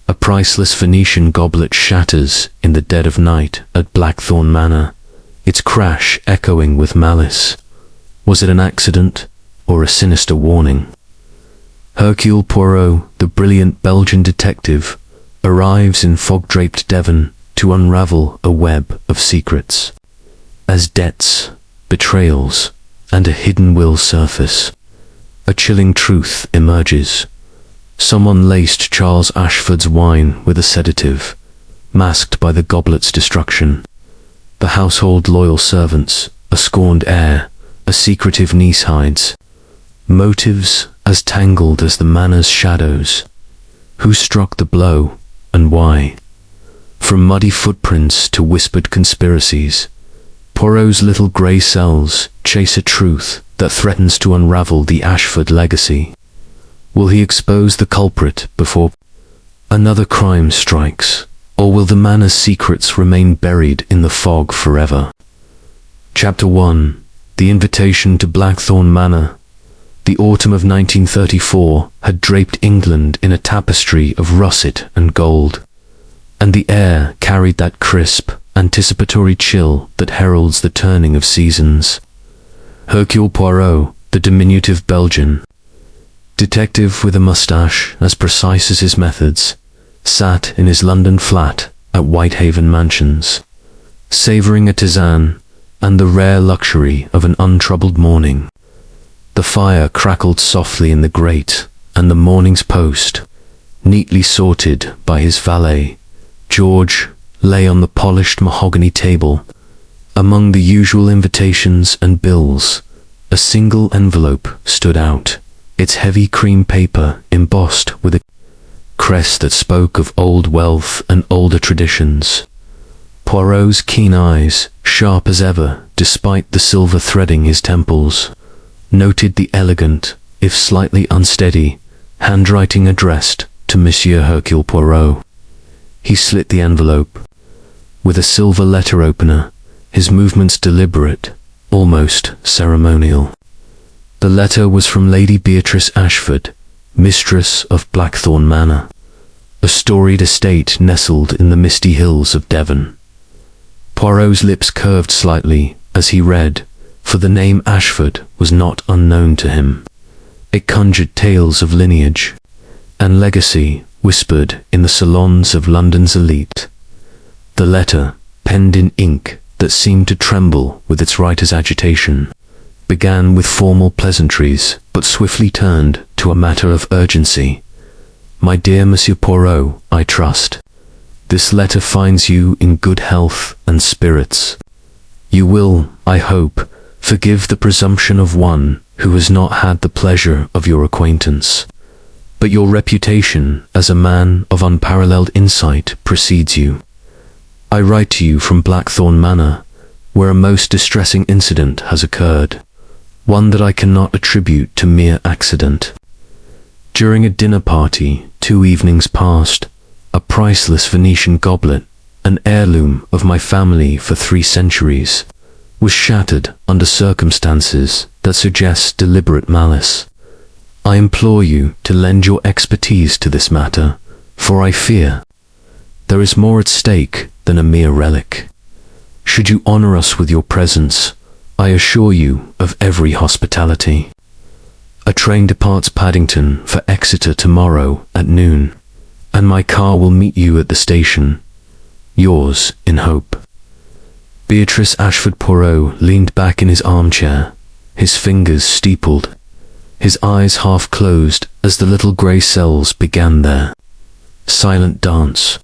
A priceless Venetian goblet shatters in the dead of night at Blackthorn Manor, its crash echoing with malice. Was it an accident or a sinister warning? Hercule Poirot, the brilliant Belgian detective, arrives in fog-draped Devon to unravel a web of secrets. As debts, betrayals, and a hidden will surface, a chilling truth emerges. Someone laced Charles Ashford's wine with a sedative, masked by the goblet's destruction. The household loyal servants, a scorned heir, a secretive niece hides. Motives as tangled as the manor's shadows. Who struck the blow, and why? From muddy footprints to whispered conspiracies, Poirot's little grey cells chase a truth that threatens to unravel the Ashford legacy. Will he expose the culprit before another crime strikes, or will the manor's secrets remain buried in the fog forever? Chapter 1. The Invitation to Blackthorn Manor. The autumn of 1934 had draped England in a tapestry of russet and gold, and the air carried that crisp, anticipatory chill that heralds the turning of seasons. Hercule Poirot, the diminutive Belgian, detective with a moustache as precise as his methods, sat in his London flat at Whitehaven Mansions, savouring a tisane and the rare luxury of an untroubled morning. The fire crackled softly in the grate, and the morning's post, neatly sorted by his valet, George, lay on the polished mahogany table. Among the usual invitations and bills, a single envelope stood out, its heavy cream paper embossed with a crest that spoke of old wealth and older traditions. Poirot's keen eyes, sharp as ever despite the silver threading his temples, noted the elegant, if slightly unsteady, handwriting addressed to Monsieur Hercule Poirot. He slit the envelope. With a silver letter opener, his movements deliberate, almost ceremonial. The letter was from Lady Beatrice Ashford, mistress of Blackthorn Manor, a storied estate nestled in the misty hills of Devon. Poirot's lips curved slightly as he read, for the name Ashford was not unknown to him. It conjured tales of lineage and legacy whispered in the salons of London's elite. The letter, penned in ink that seemed to tremble with its writer's agitation, began with formal pleasantries, but swiftly turned to a matter of urgency. My dear Monsieur Poirot, I trust this letter finds you in good health and spirits. You will, I hope, forgive the presumption of one who has not had the pleasure of your acquaintance. But your reputation as a man of unparalleled insight precedes you. I write to you from Blackthorn Manor, where a most distressing incident has occurred, one that I cannot attribute to mere accident. During a dinner party 2 evenings past, a priceless Venetian goblet, an heirloom of my family for 3 centuries, was shattered under circumstances that suggest deliberate malice. I implore you to lend your expertise to this matter, for I fear there is more at stake than a mere relic. Should you honour us with your presence, I assure you of every hospitality. A train departs Paddington for Exeter tomorrow at noon, and my car will meet you at the station. Yours in hope. Beatrice Ashford. Poirot leaned back in his armchair, his fingers steepled, his eyes half closed as the little grey cells began their silent dance.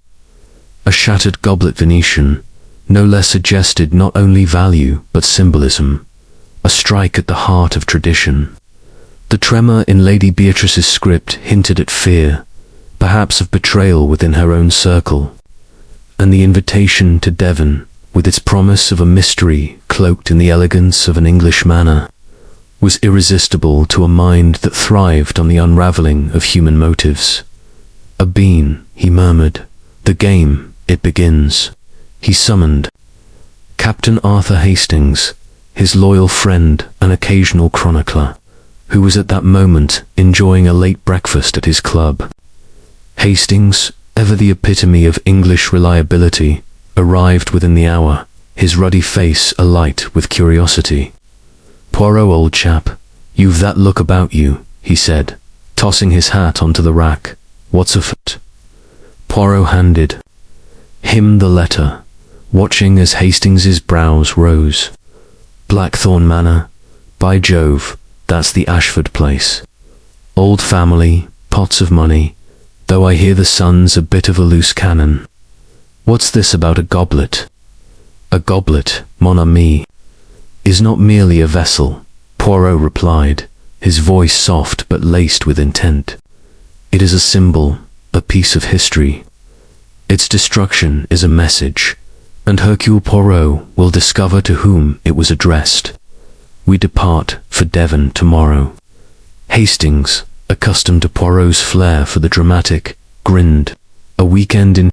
A shattered goblet Venetian, no less suggested not only value but symbolism, a strike at the heart of tradition. The tremor in Lady Beatrice's script hinted at fear, perhaps of betrayal within her own circle, and the invitation to Devon, with its promise of a mystery cloaked in the elegance of an English manor, was irresistible to a mind that thrived on the unravelling of human motives. A bean, he murmured. The game, it begins. He summoned Captain Arthur Hastings, his loyal friend and occasional chronicler, who was at that moment enjoying a late breakfast at his club. Hastings, ever the epitome of English reliability, arrived within the hour, his ruddy face alight with curiosity. "Poirot, old chap, you've that look about you," he said, tossing his hat onto the rack. "What's afoot?" Poirot handed him the letter, watching as Hastings's brows rose. "Blackthorn Manor, by Jove, that's the Ashford place. Old family, pots of money, though I hear the son's a bit of a loose cannon. What's this about a goblet?" "A goblet, mon ami, is not merely a vessel," Poirot replied, his voice soft but laced with intent. "It is a symbol, a piece of history. Its destruction is a message, and Hercule Poirot will discover to whom it was addressed. We depart for Devon tomorrow." Hastings, accustomed to Poirot's flair for the dramatic, grinned. "A weekend in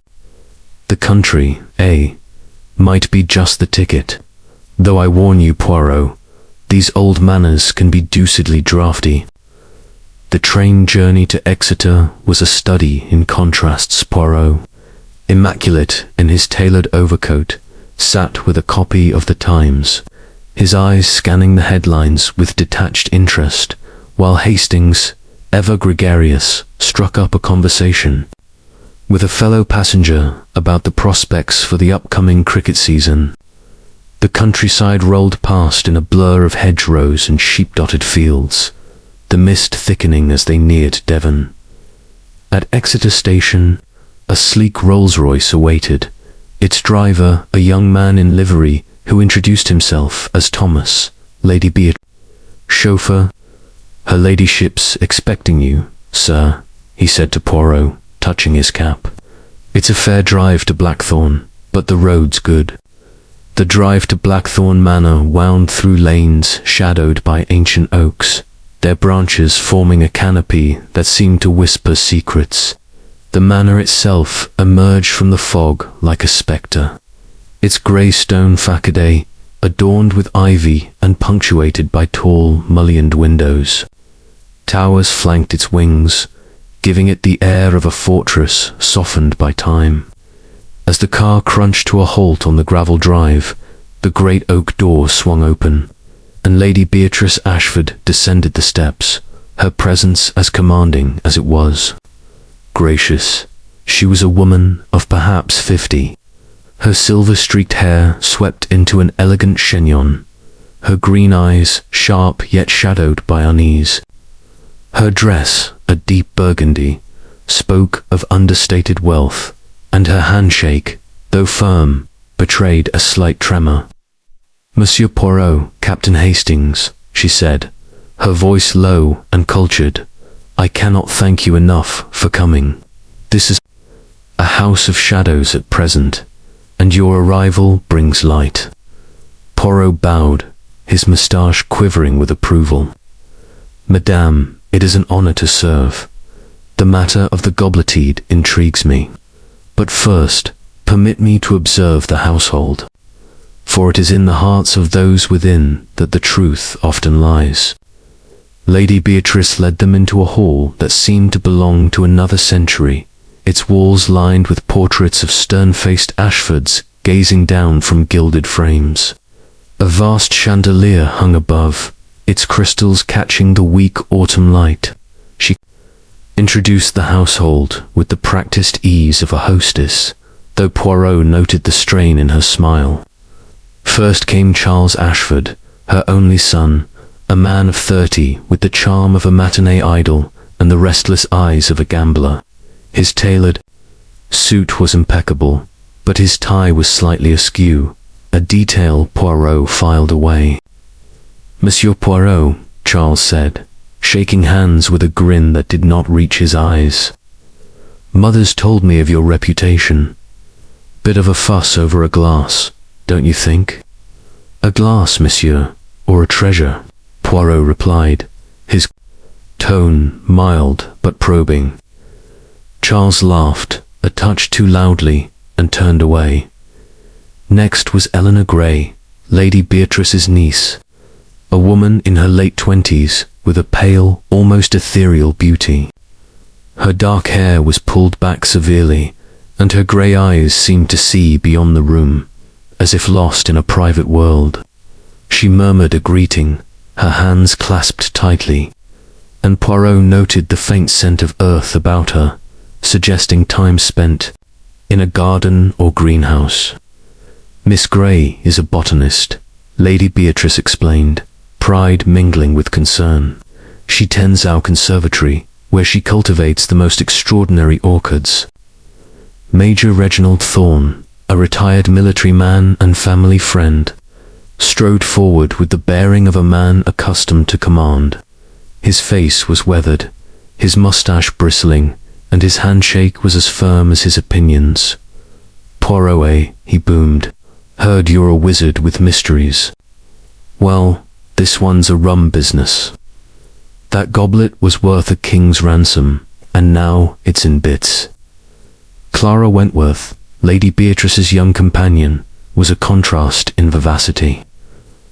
the country, eh? Might be just the ticket. Though I warn you, Poirot, these old manors can be deucedly draughty." The train journey to Exeter was a study in contrasts. Poirot, immaculate in his tailored overcoat, sat with a copy of the Times, his eyes scanning the headlines with detached interest, while Hastings, ever gregarious, struck up a conversation with a fellow passenger about the prospects for the upcoming cricket season. The countryside rolled past in a blur of hedgerows and sheep-dotted fields, the mist thickening as they neared Devon. At Exeter station, a sleek Rolls-Royce awaited, its driver a young man in livery who introduced himself as Thomas, Lady Beatrice. Chauffeur, "Her ladyship's expecting you, sir," he said to Poirot, touching his cap. "It's a fair drive to Blackthorn, but the road's good." The drive to Blackthorn Manor wound through lanes shadowed by ancient oaks, their branches forming a canopy that seemed to whisper secrets. The manor itself emerged from the fog like a spectre, its grey stone facade adorned with ivy and punctuated by tall, mullioned windows. Towers flanked its wings, giving it the air of a fortress softened by time. As the car crunched to a halt on the gravel drive, the great oak door swung open, and Lady Beatrice Ashford descended the steps, her presence as commanding as it was. Gracious, she was a woman of perhaps 50. Her silver-streaked hair swept into an elegant chignon, her green eyes sharp yet shadowed by unease. Her dress, a deep burgundy, spoke of understated wealth, and her handshake, though firm, betrayed a slight tremor. "Monsieur Poirot, Captain Hastings," she said, her voice low and cultured, "I cannot thank you enough for coming. This is a house of shadows at present, and your arrival brings light." Poirot bowed, his moustache quivering with approval. "Madame, it is an honor to serve. The matter of the gobletide intrigues me. But first, permit me to observe the household, for it is in the hearts of those within that the truth often lies." Lady Beatrice led them into a hall that seemed to belong to another century, its walls lined with portraits of stern-faced Ashfords gazing down from gilded frames. A vast chandelier hung above, its crystals catching the weak autumn light. She introduced the household with the practiced ease of a hostess, though Poirot noted the strain in her smile. First came Charles Ashford, her only son, a man of 30 with the charm of a matinee idol and the restless eyes of a gambler. His tailored suit was impeccable, but his tie was slightly askew, a detail Poirot filed away. "Monsieur Poirot," Charles said, shaking hands with a grin that did not reach his eyes. "Mother's told me of your reputation. Bit of a fuss over a glass, don't you think?" "A glass, monsieur, or a treasure?" Poirot replied, his tone mild but probing. Charles laughed, a touch too loudly, and turned away. Next was Eleanor Grey, Lady Beatrice's niece, a woman in her late 20s with a pale, almost ethereal beauty. Her dark hair was pulled back severely, and her grey eyes seemed to see beyond the room, as if lost in a private world. She murmured a greeting, her hands clasped tightly, and Poirot noted the faint scent of earth about her, suggesting time spent in a garden or greenhouse. "Miss Grey is a botanist," Lady Beatrice explained, pride mingling with concern. "She tends our conservatory, where she cultivates the most extraordinary orchids." Major Reginald Thorne, a retired military man and family friend, strode forward with the bearing of a man accustomed to command. His face was weathered, his moustache bristling, and his handshake was as firm as his opinions. "Poirot, he boomed. "Heard you're a wizard with mysteries. Well, this one's a rum business. That goblet was worth a king's ransom, and now it's in bits." Clara Wentworth, Lady Beatrice's young companion, was a contrast in vivacity,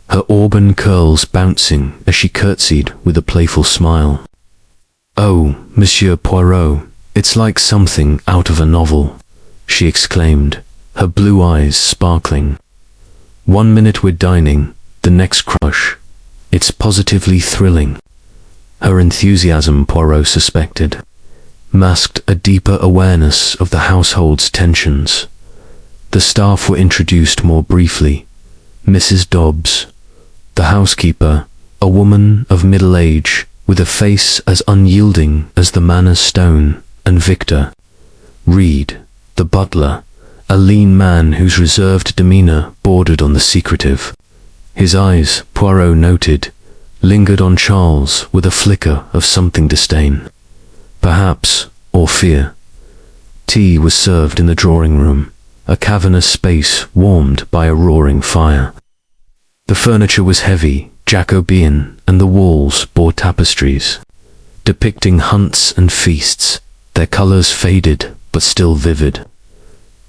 her auburn curls bouncing as she curtsied with a playful smile. "Oh, Monsieur Poirot, it's like something out of a novel," she exclaimed, her blue eyes sparkling. "One minute we're dining, the next crush. It's positively thrilling." Her enthusiasm, Poirot suspected, masked a deeper awareness of the household's tensions. The staff were introduced more briefly. Mrs. Dobbs, the housekeeper, a woman of middle age, with a face as unyielding as the manor's stone, and Victor Reed, the butler, a lean man whose reserved demeanour bordered on the secretive. His eyes, Poirot noted, lingered on Charles with a flicker of something disdain, perhaps, or fear. Tea was served in the drawing-room, a cavernous space warmed by a roaring fire. The furniture was heavy, Jacobean, and the walls bore tapestries, depicting hunts and feasts, their colours faded but still vivid.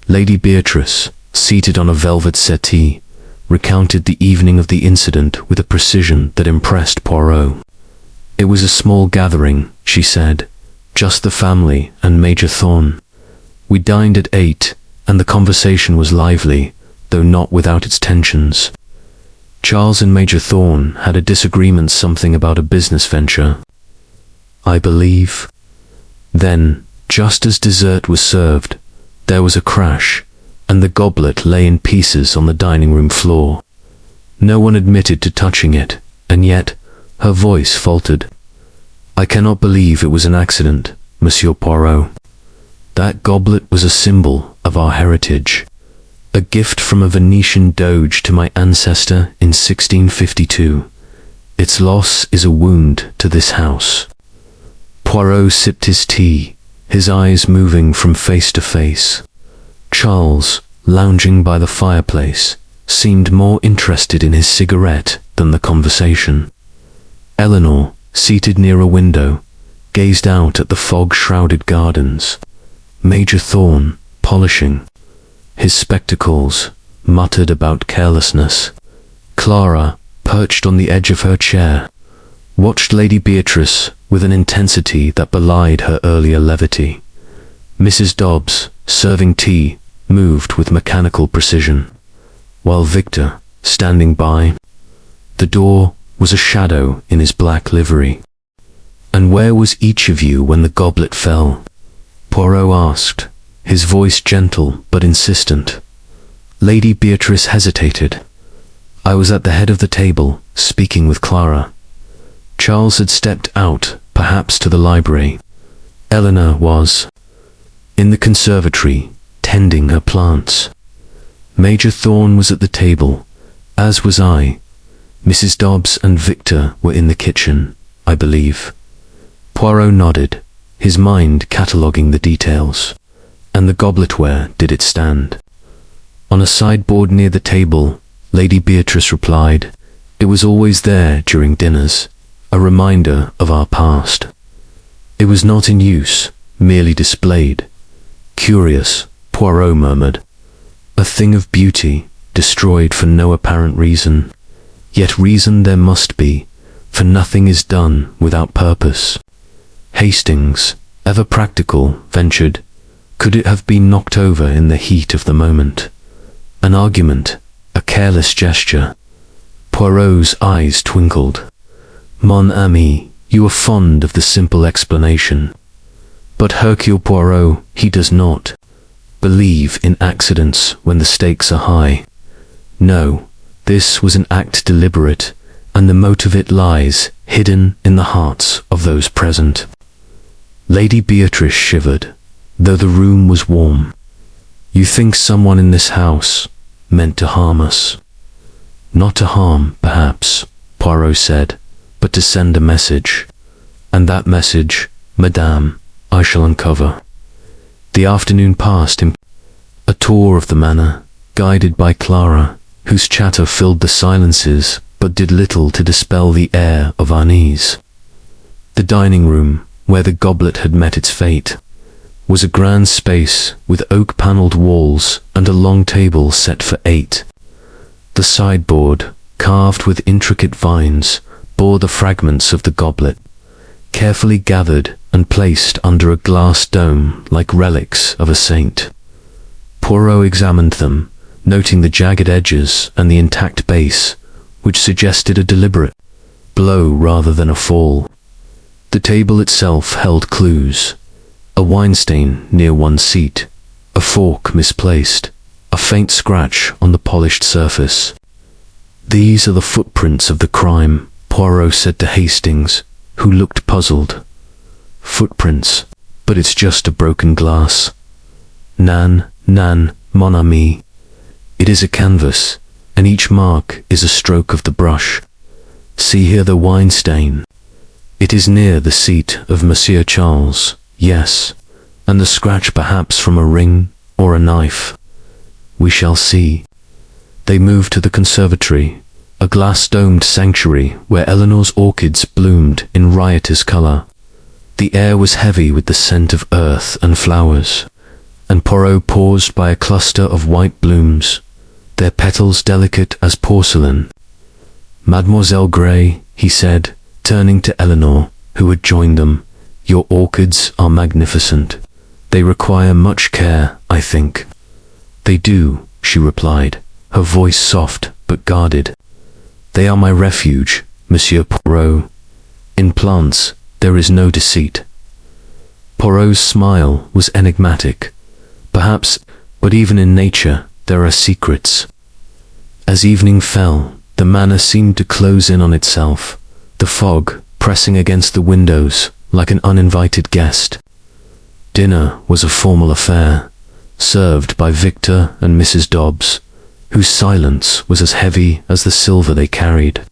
Lady Beatrice, seated on a velvet settee, recounted the evening of the incident with a precision that impressed Poirot. "It was a small gathering," she said, "just the family and Major Thorne. We dined at 8, and the conversation was lively, though not without its tensions. Charles and Major Thorne had a disagreement, something about a business venture, I believe. Then, just as dessert was served, there was a crash, and the goblet lay in pieces on the dining room floor. No one admitted to touching it, and yet her voice faltered. I cannot believe it was an accident, Monsieur Poirot. That goblet was a symbol of our heritage, a gift from a Venetian doge to my ancestor in 1652. Its loss is a wound to this house." Poirot sipped his tea, his eyes moving from face to face. Charles, lounging by the fireplace, seemed more interested in his cigarette than the conversation. Eleanor, seated near a window, gazed out at the fog-shrouded gardens. Major Thorne, polishing his spectacles, muttered about carelessness. Clara, perched on the edge of her chair, watched Lady Beatrice with an intensity that belied her earlier levity. Mrs. Dobbs, serving tea, moved with mechanical precision, while Victor, standing by the door, was a shadow in his black livery. "And where was each of you when the goblet fell?" Poirot asked, his voice gentle but insistent. Lady Beatrice hesitated. "I was at the head of the table, speaking with Clara. Charles had stepped out, perhaps to the library. Eleanor was in the conservatory, tending her plants. Major Thorne was at the table, as was I. Mrs. Dobbs and Victor were in the kitchen, I believe." Poirot nodded, his mind cataloguing the details. "And the gobletware, did it stand?" "On a sideboard near the table," Lady Beatrice replied. "It was always there during dinners, a reminder of our past. It was not in use, merely displayed." "Curious," Poirot murmured. "A thing of beauty, destroyed for no apparent reason. Yet reason there must be, for nothing is done without purpose." Hastings, Ever practical, ventured. Could it have been knocked over in the heat of the moment? An argument, a careless gesture. Poirot's eyes twinkled. Mon ami, you are fond of the simple explanation. But Hercule Poirot, he does not believe in accidents when the stakes are high. No, this was an act deliberate, and the motive it lies hidden in the hearts of those present. Lady Beatrice shivered, though the room was warm. You think someone in this house meant to harm us? Not to harm, perhaps, Poirot said, but to send a message. And that message, madame, I shall uncover. The afternoon passed in a tour of the manor, guided by Clara, whose chatter filled the silences but did little to dispel the air of unease. The dining room, where the Goblet had met its fate, was a grand space with oak-panelled walls and a long table set for 8. The sideboard, carved with intricate vines, bore the fragments of the Goblet, carefully gathered and placed under a glass dome like relics of a saint. Poirot examined them, noting the jagged edges and the intact base, which suggested a deliberate blow rather than a fall. The table itself held clues: a wine stain near one seat, a fork misplaced, a faint scratch on the polished surface. These are the footprints of the crime, Poirot said to Hastings, who looked puzzled. Footprints, but it's just a broken glass. Nan, mon ami. It is a canvas, and each mark is a stroke of the brush. See here the wine stain. It is near the seat of Monsieur Charles, yes, and the scratch perhaps from a ring or a knife. We shall see. They moved to the conservatory, a glass-domed sanctuary where Eleanor's orchids bloomed in riotous colour. The air was heavy with the scent of earth and flowers, and Poirot paused by a cluster of white blooms, their petals delicate as porcelain. Mademoiselle Grey, he said, turning to Eleanor, who had joined them, your orchids are magnificent. They require much care, I think. They do, she replied, her voice soft but guarded. They are my refuge, Monsieur Poirot. In plants, there is no deceit. Poirot's smile was enigmatic. Perhaps, but even in nature, there are secrets. As evening fell, the manor seemed to close in on itself, the fog pressing against the windows like an uninvited guest. Dinner was a formal affair, served by Victor and Mrs. Dobbs, whose silence was as heavy as the silver they carried.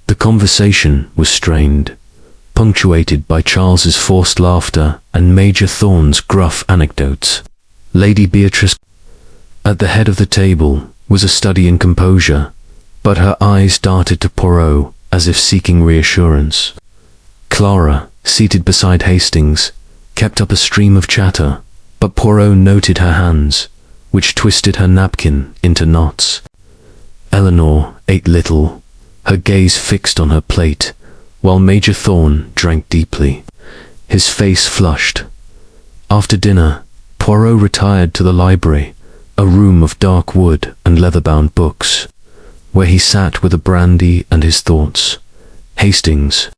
The conversation was strained, punctuated by Charles's forced laughter and Major Thorn's gruff anecdotes. Lady Beatrice, at the head of the table, was a study in composure, but her eyes darted to Poirot as if seeking reassurance. Clara, seated beside Hastings, kept up a stream of chatter, but Poirot noted her hands, which twisted her napkin into knots. Eleanor ate little, her gaze fixed on her plate, while Major Thorn drank deeply, his face flushed. After dinner, Poirot retired to the library, a room of dark wood and leather-bound books, where he sat with a brandy and his thoughts. Hastings,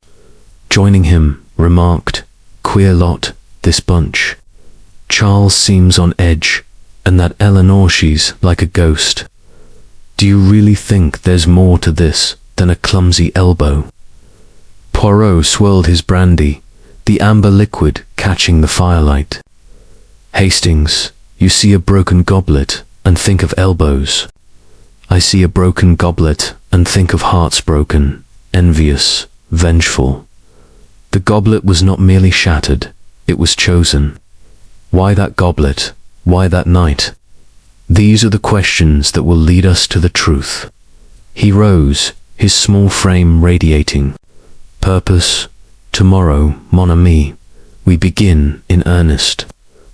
joining him, remarked, "Queer lot, this bunch. Charles seems on edge, and that Eleanor, she's like a ghost. Do you really think there's more to this than a clumsy elbow?" Poirot swirled his brandy, the amber liquid catching the firelight. "Hastings, you see a broken goblet and think of elbows. I see a broken goblet and think of hearts broken, envious, vengeful. The goblet was not merely shattered, it was chosen. Why that goblet? Why that night? These are the questions that will lead us to the truth." He rose, his small frame radiating. "Purpose? Tomorrow, mon ami, we begin in earnest.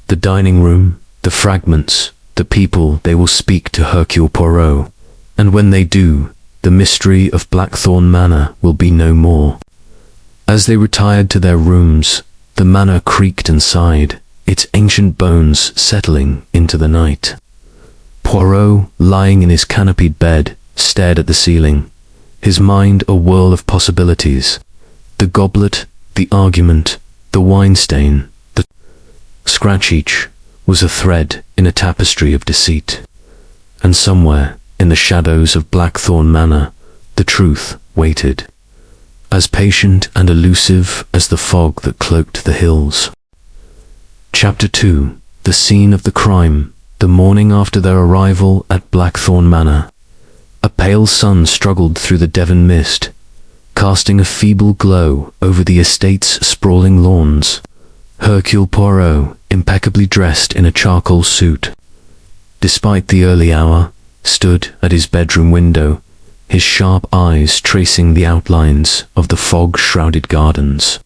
The dining room, the fragments, the people, they will speak to Hercule Poirot, and when they do, the mystery of Blackthorn Manor will be no more." As they retired to their rooms, The manor creaked and sighed, its ancient bones settling into the night. Poirot, lying in his canopied bed, stared at the ceiling, his mind a whirl of possibilities. The goblet, the argument, the wine stain, the scratch each was a thread in a tapestry of deceit. And somewhere, in the shadows of Blackthorn Manor, the truth waited, as patient and elusive as the fog that cloaked the hills. Chapter 2. The scene of the crime. The morning after their arrival at Blackthorn Manor. A pale sun struggled through the Devon mist, casting a feeble glow over the estate's sprawling lawns. Hercule Poirot, impeccably dressed in a charcoal suit, despite the early hour, stood at his bedroom window, his sharp eyes tracing the outlines of the fog-shrouded gardens.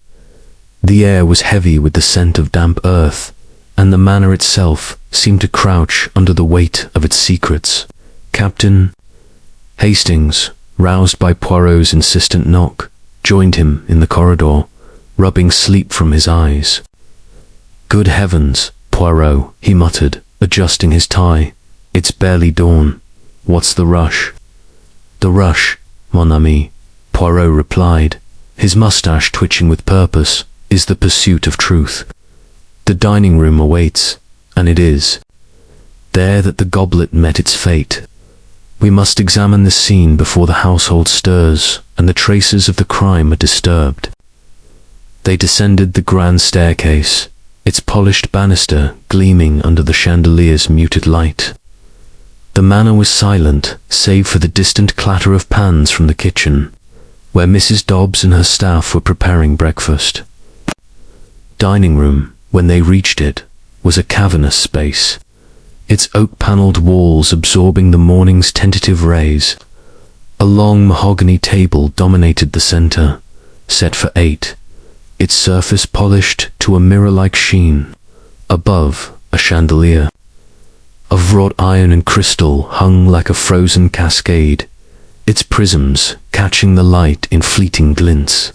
The air was heavy with the scent of damp earth, and the manor itself seemed to crouch under the weight of its secrets. Captain Hastings, roused by Poirot's insistent knock, joined him in the corridor, rubbing sleep from his eyes. "Good heavens, Poirot," he muttered, adjusting his tie. "It's barely dawn. What's the rush?" "The rush, mon ami," Poirot replied, his mustache twitching with purpose, "is the pursuit of truth. The dining room awaits, and it is there that the goblet met its fate. We must examine the scene before the household stirs and the traces of the crime are disturbed." They descended the grand staircase, its polished banister gleaming under the chandelier's muted light. The manor was silent, save for the distant clatter of pans from the kitchen, where Mrs. Dobbs and her staff were preparing breakfast. Dining room, when they reached it, was a cavernous space, its oak-panelled walls absorbing the morning's tentative rays. A long mahogany table dominated the center, set for 8, its surface polished to a mirror-like sheen. Above, a chandelier of wrought iron and crystal hung like a frozen cascade, its prisms catching the light in fleeting glints.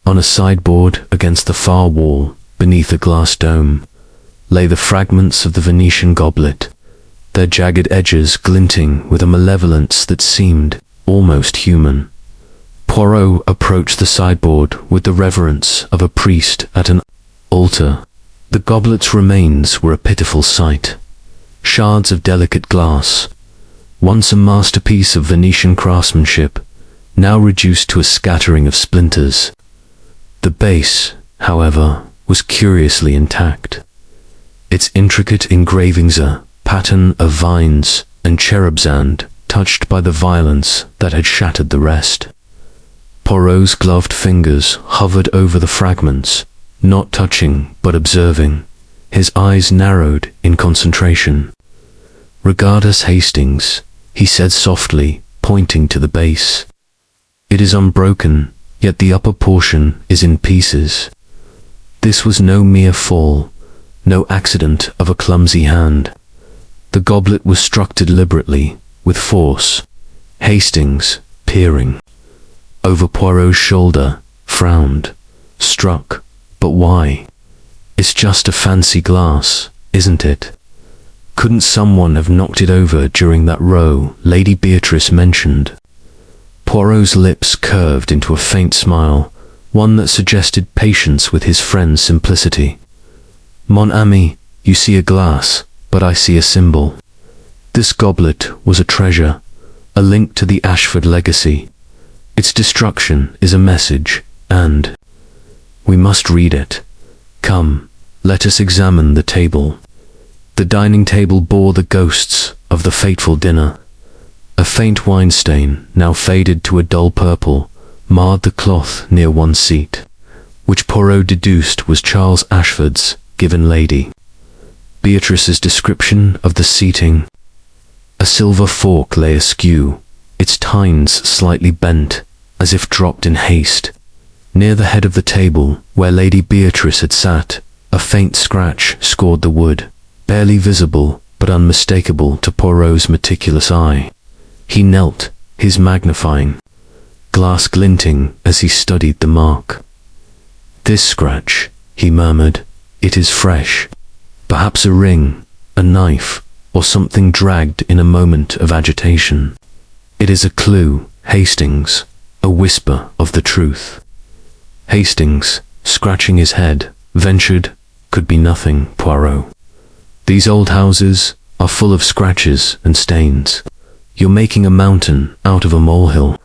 On a sideboard against the far wall, beneath a glass dome, lay the fragments of the Venetian goblet, their jagged edges glinting with a malevolence that seemed almost human. Poirot approached the sideboard with the reverence of a priest at an altar. The goblet's remains were a pitiful sight. Shards of delicate glass, once a masterpiece of Venetian craftsmanship, now reduced to a scattering of splinters. The base, however, was curiously intact, its intricate engravings a pattern of vines and cherubs touched by the violence that had shattered the rest. Poirot's gloved fingers hovered over the fragments, not touching but observing, his eyes narrowed in concentration. "Regard us, Hastings," he said softly, pointing to the base. "It is unbroken, yet the upper portion is in pieces. This was no mere fall, no accident of a clumsy hand. The goblet was struck deliberately, with force." Hastings, peering over Poirot's shoulder, frowned. "Struck? But why? It's just a fancy glass, isn't it? Couldn't someone have knocked it over during that row Lady Beatrice mentioned?" Poirot's lips curved into a faint smile, one that suggested patience with his friend's simplicity. "Mon ami, you see a glass, but I see a symbol. This goblet was a treasure, a link to the Ashford legacy. Its destruction is a message, and we must read it. Come, let us examine the table." The dining table bore the ghosts of the fateful dinner. A faint wine stain, now faded to a dull purple, marred the cloth near one seat, which Poirot deduced was Charles Ashford's given Lady Beatrice's description of the seating. A silver fork lay askew, its tines slightly bent, as if dropped in haste. Near the head of the table, where Lady Beatrice had sat, a faint scratch scored the wood, barely visible but unmistakable to Poirot's meticulous eye. He knelt, his magnifying glass glinting as he studied the mark. "This scratch," he murmured. "It is fresh. Perhaps a ring, a knife, or something dragged in a moment of agitation. It is a clue, Hastings, a whisper of the truth." Hastings, scratching his head, ventured, "Could be nothing, Poirot. These old houses are full of scratches and stains. You're making a mountain out of a molehill."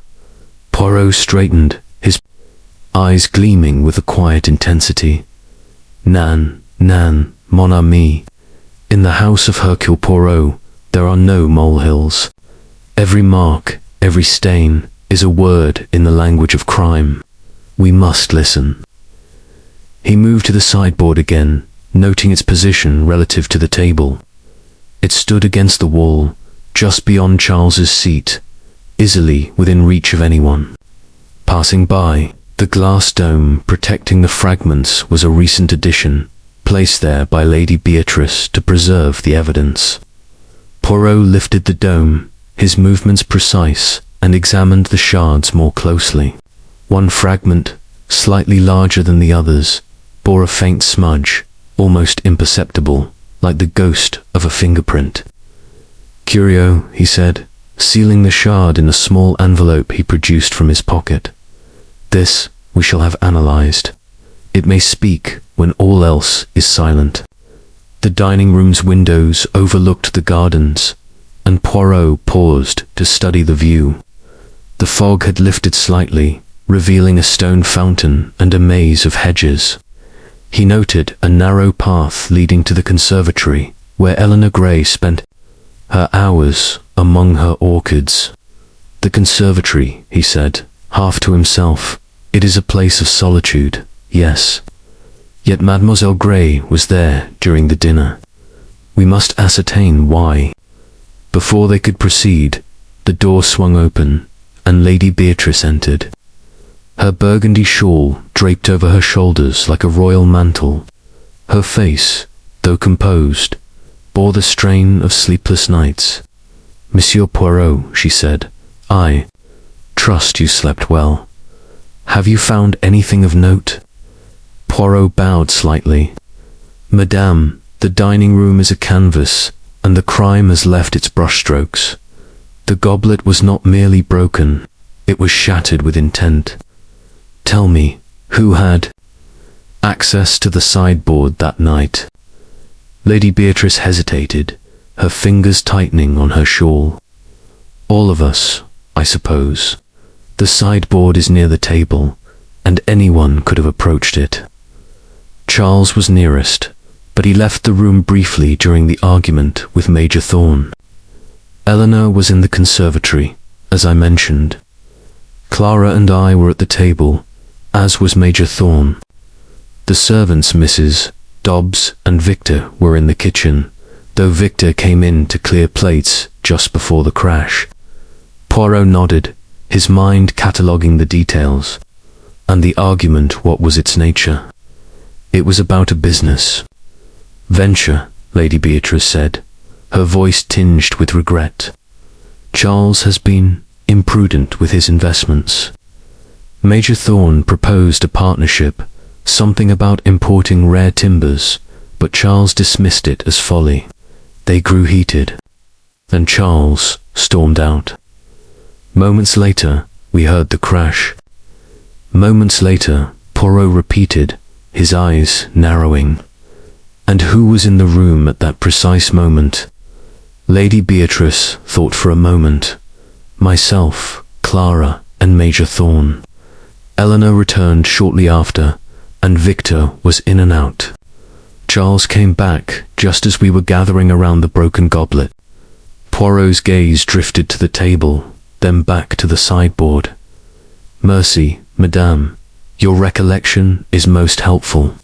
Poirot straightened, his eyes gleaming with a quiet intensity. "Nan, mon ami, in the house of Hercule Poirot, there are no molehills. Every mark, every stain, is a word in the language of crime. We must listen." He moved to the sideboard again, noting its position relative to the table. It stood against the wall, just beyond Charles's seat, easily within reach of anyone. Passing by, the glass dome protecting the fragments was a recent addition, placed there by Lady Beatrice to preserve the evidence. Poirot lifted the dome, his movements precise, and examined the shards more closely. One fragment, slightly larger than the others, bore a faint smudge, almost imperceptible, like the ghost of a fingerprint. "Curio," he said, sealing the shard in a small envelope he produced from his pocket. "This we shall have analyzed. It may speak when all else is silent." The dining room's windows overlooked the gardens, and Poirot paused to study the view. The fog had lifted slightly, revealing a stone fountain and a maze of hedges. He noted a narrow path leading to the conservatory, where Eleanor Grey spent her hours among her orchids. "The conservatory," he said, half to himself. "It is a place of solitude, yes. Yet Mademoiselle Grey was there during the dinner. We must ascertain why." Before they could proceed, the door swung open, and Lady Beatrice entered. Her burgundy shawl draped over her shoulders like a royal mantle. Her face, though composed, bore the strain of sleepless nights. "Monsieur Poirot," she said, "I trust you slept well. Have you found anything of note?" Poirot bowed slightly. "Madame, the dining room is a canvas, and the crime has left its brushstrokes. The goblet was not merely broken, it was shattered with intent. Tell me, who had access to the sideboard that night?" Lady Beatrice hesitated, her fingers tightening on her shawl. "All of us, I suppose. The sideboard is near the table, and anyone could have approached it. Charles was nearest, but he left the room briefly during the argument with Major Thorn. Eleanor was in the conservatory, as I mentioned. Clara and I were at the table, as was Major Thorn. The servants, Mrs. Dobbs and Victor, were in the kitchen, though Victor came in to clear plates just before the crash." Poirot nodded, his mind cataloguing the details. "And the argument, what was its nature?" "It was about a business venture," Lady Beatrice said, her voice tinged with regret. "Charles has been imprudent with his investments. Major Thorn proposed a partnership, something about importing rare timbers, but Charles dismissed it as folly. They grew heated. Then Charles stormed out. Moments later, we heard the crash." "Moments later," Poirot repeated, his eyes narrowing. "And who was in the room at that precise moment?" Lady Beatrice thought for a moment. "Myself, Clara, and Major Thorn. Eleanor returned shortly after, and Victor was in and out. Charles came back just as we were gathering around the broken goblet." Poirot's gaze drifted to the table, then back to the sideboard. "Mercy, madame, your recollection is most helpful.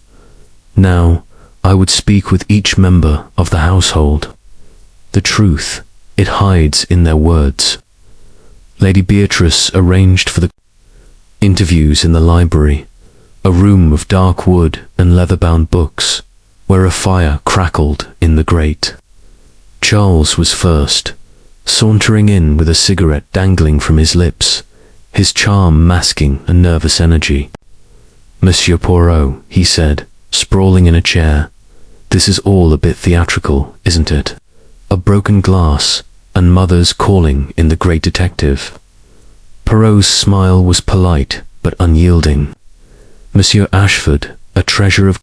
Now, I would speak with each member of the household. The truth, it hides in their words." Lady Beatrice arranged for the interviews in the library, a room of dark wood and leather-bound books, where a fire crackled in the grate. Charles was first, sauntering in with a cigarette dangling from his lips, his charm masking a nervous energy. "Monsieur Poirot," he said, sprawling in a chair. This is all a bit theatrical, isn't it? A broken glass, and mothers calling in the great detective. Poirot's smile was polite, but unyielding. Monsieur Ashford, a treasure of...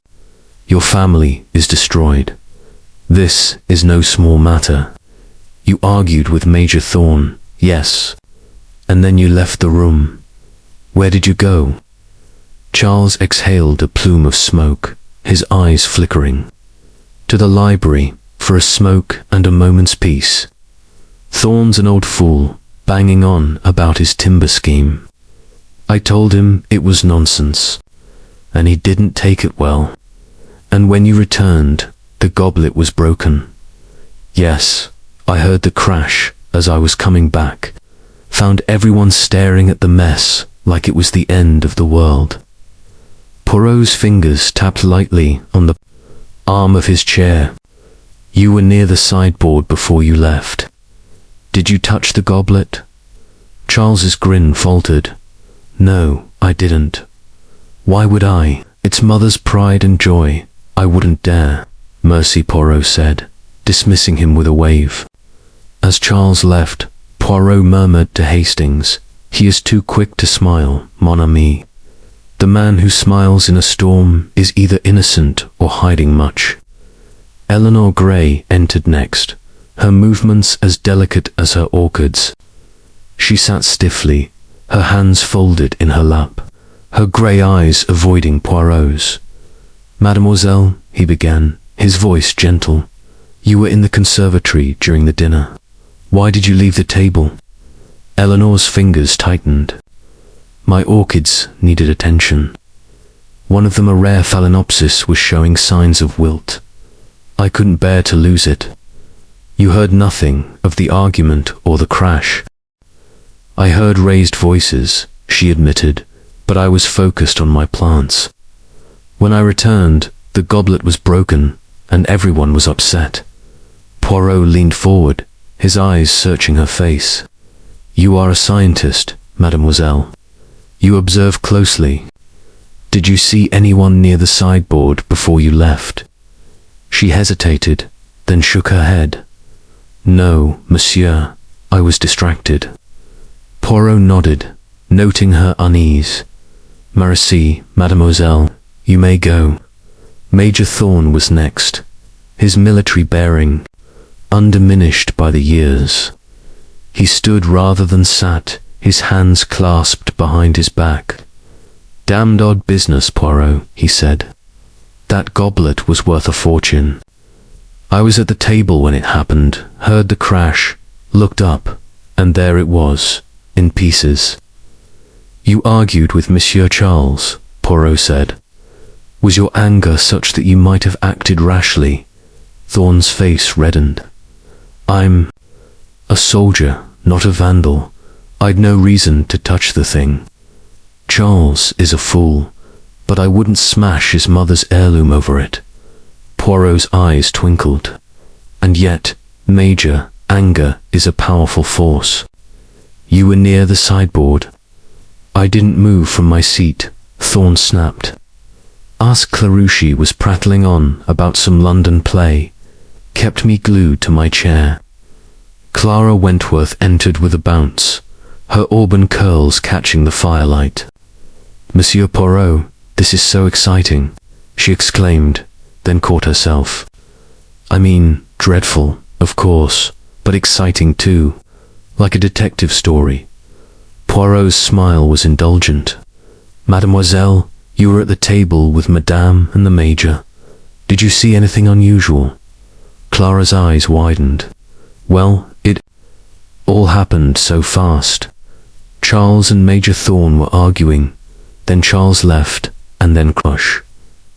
Your family is destroyed. This is no small matter. You argued with Major Thorn, yes. And then you left the room. Where did you go? Charles exhaled a plume of smoke, his eyes flickering. To the library, for a smoke and a moment's peace. Thorn's an old fool, banging on about his timber scheme. I told him it was nonsense, and he didn't take it well. And when you returned, the goblet was broken. Yes, I heard the crash as I was coming back, found everyone staring at the mess like it was the end of the world. Poirot's fingers tapped lightly on the arm of his chair. You were near the sideboard before you left. Did you touch the goblet? Charles's grin faltered. No, I didn't. Why would I? It's mother's pride and joy. I wouldn't dare, Mercy, Poirot said, dismissing him with a wave. As Charles left, Poirot murmured to Hastings, "He is too quick to smile, mon ami. The man who smiles in a storm is either innocent or hiding much." Eleanor Grey entered next, her movements as delicate as her orchids. She sat stiffly, her hands folded in her lap, her grey eyes avoiding Poirot's. "Mademoiselle," he began, his voice gentle, "you were in the conservatory during the dinner. Why did you leave the table?" Eleanor's fingers tightened. "My orchids needed attention. One of them, a rare phalaenopsis, was showing signs of wilt. I couldn't bear to lose it." "You heard nothing of the argument or the crash?" "I heard raised voices," she admitted, "but I was focused on my plants. When I returned, the goblet was broken, and everyone was upset." Poirot leaned forward, his eyes searching her face. "You are a scientist, mademoiselle. You observe closely. Did you see anyone near the sideboard before you left?" She hesitated, then shook her head. "No, monsieur, I was distracted." Poirot nodded, noting her unease. "Merci, mademoiselle, you may go." Major Thorn was next, his military bearing undiminished by the years. He stood rather than sat, his hands clasped behind his back. "Damned odd business, Poirot," he said. "That goblet was worth a fortune. I was at the table when it happened, heard the crash, looked up, and there it was, in pieces." "You argued with Monsieur Charles," Poirot said. "Was your anger such that you might have acted rashly?" Thorn's face reddened. "I'm a soldier, not a vandal. I'd no reason to touch the thing. Charles is a fool, but I wouldn't smash his mother's heirloom over it." Poirot's eyes twinkled. "And yet, Major, anger is a powerful force. You were near the sideboard." "I didn't move from my seat," Thorn snapped. "Ask Clarucci was prattling on about some London play. Kept me glued to my chair." Clara Wentworth entered with a bounce, her auburn curls catching the firelight. "Monsieur Poirot, this is so exciting," she exclaimed, then caught herself. "I mean, dreadful, of course, but exciting too, like a detective story." Poirot's smile was indulgent. "Mademoiselle, you were at the table with Madame and the Major. Did you see anything unusual?" Clara's eyes widened. "Well, it all happened so fast. Charles and Major Thorn were arguing, then Charles left, and then crush.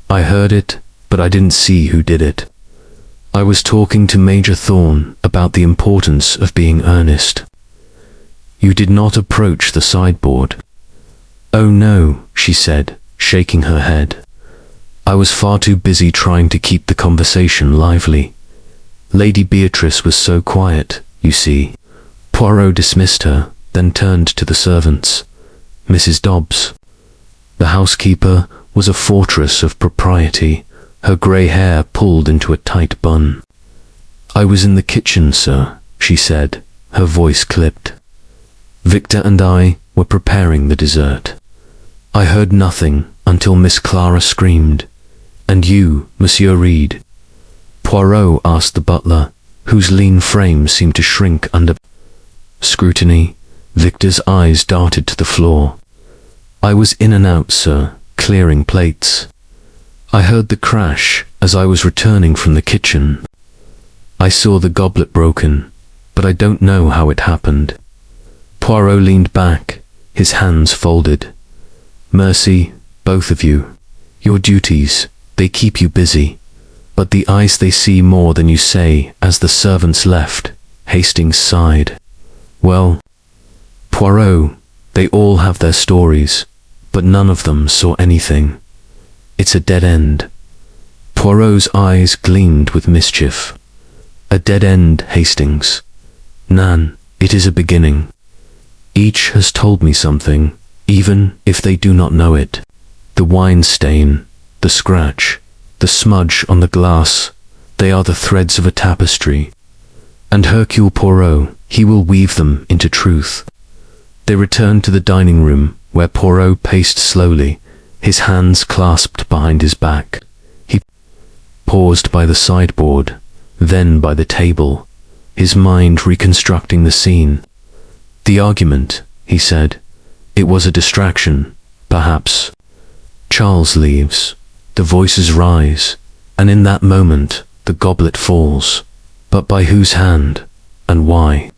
I heard it, but I didn't see who did it. I was talking to Major Thorn about the importance of being earnest." "You did not approach the sideboard?" "Oh no," she said, shaking her head. "I was far too busy trying to keep the conversation lively. Lady Beatrice was so quiet, you see." Poirot dismissed her, then turned to the servants. "Mrs. Dobbs." The housekeeper, was a fortress of propriety, her grey hair pulled into a tight bun. "I was in the kitchen, sir," she said, her voice clipped. "Victor and I were preparing the dessert. I heard nothing until Miss Clara screamed. And you, Monsieur Reed?" Poirot asked the butler, whose lean frame seemed to shrink under scrutiny. Victor's eyes darted to the floor. "I was in and out, sir, clearing plates. I heard the crash as I was returning from the kitchen. I saw the goblet broken, but I don't know how it happened." Poirot leaned back, his hands folded. "Mercy, both of you. Your duties, they keep you busy. But the eyes they see more than you say." As the servants left, Hastings sighed. "Well, Poirot, they all have their stories, but none of them saw anything. It's a dead end." Poirot's eyes gleamed with mischief. "A dead end, Hastings. Nan, it is a beginning. Each has told me something, even if they do not know it. The wine stain, the scratch, the smudge on the glass, they are the threads of a tapestry. And Hercule Poirot, he will weave them into truth." They returned to the dining room, where Poirot paced slowly, his hands clasped behind his back. He paused by the sideboard, then by the table, his mind reconstructing the scene. "The argument," he said. "It was a distraction, perhaps. Charles leaves. The voices rise, and in that moment the goblet falls. But by whose hand, and why?"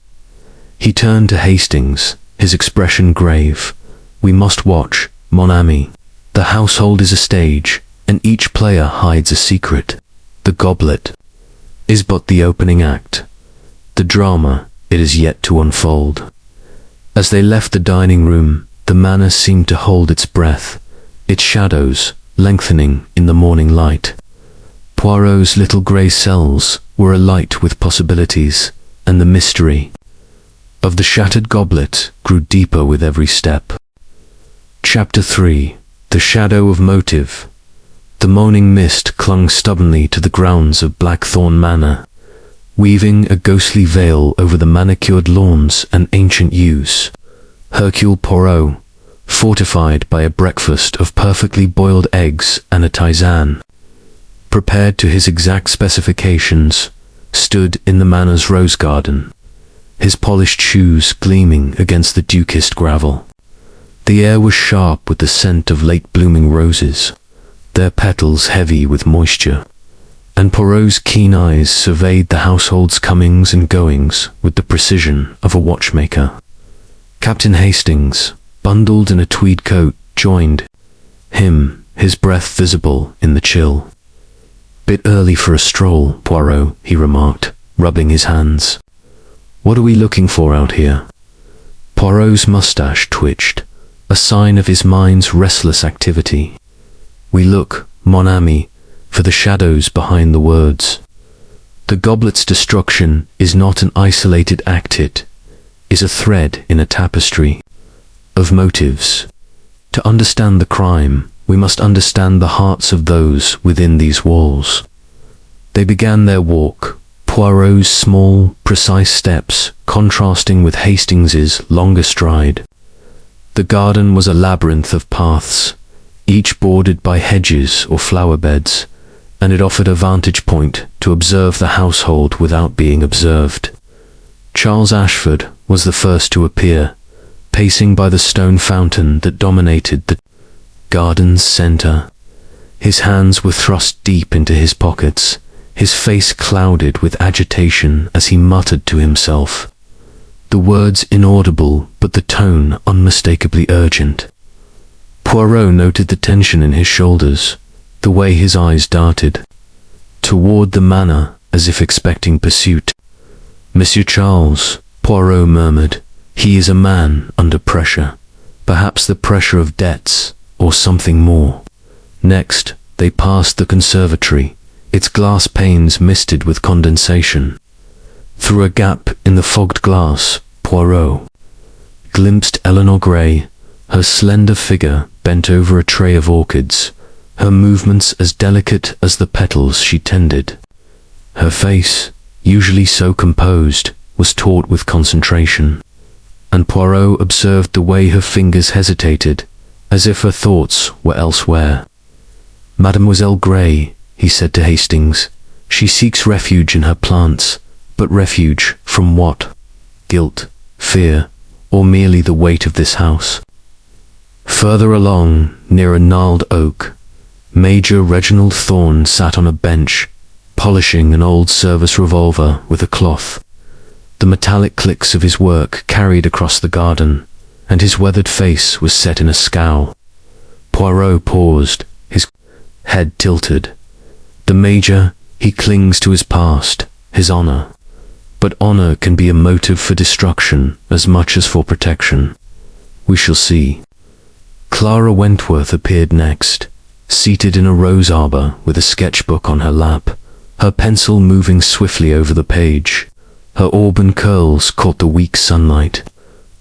He turned to Hastings, his expression grave. "We must watch, mon ami. The household is a stage, and each player hides a secret. The goblet is but the opening act. The drama, it is yet to unfold." As they left the dining room, the manor seemed to hold its breath, its shadows lengthening in the morning light. Poirot's little grey cells were alight with possibilities, and the mystery of the shattered goblet grew deeper with every step. Chapter 3. The Shadow of Motive. The morning mist clung stubbornly to the grounds of Blackthorn Manor, weaving a ghostly veil over the manicured lawns and ancient yews. Hercule Poirot, fortified by a breakfast of perfectly boiled eggs and a tisane, prepared to his exact specifications, stood in the manor's rose garden, his polished shoes gleaming against the dew-kissed gravel. The air was sharp with the scent of late-blooming roses, their petals heavy with moisture, and Poirot's keen eyes surveyed the household's comings and goings with the precision of a watchmaker. Captain Hastings, bundled in a tweed coat, joined him, his breath visible in the chill. "Bit early for a stroll, Poirot," he remarked, rubbing his hands. "What are we looking for out here?" Poirot's moustache twitched, a sign of his mind's restless activity. "We look, mon ami, for the shadows behind the words. The goblet's destruction is not an isolated act, it is a thread in a tapestry of motives. To understand the crime, we must understand the hearts of those within these walls." They began their walk, Poirot's small, precise steps contrasting with Hastings's longer stride. The garden was a labyrinth of paths, each bordered by hedges or flower beds, and it offered a vantage point to observe the household without being observed. Charles Ashford was the first to appear, pacing by the stone fountain that dominated the garden's center. His hands were thrust deep into his pockets, his face clouded with agitation as he muttered to himself, the words inaudible but the tone unmistakably urgent. Poirot noted the tension in his shoulders, the way his eyes darted toward the manor as if expecting pursuit. "Monsieur Charles," Poirot murmured. "He is a man under pressure, perhaps the pressure of debts or something more." Next, they passed the conservatory, its glass panes misted with condensation. Through a gap in the fogged glass, Poirot glimpsed Eleanor Grey, her slender figure bent over a tray of orchids, her movements as delicate as the petals she tended. Her face, usually so composed, was taut with concentration, and Poirot observed the way her fingers hesitated, as if her thoughts were elsewhere. "Mademoiselle Grey," he said to Hastings, "she seeks refuge in her plants, but refuge from what? Guilt, fear, or merely the weight of this house?" Further along, near a gnarled oak, Major Reginald Thorne sat on a bench, polishing an old service revolver with a cloth. The metallic clicks of his work carried across the garden, and his weathered face was set in a scowl. Poirot paused, his head tilted. The Major, he clings to his past, his honor. But honor can be a motive for destruction as much as for protection. We shall see. Clara Wentworth appeared next, seated in a rose arbor with a sketchbook on her lap, her pencil moving swiftly over the page. Her auburn curls caught the weak sunlight,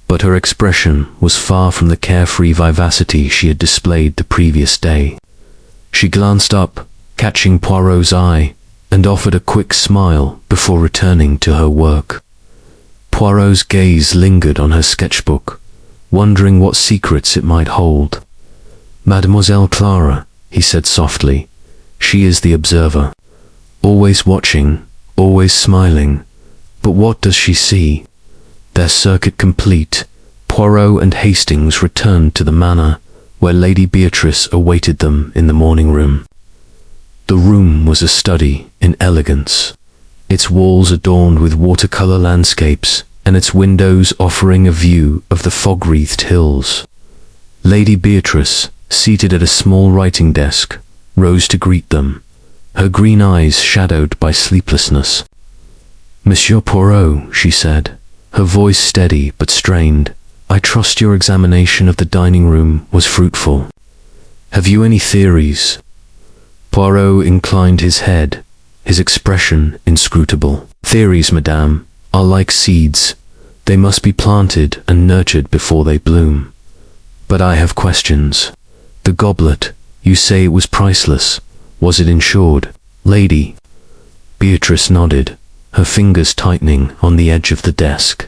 but her expression was far from the carefree vivacity she had displayed the previous day. She glanced up, catching Poirot's eye, and offered a quick smile before returning to her work. Poirot's gaze lingered on her sketchbook, wondering what secrets it might hold. "Mademoiselle Clara," he said softly, "she is the observer, always watching, always smiling. But what does she see?" Their circuit complete, Poirot and Hastings returned to the manor, where Lady Beatrice awaited them in the morning room. The room was a study in elegance, its walls adorned with watercolor landscapes, and its windows offering a view of the fog-wreathed hills. Lady Beatrice, seated at a small writing desk, rose to greet them, her green eyes shadowed by sleeplessness. "Monsieur Poirot," she said, her voice steady but strained, "I trust your examination of the dining room was fruitful. Have you any theories?" Poirot inclined his head, his expression inscrutable. "Theories, madame, are like seeds. They must be planted and nurtured before they bloom. But I have questions. The goblet, you say it was priceless. Was it insured, lady?" Beatrice nodded, her fingers tightening on the edge of the desk.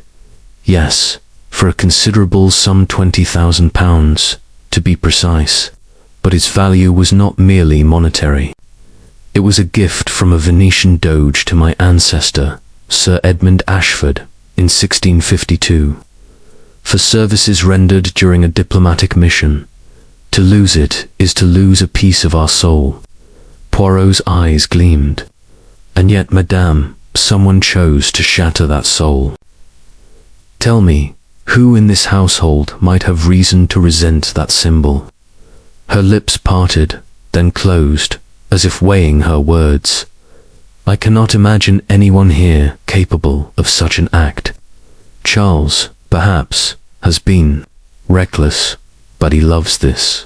"Yes, for a considerable sum, £20,000, to be precise. But its value was not merely monetary. It was a gift from a Venetian doge to my ancestor, Sir Edmund Ashford, in 1652, for services rendered during a diplomatic mission. To lose it is to lose a piece of our soul." Poirot's eyes gleamed. "And yet, madame, someone chose to shatter that soul. Tell me, who in this household might have reason to resent that symbol?" Her lips parted, then closed, as if weighing her words. "I cannot imagine anyone here capable of such an act. Charles, perhaps, has been reckless, but he loves this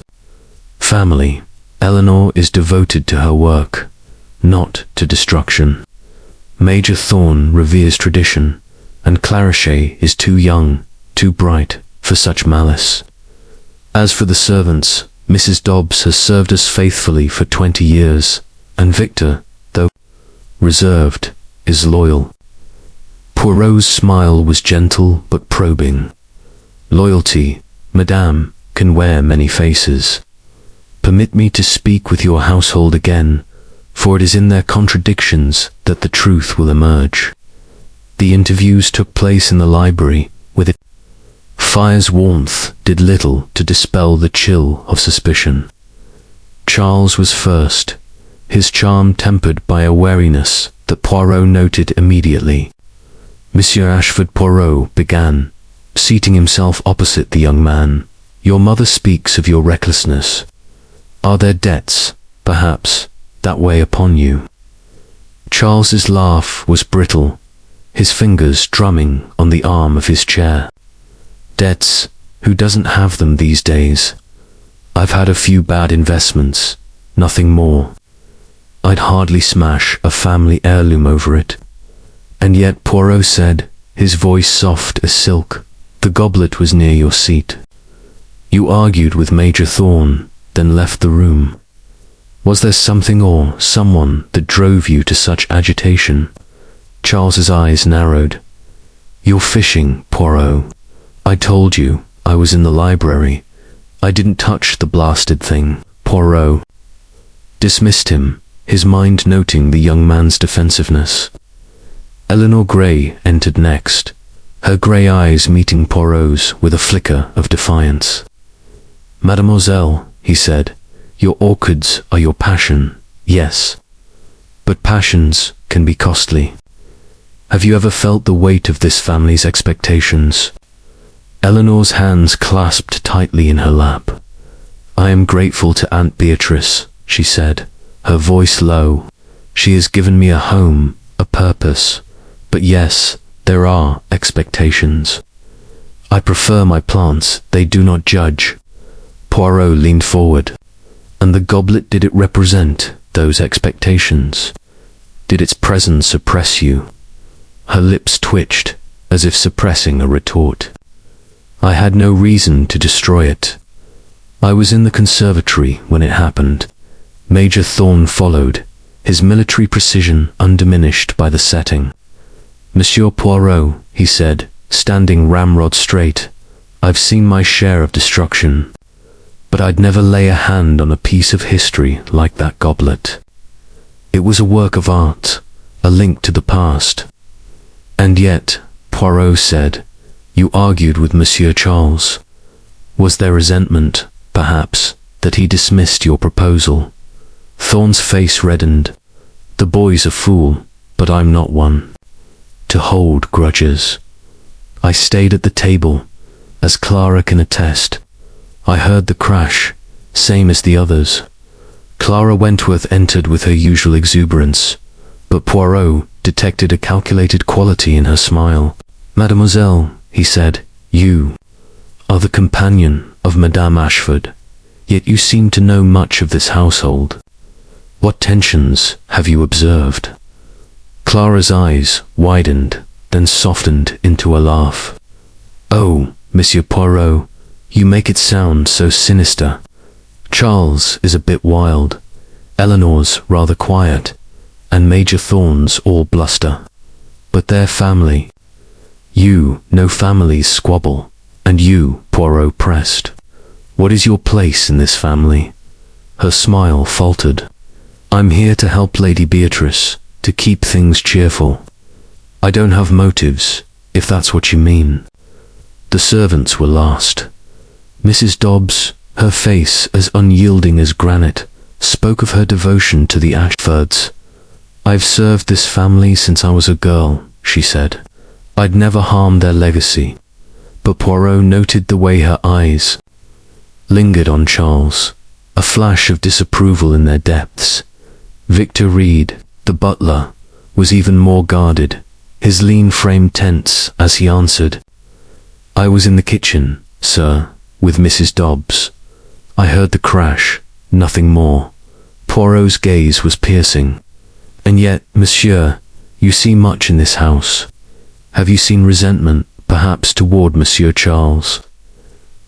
family. Eleanor is devoted to her work, not to destruction. Major Thorne reveres tradition, and Clarechet is too young, too bright for such malice. As for the servants, Mrs. Dobbs has served us faithfully for 20 years, and Victor, though reserved, is loyal." Poirot's smile was gentle but probing. "Loyalty, madame, can wear many faces. Permit me to speak with your household again, for it is in their contradictions that the truth will emerge." The interviews took place in the library, with its fire's warmth did little to dispel the chill of suspicion. Charles was first, his charm tempered by a wariness that Poirot noted immediately. Monsieur Ashford Poirot began, seating himself opposite the young man. "Your mother speaks of your recklessness. Are there debts, perhaps, that weigh upon you?" Charles's laugh was brittle, his fingers drumming on the arm of his chair. "Debts? Who doesn't have them these days? I've had a few bad investments, nothing more. I'd hardly smash a family heirloom over it." "And yet," Poirot said, his voice soft as silk, "the goblet was near your seat. You argued with Major Thorne, then left the room. Was there something or someone that drove you to such agitation? Charles's eyes narrowed. You're fishing, Poirot. I told you, I was in the library. I didn't touch the blasted thing. Poirot dismissed him, his mind noting the young man's defensiveness. Eleanor Grey entered next, her grey eyes meeting Poirot's with a flicker of defiance. Mademoiselle, he said, your orchids are your passion, yes. But passions can be costly. Have you ever felt the weight of this family's expectations? Eleanor's hands clasped tightly in her lap. I am grateful to Aunt Beatrice, she said, her voice low. She has given me a home, a purpose. But yes, there are expectations. I prefer my plants, they do not judge. Poirot leaned forward. And the goblet, did it represent those expectations? Did its presence oppress you? Her lips twitched, as if suppressing a retort. I had no reason to destroy it. I was in the conservatory when it happened. Major Thorn followed, his military precision undiminished by the setting. Monsieur Poirot, he said, standing ramrod straight, I've seen my share of destruction, but I'd never lay a hand on a piece of history like that goblet. It was a work of art, a link to the past. And yet, Poirot said, you argued with Monsieur Charles. Was there resentment, perhaps, that he dismissed your proposal? Thorn's face reddened. The boy's a fool, but I'm not one. To hold grudges. I stayed at the table, as Clara can attest. I heard the crash, same as the others. Clara Wentworth entered with her usual exuberance, but Poirot detected a calculated quality in her smile. Mademoiselle, he said, you are the companion of Madame Ashford, yet you seem to know much of this household. What tensions have you observed? Clara's eyes widened, then softened into a laugh. Oh, Monsieur Poirot, you make it sound so sinister. Charles is a bit wild, Eleanor's rather quiet, and Major Thorn's all bluster. But their family. You know families squabble, and you, Poirot pressed. What is your place in this family? Her smile faltered. I'm here to help Lady Beatrice, to keep things cheerful. I don't have motives, if that's what you mean. The servants were last. Mrs. Dobbs, her face as unyielding as granite, spoke of her devotion to the Ashfords. I've served this family since I was a girl, she said. I'd never harm their legacy. But Poirot noted the way her eyes lingered on Charles, a flash of disapproval in their depths. Victor Reed, the butler, was even more guarded, his lean frame tense as he answered. I was in the kitchen, sir, with Mrs. Dobbs. I heard the crash, nothing more. Poirot's gaze was piercing. And yet, monsieur, you see much in this house. Have you seen resentment, perhaps toward Monsieur Charles?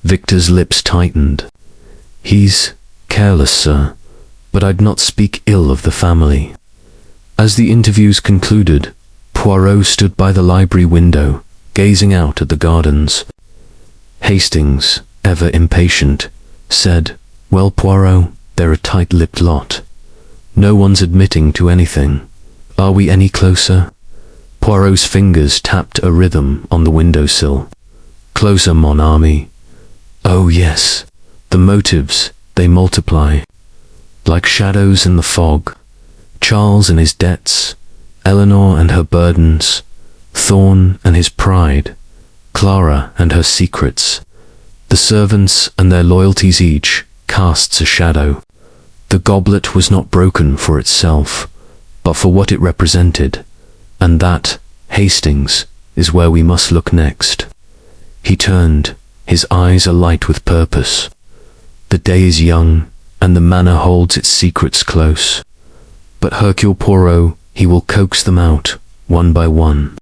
Victor's lips tightened. He's careless, sir, but I'd not speak ill of the family. As the interviews concluded, Poirot stood by the library window, gazing out at the gardens. Hastings, ever impatient, said, Well, Poirot, they're a tight-lipped lot. No one's admitting to anything. Are we any closer? Poirot's fingers tapped a rhythm on the windowsill. Closer, mon ami. Oh yes, the motives, they multiply. Like shadows in the fog. Charles and his debts, Eleanor and her burdens, Thorn and his pride, Clara and her secrets. The servants and their loyalties each casts a shadow. The goblet was not broken for itself, but for what it represented, and that, Hastings, is where we must look next. He turned, his eyes alight with purpose. The day is young, and the manor holds its secrets close. But Hercule Poirot, he will coax them out, one by one.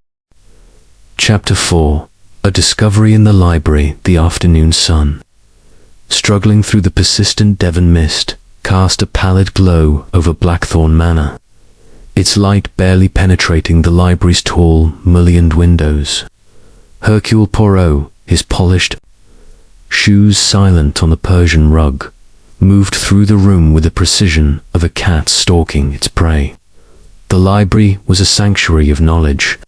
Chapter 4. A discovery in the library, the afternoon sun. Struggling through the persistent Devon mist, cast a pallid glow over Blackthorn Manor, its light barely penetrating the library's tall, mullioned windows. Hercule Poirot, his polished shoes silent on the Persian rug, moved through the room with the precision of a cat stalking its prey. The library was a sanctuary of knowledge,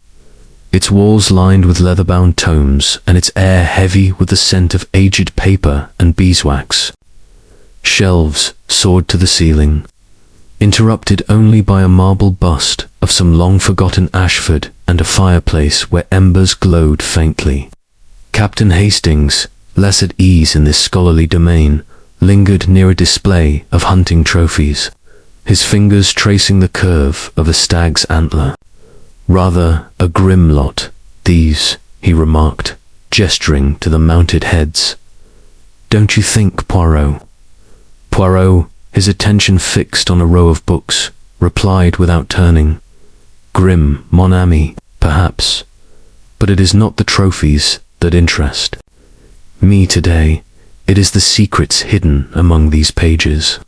its walls lined with leather-bound tomes and its air heavy with the scent of aged paper and beeswax. Shelves soared to the ceiling, interrupted only by a marble bust of some long-forgotten Ashford and a fireplace where embers glowed faintly. Captain Hastings, less at ease in this scholarly domain, lingered near a display of hunting trophies, his fingers tracing the curve of a stag's antler. Rather a grim lot, these, he remarked, gesturing to the mounted heads. Don't you think, Poirot? Poirot, his attention fixed on a row of books, replied without turning. Grim, mon ami, perhaps, but it is not the trophies that interest me today. It is the secrets hidden among these pages.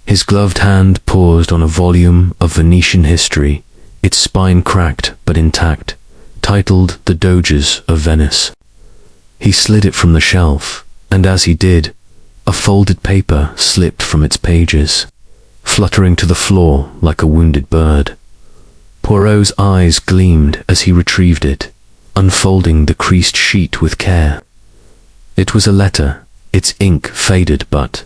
His gloved hand paused on a volume of Venetian history, its spine cracked but intact, titled The Doges of Venice. He slid it from the shelf, and as he did, a folded paper slipped from its pages, fluttering to the floor like a wounded bird. Poirot's eyes gleamed as he retrieved it, unfolding the creased sheet with care. It was a letter, its ink faded but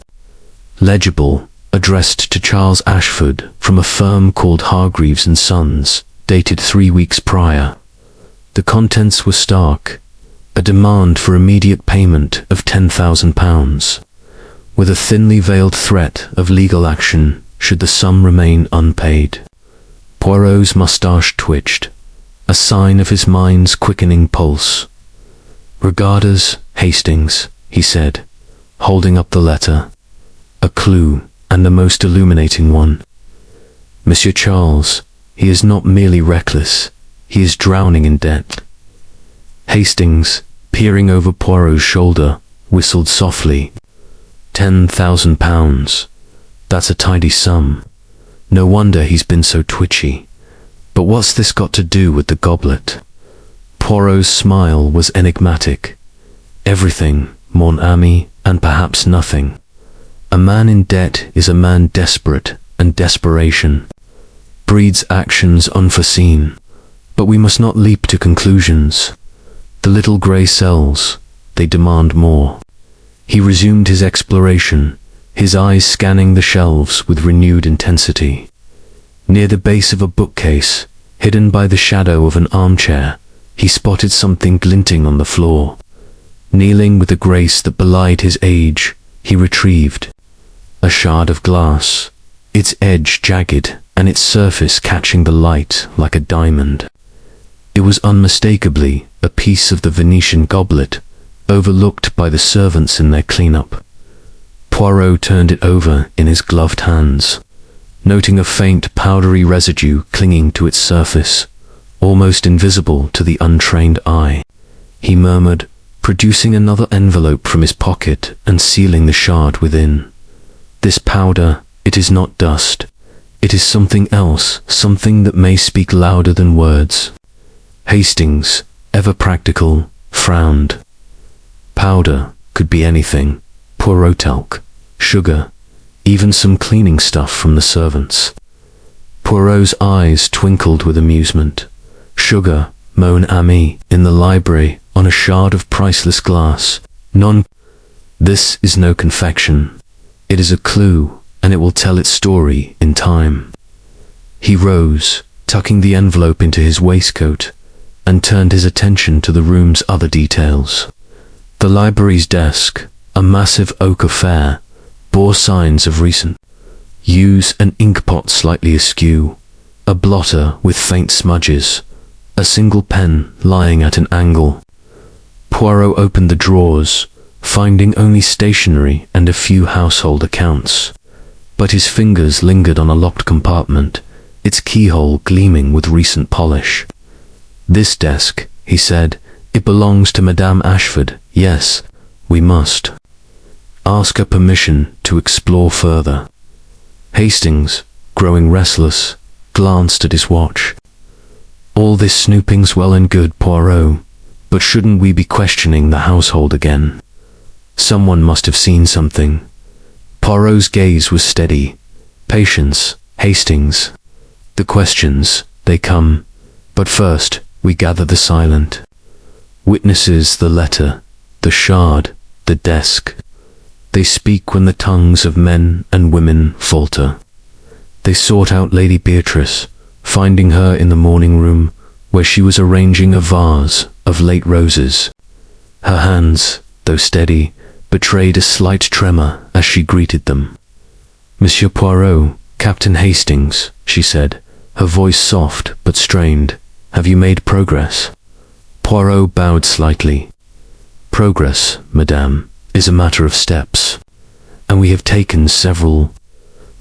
legible, addressed to Charles Ashford from a firm called Hargreaves & Sons, dated 3 weeks prior. The contents were stark, a demand for immediate payment of £10,000, with a thinly veiled threat of legal action should the sum remain unpaid. Poirot's moustache twitched, a sign of his mind's quickening pulse. "Regardas, Hastings," he said, holding up the letter. "A clue, and a most illuminating one. Monsieur Charles, he is not merely reckless, he is drowning in debt." Hastings, peering over Poirot's shoulder, whistled softly. £10,000. That's a tidy sum. No wonder he's been so twitchy. But what's this got to do with the goblet? Poirot's smile was enigmatic. Everything, mon ami, and perhaps nothing. A man in debt is a man desperate, and desperation breeds actions unforeseen. But we must not leap to conclusions. The little grey cells, they demand more. He resumed his exploration, his eyes scanning the shelves with renewed intensity. Near the base of a bookcase, hidden by the shadow of an armchair, he spotted something glinting on the floor. Kneeling with a grace that belied his age, he retrieved a shard of glass, its edge jagged and its surface catching the light like a diamond. It was unmistakably a piece of the Venetian goblet, overlooked by the servants in their clean-up. Poirot turned it over in his gloved hands, noting a faint powdery residue clinging to its surface, almost invisible to the untrained eye. He murmured, producing another envelope from his pocket and sealing the shard within. "This powder, it is not dust. It is something else, something that may speak louder than words." Hastings, ever practical, frowned. Powder could be anything. Poirot talc, sugar, even some cleaning stuff from the servants. Poirot's eyes twinkled with amusement. Sugar, mon ami, in the library, on a shard of priceless glass. This is no confection. It is a clue, and it will tell its story in time. He rose, tucking the envelope into his waistcoat, and turned his attention to the room's other details. The library's desk, a massive oak affair, bore signs of recent use: an inkpot slightly askew, a blotter with faint smudges, a single pen lying at an angle. Poirot opened the drawers, finding only stationery and a few household accounts. But his fingers lingered on a locked compartment, its keyhole gleaming with recent polish. "This desk," he said, "it belongs to Madame Ashford. Yes, we must ask her permission to explore further." Hastings, growing restless, glanced at his watch. All this snooping's well and good, Poirot, but shouldn't we be questioning the household again? Someone must have seen something. Poirot's gaze was steady. Patience, Hastings. The questions, they come, but first we gather the silent. Witnesses the letter, the shard, the desk. They speak when the tongues of men and women falter. They sought out Lady Beatrice, finding her in the morning room where she was arranging a vase of late roses. Her hands, though steady, betrayed a slight tremor as she greeted them. "Monsieur Poirot, Captain Hastings," she said, her voice soft but strained. "Have you made progress?" Poirot bowed slightly. "Progress, madame, is a matter of steps, and we have taken several.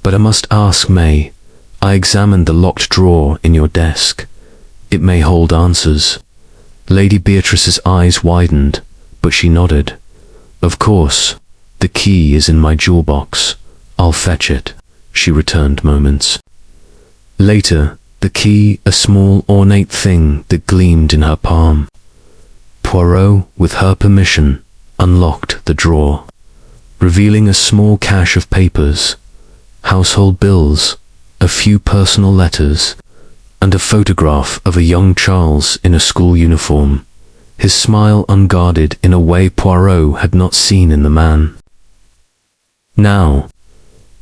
But I must ask, I examined the locked drawer in your desk. It may hold answers." Lady Beatrice's eyes widened, but she nodded. "Of course, the key is in my jewel box. I'll fetch it," she returned moments later, the key a small ornate thing that gleamed in her palm. Poirot, with her permission, unlocked the drawer, revealing a small cache of papers, household bills, a few personal letters, and a photograph of a young Charles in a school uniform, his smile unguarded in a way Poirot had not seen in the man. Now,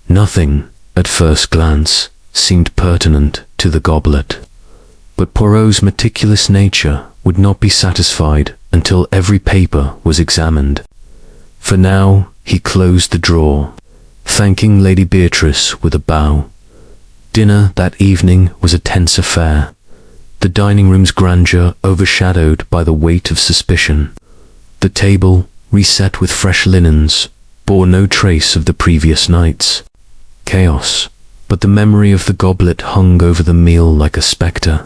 nothing, at first glance, seemed pertinent to the goblet, but Poirot's meticulous nature would not be satisfied until every paper was examined. For now, he closed the drawer, thanking Lady Beatrice with a bow. Dinner that evening was a tense affair, the dining room's grandeur overshadowed by the weight of suspicion. The table, reset with fresh linens, bore no trace of the previous night's chaos, but the memory of the goblet hung over the meal like a spectre.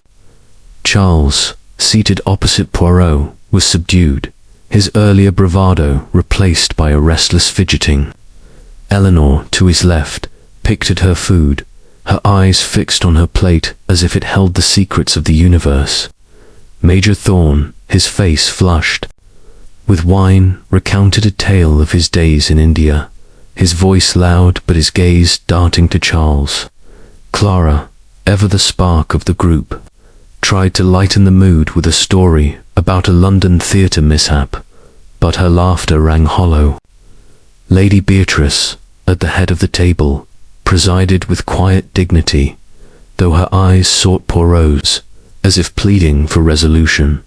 Charles, seated opposite Poirot, was subdued, his earlier bravado replaced by a restless fidgeting. Eleanor, to his left, picked at her food, her eyes fixed on her plate as if it held the secrets of the universe. Major Thorne, his face flushed, with wine, recounted a tale of his days in India, his voice loud but his gaze darting to Charles. Clara, ever the spark of the group, tried to lighten the mood with a story about a London theatre mishap, but her laughter rang hollow. Lady Beatrice, at the head of the table, presided with quiet dignity, though her eyes sought Poirot's, as if pleading for resolution.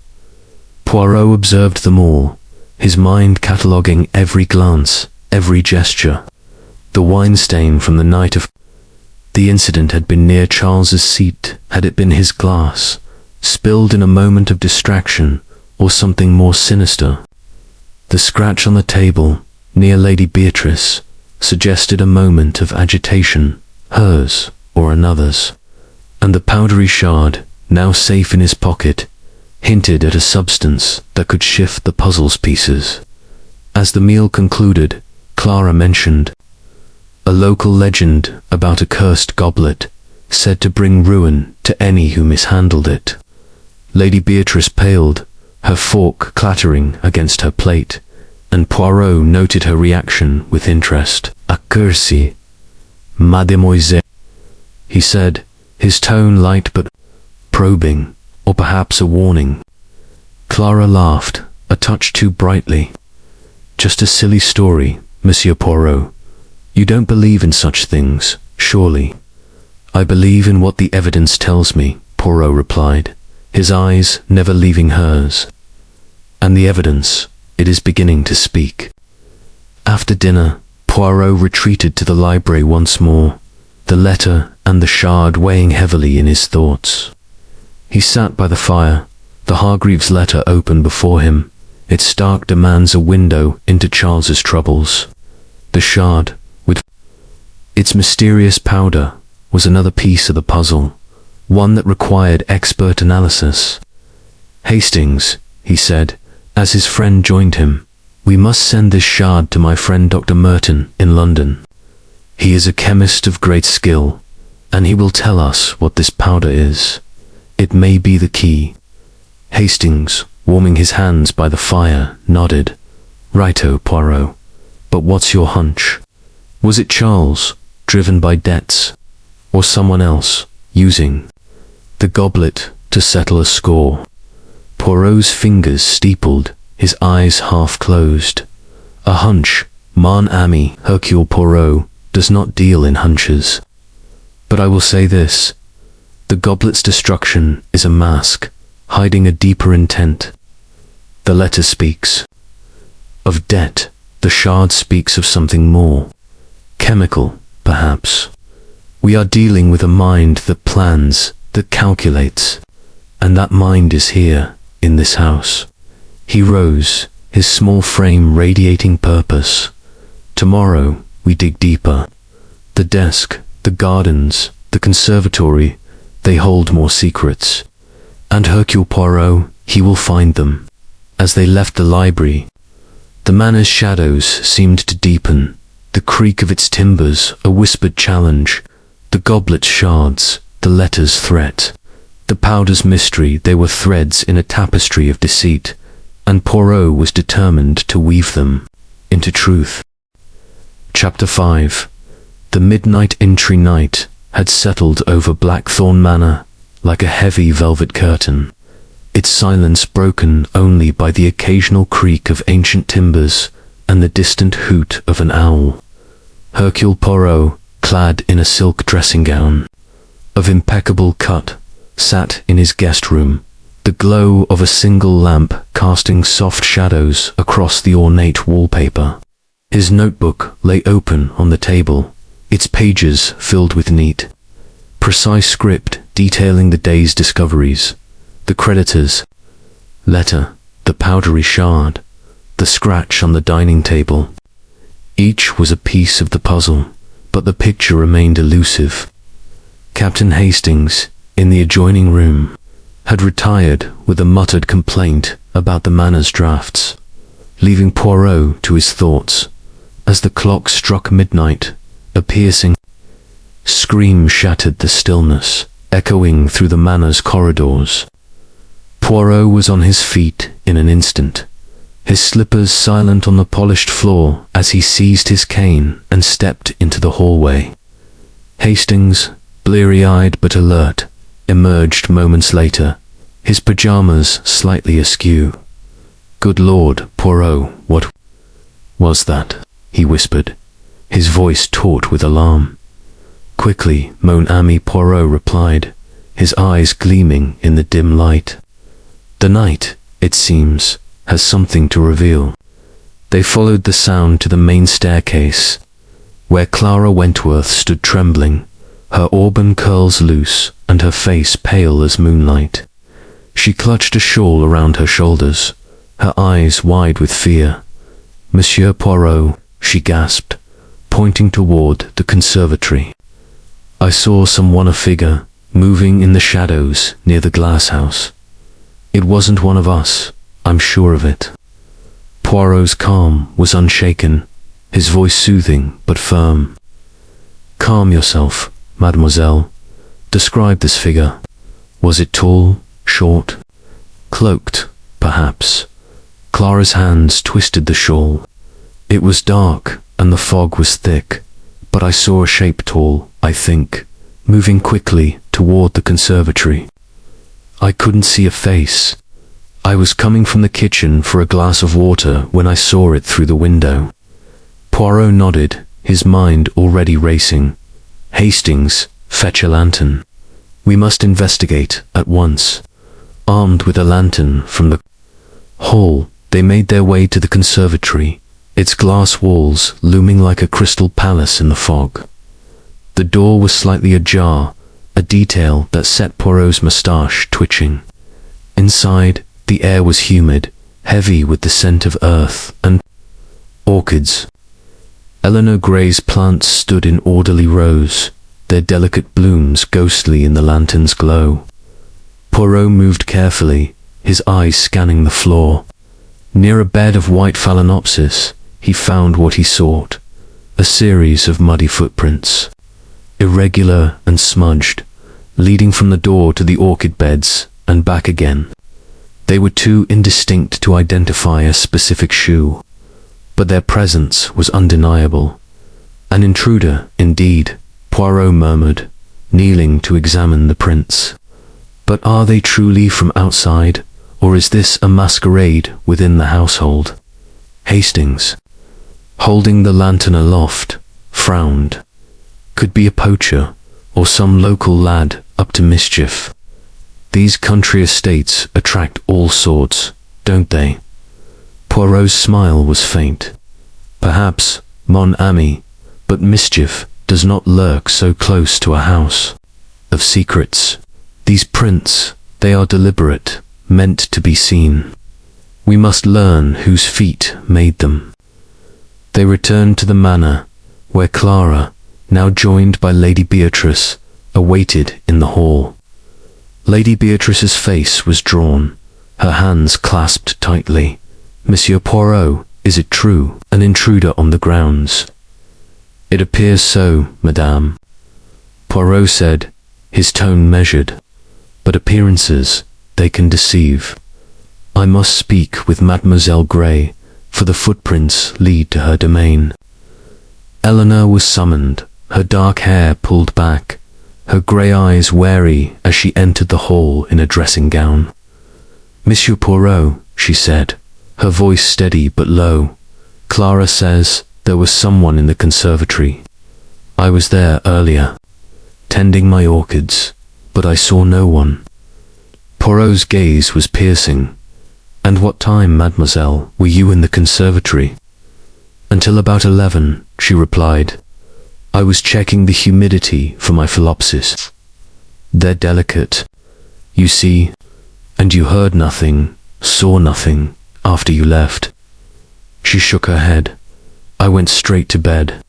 Poirot observed them all, his mind cataloguing every glance, every gesture. The wine stain from the night of the incident had been near Charles's seat, had it been his glass, spilled in a moment of distraction, or something more sinister. The scratch on the table, near Lady Beatrice, suggested a moment of agitation, hers or another's, and the powdery shard, now safe in his pocket, hinted at a substance that could shift the puzzle's pieces. As the meal concluded, Clara mentioned a local legend about a cursed goblet, said to bring ruin to any who mishandled it. Lady Beatrice paled, her fork clattering against her plate, and Poirot noted her reaction with interest. "A curse, mademoiselle," he said, his tone light but probing, or perhaps a warning. Clara laughed, a touch too brightly. "Just a silly story, Monsieur Poirot. You don't believe in such things, surely?" "I believe in what the evidence tells me," Poirot replied, his eyes never leaving hers. "And the evidence, it is beginning to speak." After dinner, Poirot retreated to the library once more, the letter and the shard weighing heavily in his thoughts. He sat by the fire, the Hargreaves letter open before him, its stark demands a window into Charles's troubles. The shard, with its mysterious powder, was another piece of the puzzle, one that required expert analysis. "Hastings," he said, as his friend joined him, "we must send this shard to my friend Dr. Merton in London. He is a chemist of great skill, and he will tell us what this powder is. It may be the key." Hastings, warming his hands by the fire, nodded. "Righto, Poirot. But what's your hunch? Was it Charles, driven by debts, or someone else, using the goblet to settle a score?" Poirot's fingers steepled, his eyes half closed. "A hunch, mon ami Hercule Poirot, does not deal in hunches. But I will say this. The goblet's destruction is a mask, hiding a deeper intent. The letter speaks of debt. The shard speaks of something more. Chemical, perhaps. We are dealing with a mind that plans, that calculates. And that mind is here, in this house." He rose, his small frame radiating purpose. "Tomorrow, we dig deeper. The desk, the gardens, the conservatory, they hold more secrets. And Hercule Poirot, he will find them." As they left the library, the manor's shadows seemed to deepen, the creak of its timbers a whispered challenge, the goblet's shards, the letter's threat, the powder's mystery. They were threads in a tapestry of deceit, and Poirot was determined to weave them into truth. Chapter 5. The midnight entry night had settled over Blackthorn Manor like a heavy velvet curtain, its silence broken only by the occasional creak of ancient timbers and the distant hoot of an owl. Hercule Poirot, clad in a silk dressing gown of impeccable cut, sat in his guest room, the glow of a single lamp casting soft shadows across the ornate wallpaper. His notebook lay open on the table, its pages filled with neat, precise script detailing the day's discoveries, the creditor's letter, the powdery shard, the scratch on the dining table. Each was a piece of the puzzle, but the picture remained elusive. Captain Hastings, in the adjoining room, had retired with a muttered complaint about the manor's drafts, leaving Poirot to his thoughts. As the clock struck midnight, a piercing scream shattered the stillness, echoing through the manor's corridors. Poirot was on his feet in an instant, his slippers silent on the polished floor as he seized his cane and stepped into the hallway. Hastings, bleary-eyed but alert, emerged moments later, his pajamas slightly askew. "Good Lord, Poirot, what was that?" he whispered, his voice taut with alarm. "Quickly, mon ami," Poirot replied, his eyes gleaming in the dim light. "The night, it seems, has something to reveal." They followed the sound to the main staircase, where Clara Wentworth stood trembling, her auburn curls loose and her face pale as moonlight. She clutched a shawl around her shoulders, her eyes wide with fear. "Monsieur Poirot," she gasped, pointing toward the conservatory. "I saw a figure, moving in the shadows near the glass house. It wasn't one of us, I'm sure of it." Poirot's calm was unshaken, his voice soothing but firm. "Calm yourself, mademoiselle. Describe this figure. Was it tall, short, cloaked, perhaps?" Clara's hands twisted the shawl. "It was dark, and the fog was thick, but I saw a shape tall, I think, moving quickly toward the conservatory. I couldn't see a face. I was coming from the kitchen for a glass of water when I saw it through the window." Poirot nodded, his mind already racing. "Hastings, fetch a lantern. We must investigate at once." Armed with a lantern from the hall, they made their way to the conservatory, its glass walls looming like a crystal palace in the fog. The door was slightly ajar, a detail that set Poirot's moustache twitching. Inside, the air was humid, heavy with the scent of earth and orchids. Eleanor Grey's plants stood in orderly rows, their delicate blooms ghostly in the lantern's glow. Poirot moved carefully, his eyes scanning the floor. Near a bed of white phalaenopsis, he found what he sought, a series of muddy footprints, irregular and smudged, leading from the door to the orchid beds and back again. They were too indistinct to identify a specific shoe, but their presence was undeniable. An intruder, indeed, Poirot murmured, kneeling to examine the prints. But are they truly from outside, or is this a masquerade within the household? Hastings, holding the lantern aloft, frowned. Could be a poacher, or some local lad up to mischief. These country estates attract all sorts, don't they? Poirot's smile was faint. Perhaps, mon ami, but mischief does not lurk so close to a house of secrets. These prints, they are deliberate, meant to be seen. We must learn whose feet made them. They returned to the manor, where Clara, now joined by Lady Beatrice, awaited in the hall. Lady Beatrice's face was drawn, her hands clasped tightly. Monsieur Poirot, is it true, an intruder on the grounds? It appears so, madame, Poirot said, his tone measured. But appearances, they can deceive. I must speak with Mademoiselle Grey, for the footprints lead to her domain. Eleanor was summoned, her dark hair pulled back, her grey eyes wary as she entered the hall in a dressing gown. Monsieur Poirot, she said, her voice steady but low. Clara says there was someone in the conservatory. I was there earlier, tending my orchids, but I saw no one. Poirot's gaze was piercing. And what time, mademoiselle, were you in the conservatory? Until about 11, she replied. I was checking the humidity for my philopsis. They're delicate, you see, and you heard nothing, saw nothing, after you left. She shook her head. I went straight to bed.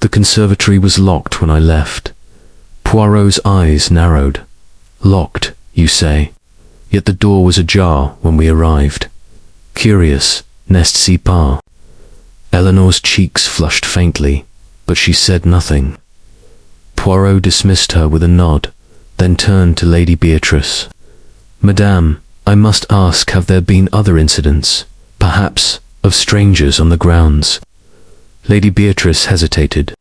The conservatory was locked when I left. Poirot's eyes narrowed. Locked, you say? Yet the door was ajar when we arrived. Curious, n'est-ce pas? Eleanor's cheeks flushed faintly, but she said nothing. Poirot dismissed her with a nod, then turned to Lady Beatrice. Madame, I must ask, have there been other incidents, perhaps, of strangers on the grounds? Lady Beatrice hesitated.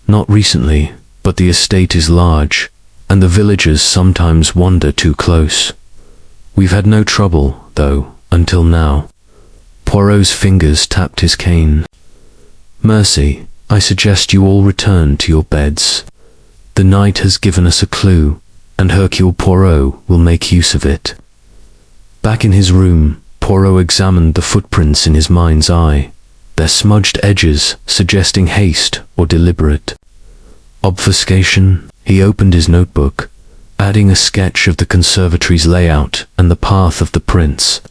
Not recently, but the estate is large, and the villagers sometimes wander too close. We've had no trouble, though, until now. Poirot's fingers tapped his cane. Mercy, I suggest you all return to your beds. The night has given us a clue, and Hercule Poirot will make use of it. Back in his room, Poirot examined the footprints in his mind's eye, their smudged edges suggesting haste or deliberate obfuscation. He opened his notebook, adding a sketch of the conservatory's layout and the path of the prints.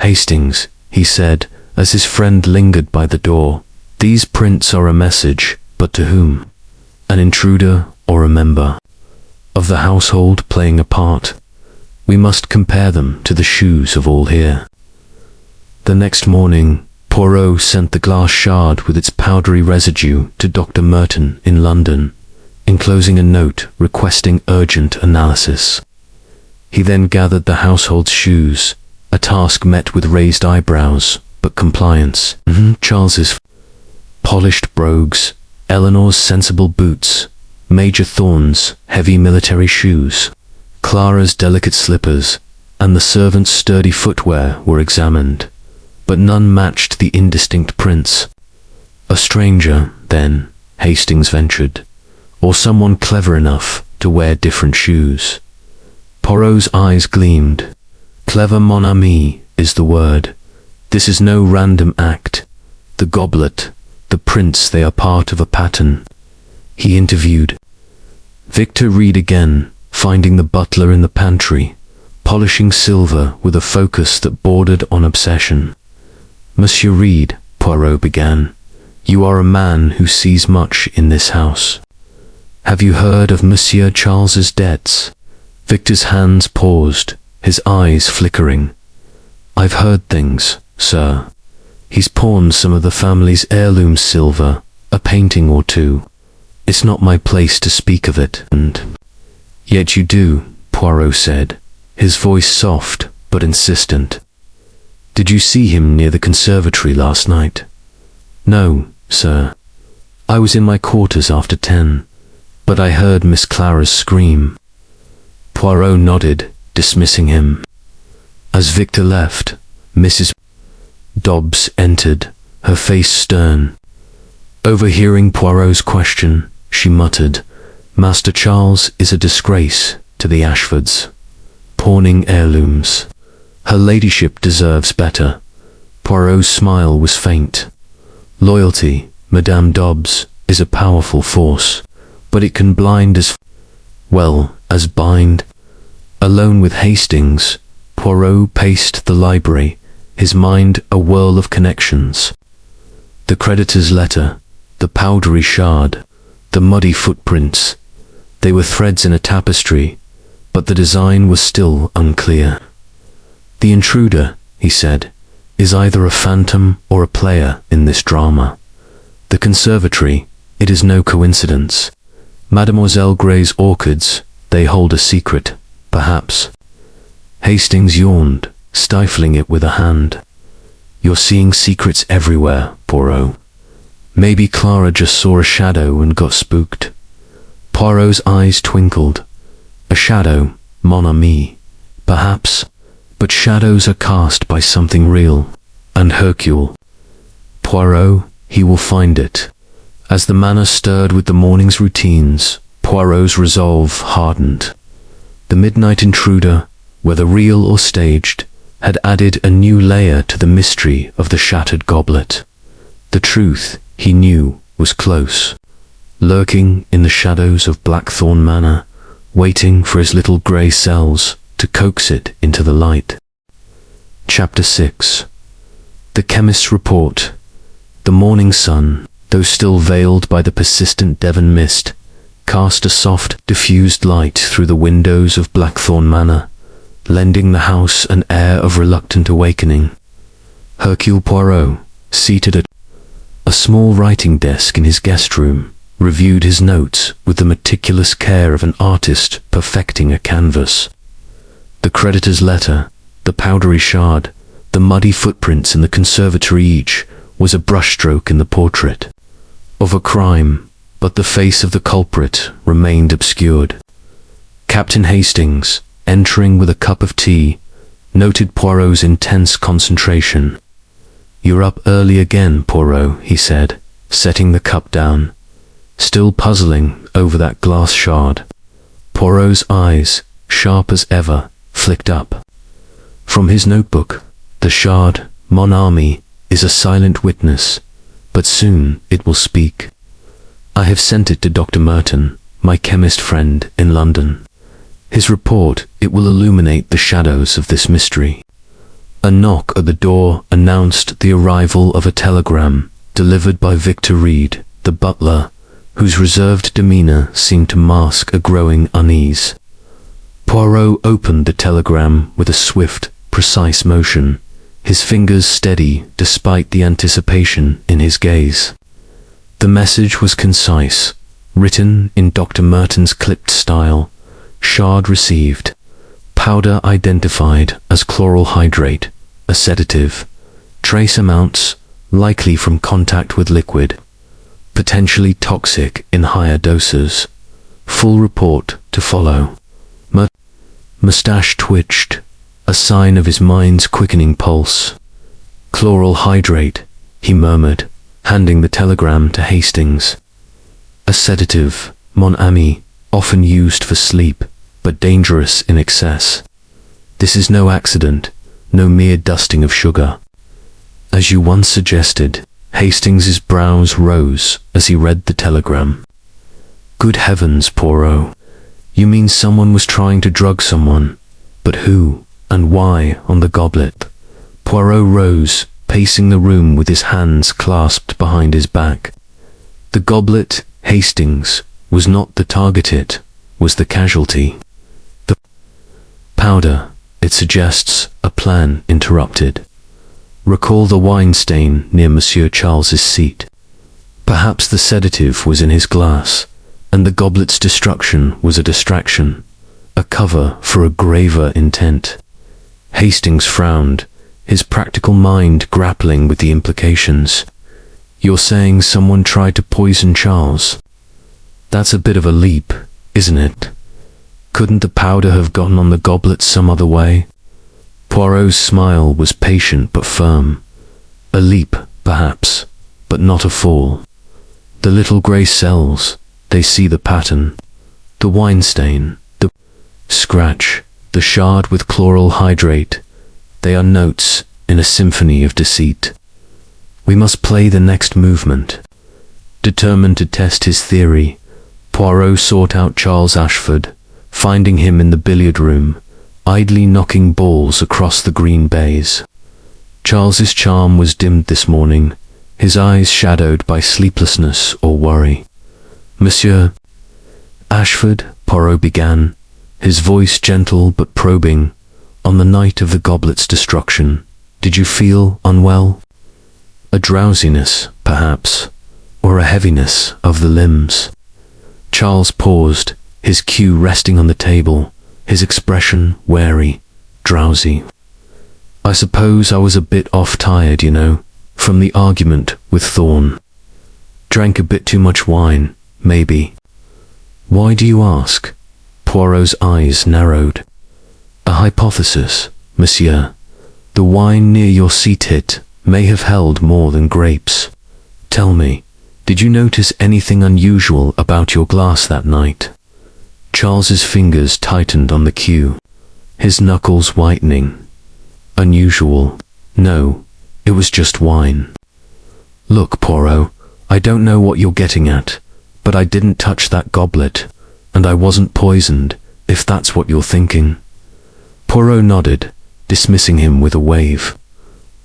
Hastings, he said, as his friend lingered by the door, these prints are a message, but to whom? An intruder or a member of the household playing a part? We must compare them to the shoes of all here. The next morning, Poirot sent the glass shard with its powdery residue to Dr. Merton in London, enclosing a note requesting urgent analysis. He then gathered the household's shoes, a task met with raised eyebrows, but compliance. Charles's polished brogues, Eleanor's sensible boots, Major Thorne's heavy military shoes, Clara's delicate slippers, and the servant's sturdy footwear were examined, but none matched the indistinct prints. A stranger, then, Hastings ventured, or someone clever enough to wear different shoes. Poirot's eyes gleamed. Clever, mon ami, is the word. This is no random act. The goblet, the prints, they are part of a pattern. He interviewed Victor Reed again, finding the butler in the pantry, polishing silver with a focus that bordered on obsession. Monsieur Reed, Poirot began, you are a man who sees much in this house. Have you heard of Monsieur Charles's debts? Victor's hands paused, his eyes flickering. I've heard things, sir. He's pawned some of the family's heirloom silver, a painting or two. It's not my place to speak of it, and yet you do, Poirot said, his voice soft but insistent. Did you see him near the conservatory last night? No, sir. I was in my quarters after 10, but I heard Miss Clara's scream. Poirot nodded, dismissing him. As Victor left, Mrs. Dobbs entered, her face stern. Overhearing Poirot's question, she muttered, "Master Charles is a disgrace to the Ashfords. Pawning heirlooms. Her ladyship deserves better." Poirot's smile was faint. Loyalty, Madame Dobbs, is a powerful force, but it can blind as well as bind. Alone with Hastings, Poirot paced the library, his mind a whirl of connections. The creditor's letter, the powdery shard, the muddy footprints. They were threads in a tapestry, but the design was still unclear. The intruder, he said, is either a phantom or a player in this drama. The conservatory, it is no coincidence. Mademoiselle Grey's orchids, they hold a secret, perhaps. Hastings yawned, stifling it with a hand. You're seeing secrets everywhere, Poirot. Maybe Clara just saw a shadow and got spooked. Poirot's eyes twinkled. A shadow, mon ami, perhaps, but shadows are cast by something real, and Hercule. Poirot, he will find it. As the manor stirred with the morning's routines, Poirot's resolve hardened. The midnight intruder, whether real or staged, had added a new layer to the mystery of the shattered goblet. The truth, he knew, was close, lurking in the shadows of Blackthorn Manor, waiting for his little grey cells to coax it into the light. Chapter 6. The chemist's report. The morning sun, though still veiled by the persistent Devon mist, cast a soft, diffused light through the windows of Blackthorn Manor, lending the house an air of reluctant awakening. Hercule Poirot, seated at a small writing desk in his guest room, reviewed his notes with the meticulous care of an artist perfecting a canvas. The creditor's letter, the powdery shard, the muddy footprints in the conservatory each was a brushstroke in the portrait of a crime, but the face of the culprit remained obscured. Captain Hastings, entering with a cup of tea, noted Poirot's intense concentration. "You're up early again, Poirot," he said, setting the cup down, still puzzling over that glass shard. Poirot's eyes, sharp as ever, flicked up. From his notebook, the shard, mon ami, is a silent witness, but soon it will speak. I have sent it to Dr. Merton, my chemist friend in London. His report, it will illuminate the shadows of this mystery. A knock at the door announced the arrival of a telegram delivered by Victor Reed, the butler, whose reserved demeanour seemed to mask a growing unease. Poirot opened the telegram with a swift, precise motion, his fingers steady despite the anticipation in his gaze. The message was concise, written in Dr. Merton's clipped style. Shard received. Powder identified as chloral hydrate, a sedative. Trace amounts, likely from contact with liquid. Potentially toxic in higher doses. Full report to follow. Moustache twitched, a sign of his mind's quickening pulse. Chloral hydrate, he murmured, handing the telegram to Hastings. A sedative, mon ami, often used for sleep, but dangerous in excess. This is no accident, no mere dusting of sugar. As you once suggested, Hastings's brows rose as he read the telegram. Good heavens, Poirot. You mean someone was trying to drug someone, but who and why on the goblet? Poirot rose, pacing the room with his hands clasped behind his back. The goblet, Hastings, was not the target, it was the casualty. The powder, it suggests, a plan interrupted. Recall the wine stain near Monsieur Charles's seat. Perhaps the sedative was in his glass, and the goblet's destruction was a distraction, a cover for a graver intent. Hastings frowned, his practical mind grappling with the implications. You're saying someone tried to poison Charles? That's a bit of a leap, isn't it? Couldn't the powder have gotten on the goblet some other way? Poirot's smile was patient but firm. A leap, perhaps, but not a fall. The little grey cells, they see the pattern. The wine stain, the scratch, the shard with chloral hydrate. They are notes in a symphony of deceit. We must play the next movement. Determined to test his theory, Poirot sought out Charles Ashford, finding him in the billiard room, idly knocking balls across the green baize. Charles's charm was dimmed this morning, his eyes shadowed by sleeplessness or worry. Monsieur Ashford, Poirot began, his voice gentle but probing, on the night of the goblet's destruction, did you feel unwell? A drowsiness, perhaps, or a heaviness of the limbs? Charles paused, his cue resting on the table, his expression wary, drowsy. I suppose I was a bit off-tired, from the argument with Thorn. Drank a bit too much wine, maybe. Why do you ask? Poirot's eyes narrowed. A hypothesis, monsieur. The wine near your sea tit may have held more than grapes. Tell me, did you notice anything unusual about your glass that night? Charles's fingers tightened on the cue, his knuckles whitening. Unusual? No, it was just wine. Look, Poirot, I don't know what you're getting at, but I didn't touch that goblet, and I wasn't poisoned, if that's what you're thinking. Poirot nodded, dismissing him with a wave.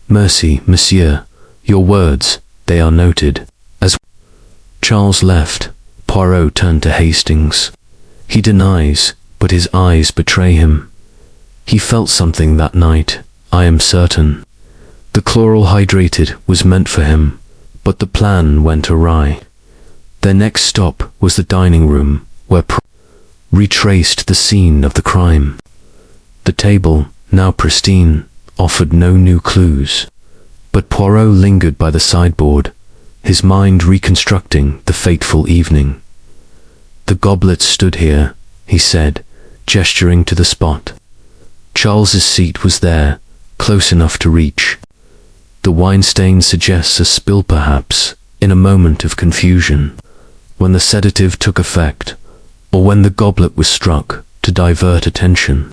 Merci, monsieur. Your words, they are noted. As Charles left, Poirot turned to Hastings. He denies, but his eyes betray him. He felt something that night, I am certain. The chloral hydrated was meant for him, but the plan went awry. Their next stop was the dining room, where retraced the scene of the crime. The table, now pristine, offered no new clues, but Poirot lingered by the sideboard, his mind reconstructing the fateful evening. The goblet stood here, he said, gesturing to the spot. Charles's seat was there, close enough to reach. The wine stain suggests a spill perhaps, in a moment of confusion, when the sedative took effect, or when the goblet was struck to divert attention.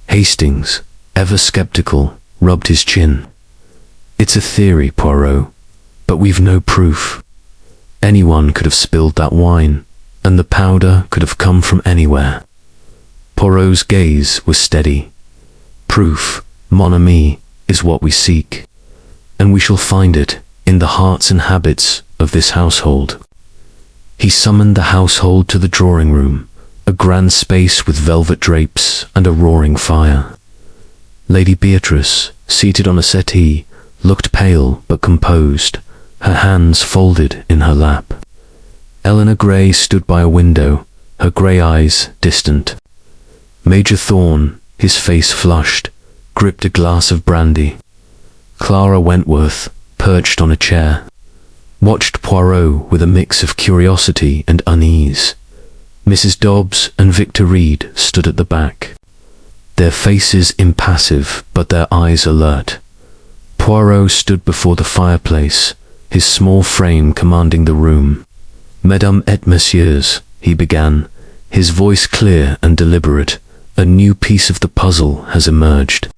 Hastings, ever skeptical, rubbed his chin. It's a theory, Poirot, but we've no proof. Anyone could have spilled that wine, and the powder could have come from anywhere. Poirot's gaze was steady. Proof, mon ami, is what we seek, and we shall find it in the hearts and habits of this household. He summoned the household to the drawing room, a grand space with velvet drapes and a roaring fire. Lady Beatrice, seated on a settee, looked pale but composed, her hands folded in her lap. Eleanor Grey stood by a window, her grey eyes distant. Major Thorn, his face flushed, gripped a glass of brandy. Clara Wentworth, perched on a chair, watched Poirot with a mix of curiosity and unease. Mrs. Dobbs and Victor Reed stood at the back, their faces impassive but their eyes alert. Poirot stood before the fireplace, his small frame commanding the room. Mesdames et messieurs, he began, his voice clear and deliberate, a new piece of the puzzle has emerged.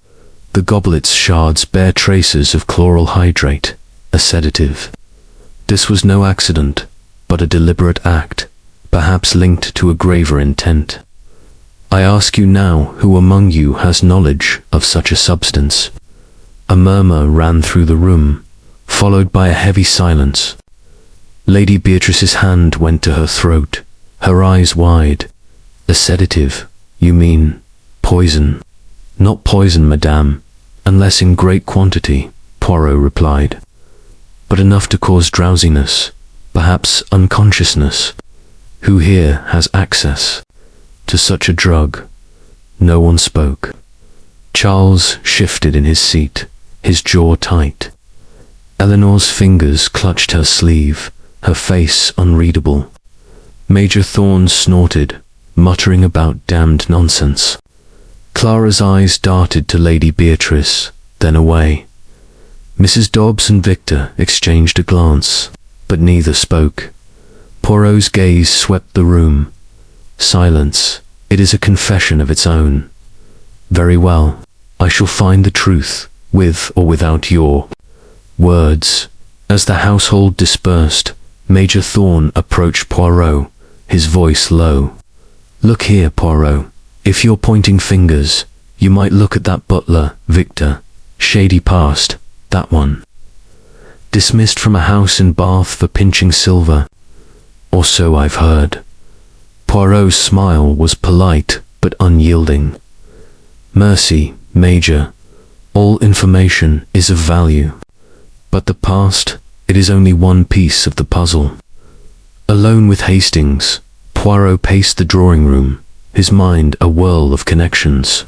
The goblet's shards bear traces of chloral hydrate, a sedative. This was no accident, but a deliberate act, perhaps linked to a graver intent. I ask you now who among you has knowledge of such a substance? A murmur ran through the room, followed by a heavy silence. Lady Beatrice's hand went to her throat, her eyes wide. A sedative, you mean? Poison? Not poison, madame, unless in great quantity, Poirot replied. But enough to cause drowsiness, perhaps unconsciousness. Who here has access to such a drug? No one spoke. Charles shifted in his seat, his jaw tight. Eleanor's fingers clutched her sleeve, her face unreadable. Major Thorne snorted, muttering about damned nonsense. Clara's eyes darted to Lady Beatrice, then away. Mrs. Dobbs and Victor exchanged a glance, but neither spoke. Poirot's gaze swept the room. Silence. It is a confession of its own. Very well. I shall find the truth, with or without your words. As the household dispersed, Major Thorne approached Poirot, his voice low. Look here, Poirot. If you're pointing fingers, you might look at that butler, Victor. Shady past, that one. Dismissed from a house in Bath for pinching silver. Or so I've heard. Poirot's smile was polite but unyielding. Mercy, Major. All information is of value. But the past, it is only one piece of the puzzle. Alone with Hastings, Poirot paced the drawing room, his mind a whirl of connections.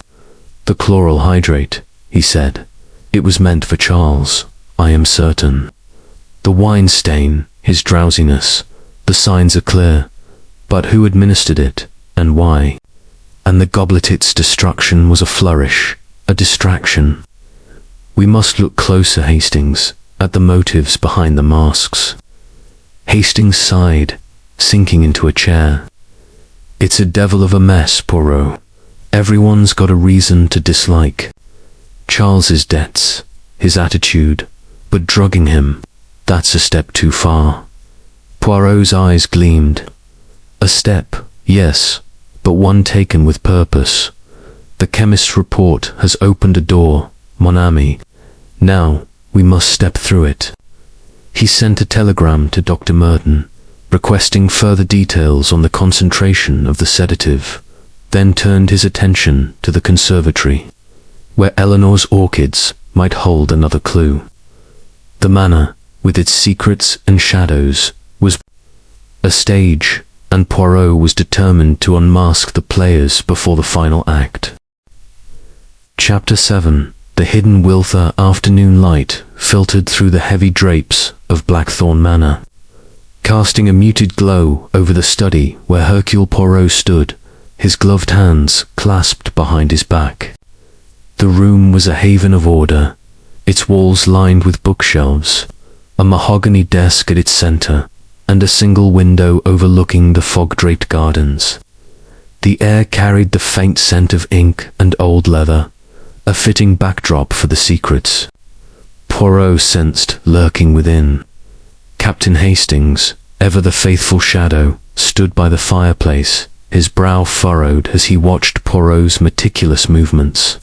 The chloral hydrate, he said. It was meant for Charles, I am certain. The wine stain, his drowsiness, the signs are clear. But who administered it, and why? And the goblet, its destruction was a flourish, a distraction. We must look closer, Hastings, at the motives behind the masks. Hastings sighed, sinking into a chair. It's a devil of a mess, Poirot. Everyone's got a reason to dislike. Charles's debts, his attitude, but drugging him, that's a step too far. Poirot's eyes gleamed. A step, yes, but one taken with purpose. The chemist's report has opened a door, mon ami. Now, we must step through it. He sent a telegram to Dr. Merton, requesting further details on the concentration of the sedative, then turned his attention to the conservatory, where Eleanor's orchids might hold another clue. The manor, with its secrets and shadows, was a stage, and Poirot was determined to unmask the players before the final act. Chapter 7. The hidden Wilther afternoon light filtered through the heavy drapes of Blackthorn Manor, casting a muted glow over the study where Hercule Poirot stood, his gloved hands clasped behind his back. The room was a haven of order, its walls lined with bookshelves, a mahogany desk at its center, and a single window overlooking the fog-draped gardens. The air carried the faint scent of ink and old leather, a fitting backdrop for the secrets Poirot sensed lurking within. Captain Hastings, ever the faithful shadow, stood by the fireplace, his brow furrowed as he watched Poirot's meticulous movements.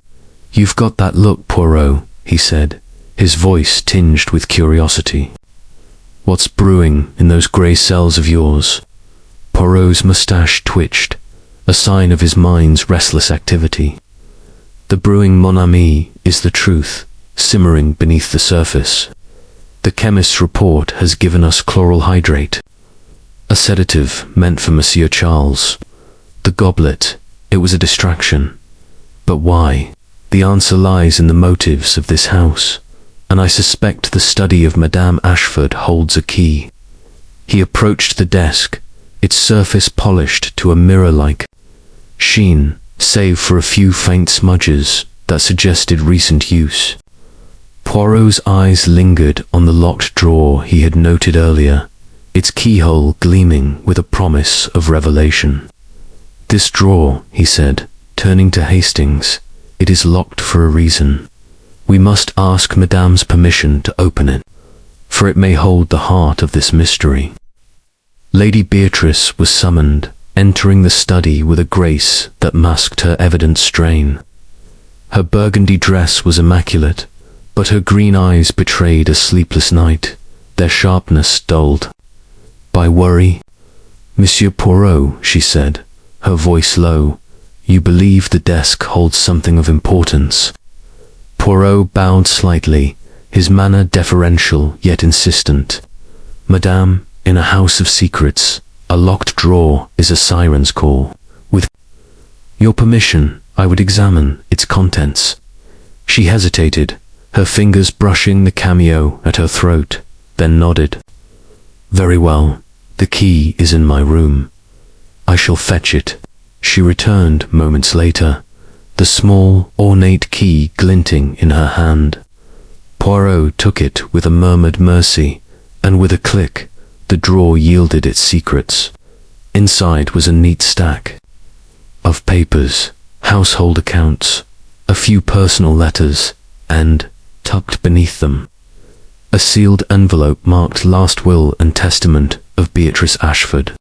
"You've got that look, Poirot," he said, his voice tinged with curiosity. "What's brewing in those grey cells of yours?" Poirot's moustache twitched, a sign of his mind's restless activity. "The brewing, mon ami, is the truth, simmering beneath the surface. The chemist's report has given us chloral hydrate, a sedative meant for Monsieur Charles. The goblet, it was a distraction. But why? The answer lies in the motives of this house, and I suspect the study of Madame Ashford holds a key." He approached the desk, its surface polished to a mirror-like sheen, save for a few faint smudges that suggested recent use. Poirot's eyes lingered on the locked drawer he had noted earlier, its keyhole gleaming with a promise of revelation. "This drawer," he said, turning to Hastings, "it is locked for a reason. We must ask Madame's permission to open it, for it may hold the heart of this mystery." Lady Beatrice was summoned, entering the study with a grace that masked her evident strain. Her burgundy dress was immaculate, but her green eyes betrayed a sleepless night, their sharpness dulled by worry. "Monsieur Poirot," she said, her voice low, "you believe the desk holds something of importance?" Poirot bowed slightly, his manner deferential yet insistent. "Madame, In a house of secrets, a locked drawer is a siren's call. With your permission, I would examine its contents. She hesitated, her fingers brushing the cameo at her throat, then nodded. Very well, the key is in my room. I shall fetch it. She returned moments later, the small, ornate key glinting in her hand. Poirot took it with a murmured mercy, and with a click, the drawer yielded its secrets. Inside was a neat stack of papers, household accounts, a few personal letters, and, tucked beneath them, a sealed envelope marked Last Will and Testament of Beatrice Ashford.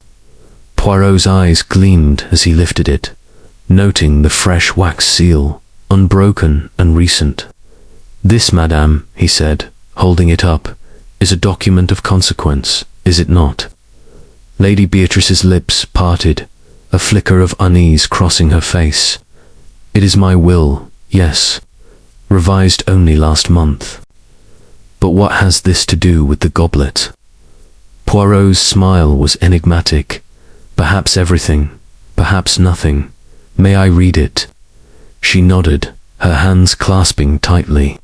Poirot's eyes gleamed as he lifted it, noting the fresh wax seal, unbroken and recent. This, madame, he said, holding it up, is a document of consequence, is it not? Lady Beatrice's lips parted, a flicker of unease crossing her face. It is my will, yes, revised only last month. But what has this to do with the goblet? Poirot's smile was enigmatic. Perhaps everything, perhaps nothing. May I read it? She nodded, her hands clasping tightly.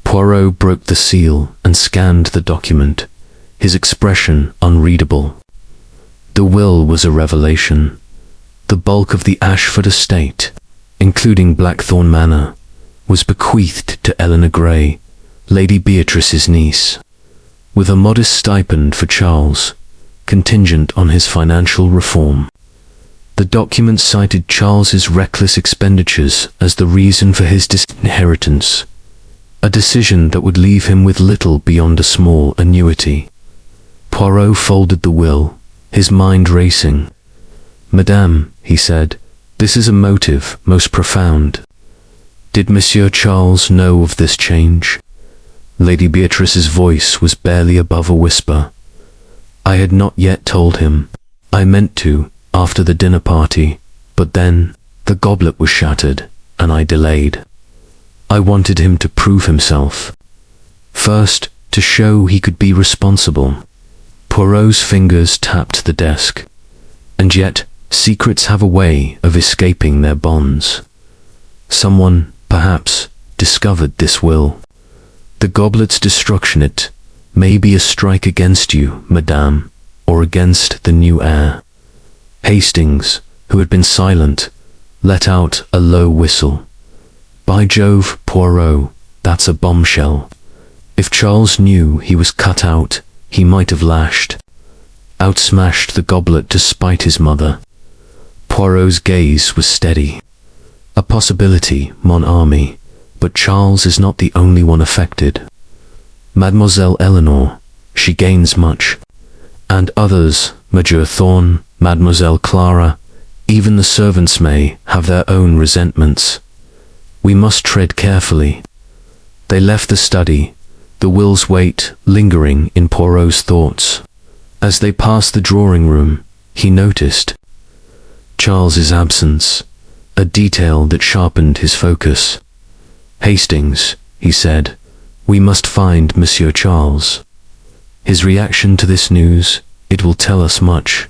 Poirot broke the seal and scanned the document, his expression unreadable. The will was a revelation. The bulk of the Ashford estate, including Blackthorn Manor, was bequeathed to Eleanor Grey, Lady Beatrice's niece, with a modest stipend for Charles, contingent on his financial reform. The document cited Charles's reckless expenditures as the reason for his disinheritance, a decision that would leave him with little beyond a small annuity. Poirot folded the will, his mind racing. Madame, he said, this is a motive most profound. Did Monsieur Charles know of this change? Lady Beatrice's voice was barely above a whisper. I had not yet told him. I meant to, after the dinner party, but then the goblet was shattered, and I delayed. I wanted him to prove himself. First, to show he could be responsible. Poirot's fingers tapped the desk. And yet, secrets have a way of escaping their bonds. Someone, perhaps, discovered this will. The goblet's destruction, it may be a strike against you, madame, or against the new heir. Hastings, who had been silent, let out a low whistle. By Jove, Poirot, that's a bombshell. If Charles knew he was cut out, he might have lashed, outsmashed the goblet to spite his mother. Poirot's gaze was steady. A possibility, mon ami, but Charles is not the only one affected. Mademoiselle Eleanor, she gains much. And others, Major Thorn, Mademoiselle Clara, even the servants may have their own resentments. We must tread carefully. They left the study, the will's weight lingering in Poirot's thoughts. As they passed the drawing room, he noticed Charles's absence, a detail that sharpened his focus. Hastings, he said, we must find Monsieur Charles. His reaction to this news, it will tell us much.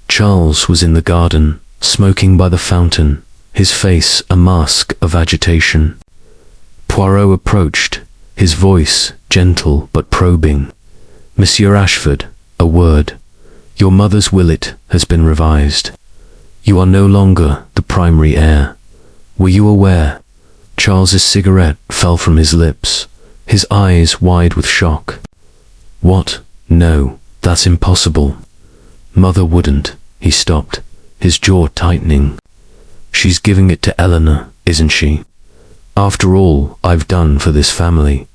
Charles was in the garden, smoking by the fountain, his face a mask of agitation. Poirot approached, his voice gentle but probing. Monsieur Ashford, a word. Your mother's will, it has been revised. You are no longer the primary heir. Were you aware? Charles's cigarette fell from his lips, his eyes wide with shock. What? No, that's impossible. Mother wouldn't. He stopped, his jaw tightening. She's giving it to Eleanor, isn't she? After all I've done for this family.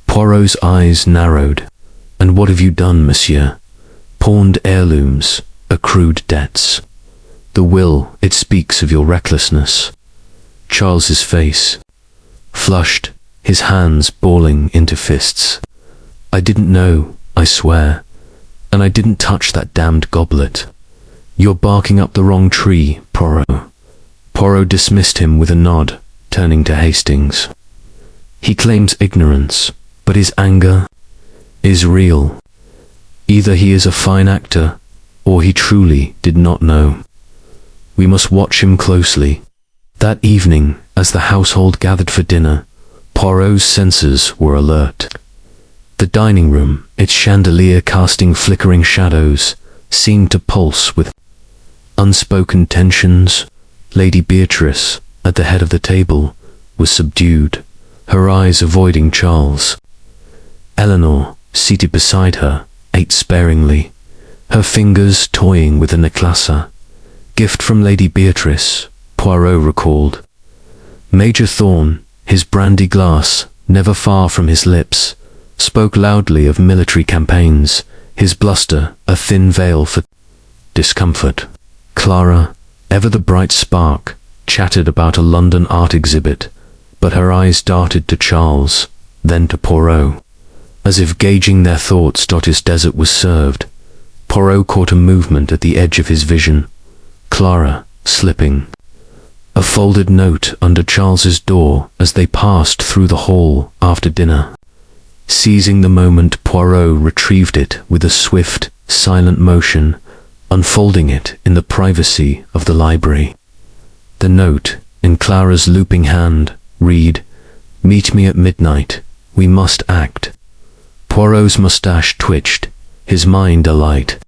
Poirot's eyes narrowed. And what have you done, monsieur? Pawned heirlooms, accrued debts. The will, it speaks of your recklessness. Charles's face flushed, his hands balling into fists. I didn't know, I swear. And I didn't touch that damned goblet. You're barking up the wrong tree, Poirot. Poirot dismissed him with a nod, turning to Hastings. He claims ignorance, but his anger is real. Either he is a fine actor, or he truly did not know. We must watch him closely. That evening, as the household gathered for dinner, Poirot's senses were alert. The dining room, its chandelier casting flickering shadows, seemed to pulse with unspoken tensions. Lady Beatrice, at the head of the table, was subdued, her eyes avoiding Charles. Eleanor, seated beside her, ate sparingly, her fingers toying with a necklace. Gift from Lady Beatrice, Poirot recalled. Major Thorn, his brandy glass never far from his lips, spoke loudly of military campaigns, his bluster a thin veil for discomfort. Clara, ever the bright spark, chattered about a London art exhibit, but her eyes darted to Charles, then to Poirot. As if gauging their thoughts, his dessert was served. Poirot caught a movement at the edge of his vision. Clara, slipping. A folded note under Charles's door as they passed through the hall after dinner. Seizing the moment, Poirot retrieved it with a swift, silent motion, unfolding it in the privacy of the library. The note, in Clara's looping hand, read, "Meet me at midnight. We must act." Poirot's moustache twitched, his mind alight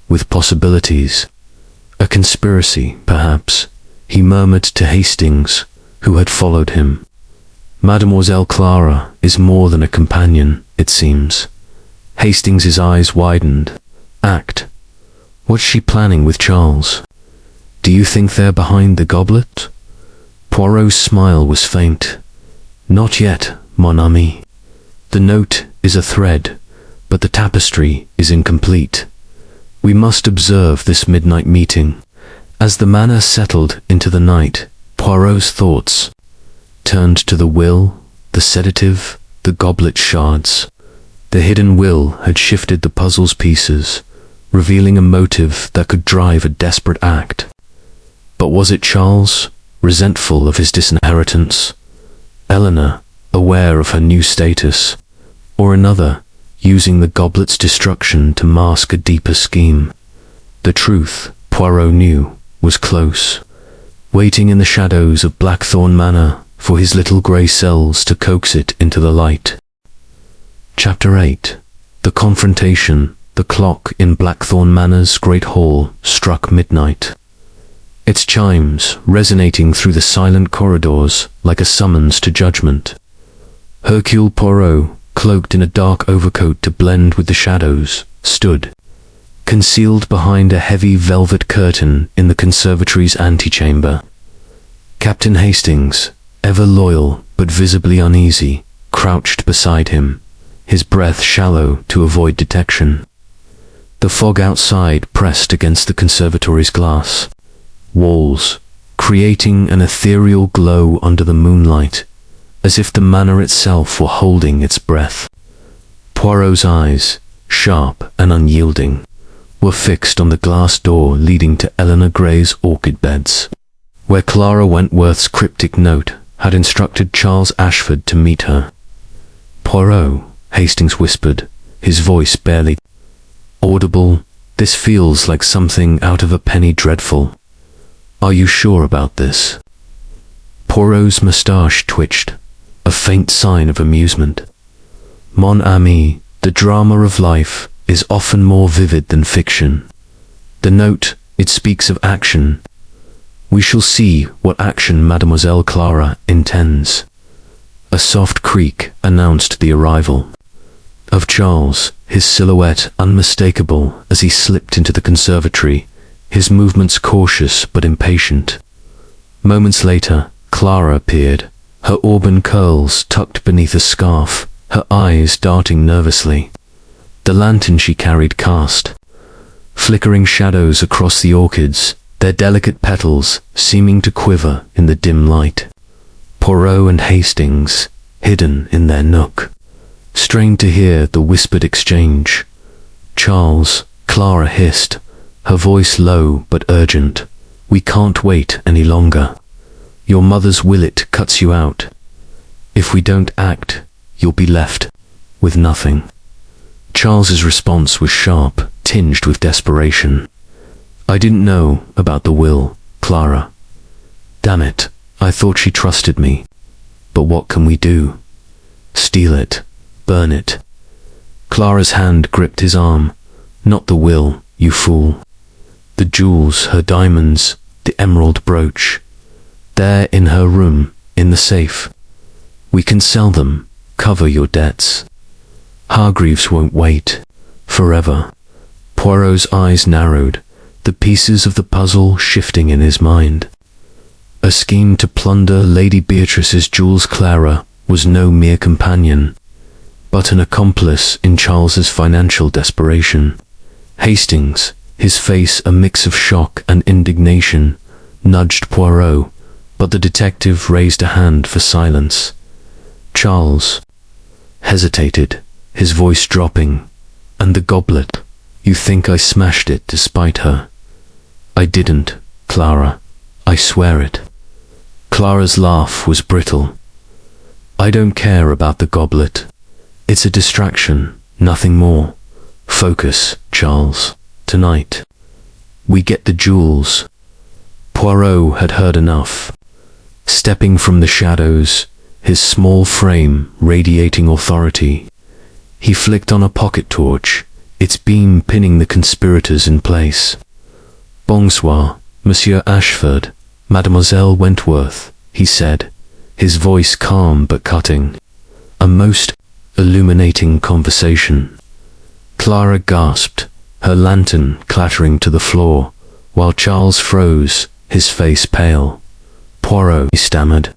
with possibilities. A conspiracy, perhaps, he murmured to Hastings, who had followed him. Mademoiselle Clara is more than a companion, it seems. Hastings's eyes widened. Act. What's she planning with Charles? Do you think they're behind the goblet? Poirot's smile was faint. Not yet, mon ami. The note is a thread, but the tapestry is incomplete. We must observe this midnight meeting. As the manor settled into the night, Poirot's thoughts turned to the will, the sedative, the goblet shards. The hidden will had shifted the puzzle's pieces, revealing a motive that could drive a desperate act. But was it Charles, resentful of his disinheritance? Eleanor, aware of her new status? Or another, using the goblet's destruction to mask a deeper scheme? The truth, Poirot knew, was close, waiting in the shadows of Blackthorn Manor for his little grey cells to coax it into the light. Chapter 8. The confrontation. The clock in Blackthorn Manor's great hall struck midnight, its chimes resonating through the silent corridors like a summons to judgment. Hercule Poirot, cloaked in a dark overcoat to blend with the shadows, stood, concealed behind a heavy velvet curtain in the conservatory's antechamber. Captain Hastings, ever loyal but visibly uneasy, crouched beside him, his breath shallow to avoid detection. The fog outside pressed against the conservatory's glass walls, creating an ethereal glow under the moonlight, as if the manor itself were holding its breath. Poirot's eyes, sharp and unyielding, were fixed on the glass door leading to Eleanor Grey's orchid beds, where Clara Wentworth's cryptic note had instructed Charles Ashford to meet her. "Poirot," Hastings whispered, his voice barely audible, "this feels like something out of a penny dreadful. Are you sure about this?" Poirot's moustache twitched, a faint sign of amusement. "Mon ami, the drama of life is often more vivid than fiction. The note, it speaks of action. We shall see what action Mademoiselle Clara intends." A soft creak announced the arrival of Charles, his silhouette unmistakable as he slipped into the conservatory, his movements cautious but impatient. Moments later, Clara appeared, her auburn curls tucked beneath a scarf, her eyes darting nervously. The lantern she carried cast flickering shadows across the orchids, their delicate petals seeming to quiver in the dim light. Poirot and Hastings, hidden in their nook, strained to hear the whispered exchange. "Charles," Clara hissed, her voice low but urgent, "we can't wait any longer. Your mother's willet cuts you out. If we don't act, you'll be left with nothing." Charles's response was sharp, tinged with desperation. I didn't know about the will, Clara. Damn it, I thought she trusted me. But what can we do? Steal it, burn it. Clara's hand gripped his arm. Not the will, you fool. The jewels, her diamonds, the emerald brooch. They're in her room, in the safe. We can sell them, cover your debts. Hargreaves won't wait. Forever. Poirot's eyes narrowed, the pieces of the puzzle shifting in his mind. A scheme to plunder Lady Beatrice's jewels. Clara was no mere companion, but an accomplice in Charles's financial desperation. Hastings, his face a mix of shock and indignation, nudged Poirot, but the detective raised a hand for silence. Charles hesitated, his voice dropping. And the goblet? You think I smashed it despite her? I didn't, Clara. I swear it. Clara's laugh was brittle. I don't care about the goblet. It's a distraction, nothing more. Focus, Charles. Tonight. We get the jewels. Poirot had heard enough. Stepping from the shadows, his small frame radiating authority, he flicked on a pocket torch, its beam pinning the conspirators in place. Bonsoir, Monsieur Ashford, Mademoiselle Wentworth, he said, his voice calm but cutting. A most illuminating conversation. Clara gasped, her lantern clattering to the floor, while Charles froze, his face pale. Poirot, he stammered.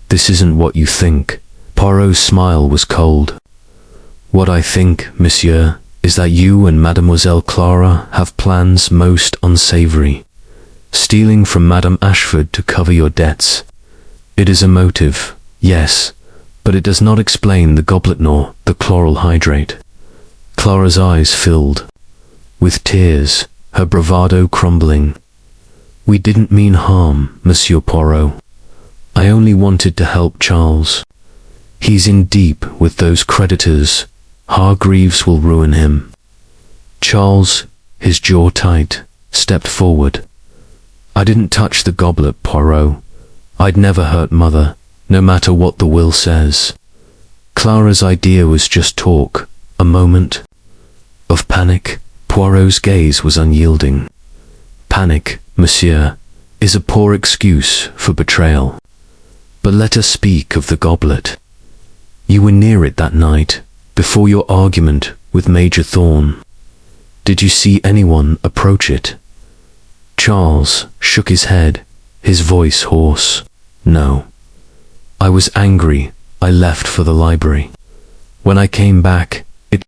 This isn't what you think. Poirot's smile was cold. What I think, monsieur, is that you and Mademoiselle Clara have plans most unsavory. Stealing from Madame Ashford to cover your debts. It is a motive, yes, but it does not explain the goblet nor the chloral hydrate. Clara's eyes filled with tears, her bravado crumbling. We didn't mean harm, Monsieur Poirot. I only wanted to help Charles. He's in deep with those creditors. Hargreaves will ruin him. Charles, his jaw tight, stepped forward. I didn't touch the goblet, Poirot. I'd never hurt Mother, no matter what the will says. Clara's idea was just talk, a moment of panic. Poirot's gaze was unyielding. Panic, monsieur, is a poor excuse for betrayal. But let us speak of the goblet. You were near it that night, before your argument with Major Thorn. Did you see anyone approach it? Charles shook his head, his voice hoarse. No. I was angry. I left for the library. When I came back, it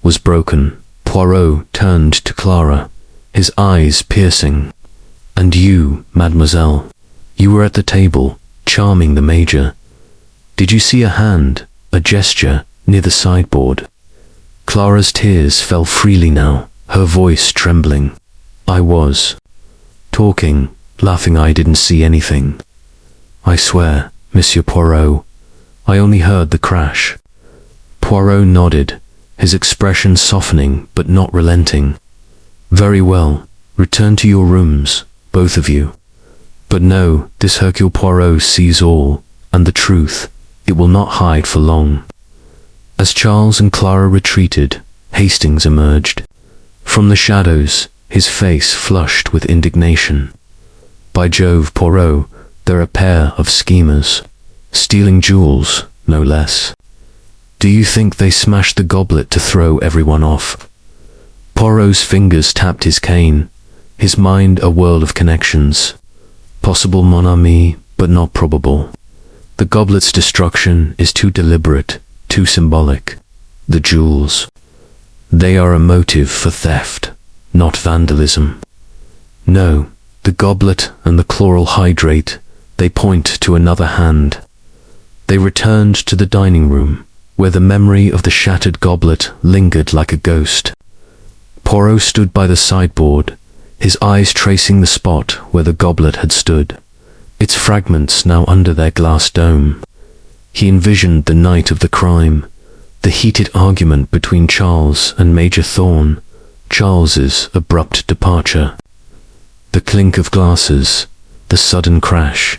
was broken. Poirot turned to Clara, his eyes piercing. And you, mademoiselle, you were at the table, charming the Major. Did you see a hand, a gesture, near the sideboard? Clara's tears fell freely now, her voice trembling. I was talking, laughing. I didn't see anything. I swear, Monsieur Poirot, I only heard the crash. Poirot nodded, his expression softening but not relenting. Very well, return to your rooms, both of you. But no, this Hercule Poirot sees all, and the truth, it will not hide for long. As Charles and Clara retreated, Hastings emerged. From the shadows, his face flushed with indignation. By Jove, Poirot, they're a pair of schemers. Stealing jewels, no less. Do you think they smashed the goblet to throw everyone off? Poirot's fingers tapped his cane, his mind a whirl of connections. Possible, mon ami, but not probable. The goblet's destruction is too deliberate, too symbolic. The jewels, they are a motive for theft, not vandalism. No, the goblet and the chloral hydrate, they point to another hand. They returned to the dining room, where the memory of the shattered goblet lingered like a ghost. Poirot stood by the sideboard, his eyes tracing the spot where the goblet had stood, its fragments now under their glass dome. He envisioned the night of the crime, The heated argument between Charles and Major Thorn, Charles's abrupt departure, the clink of glasses, the sudden crash.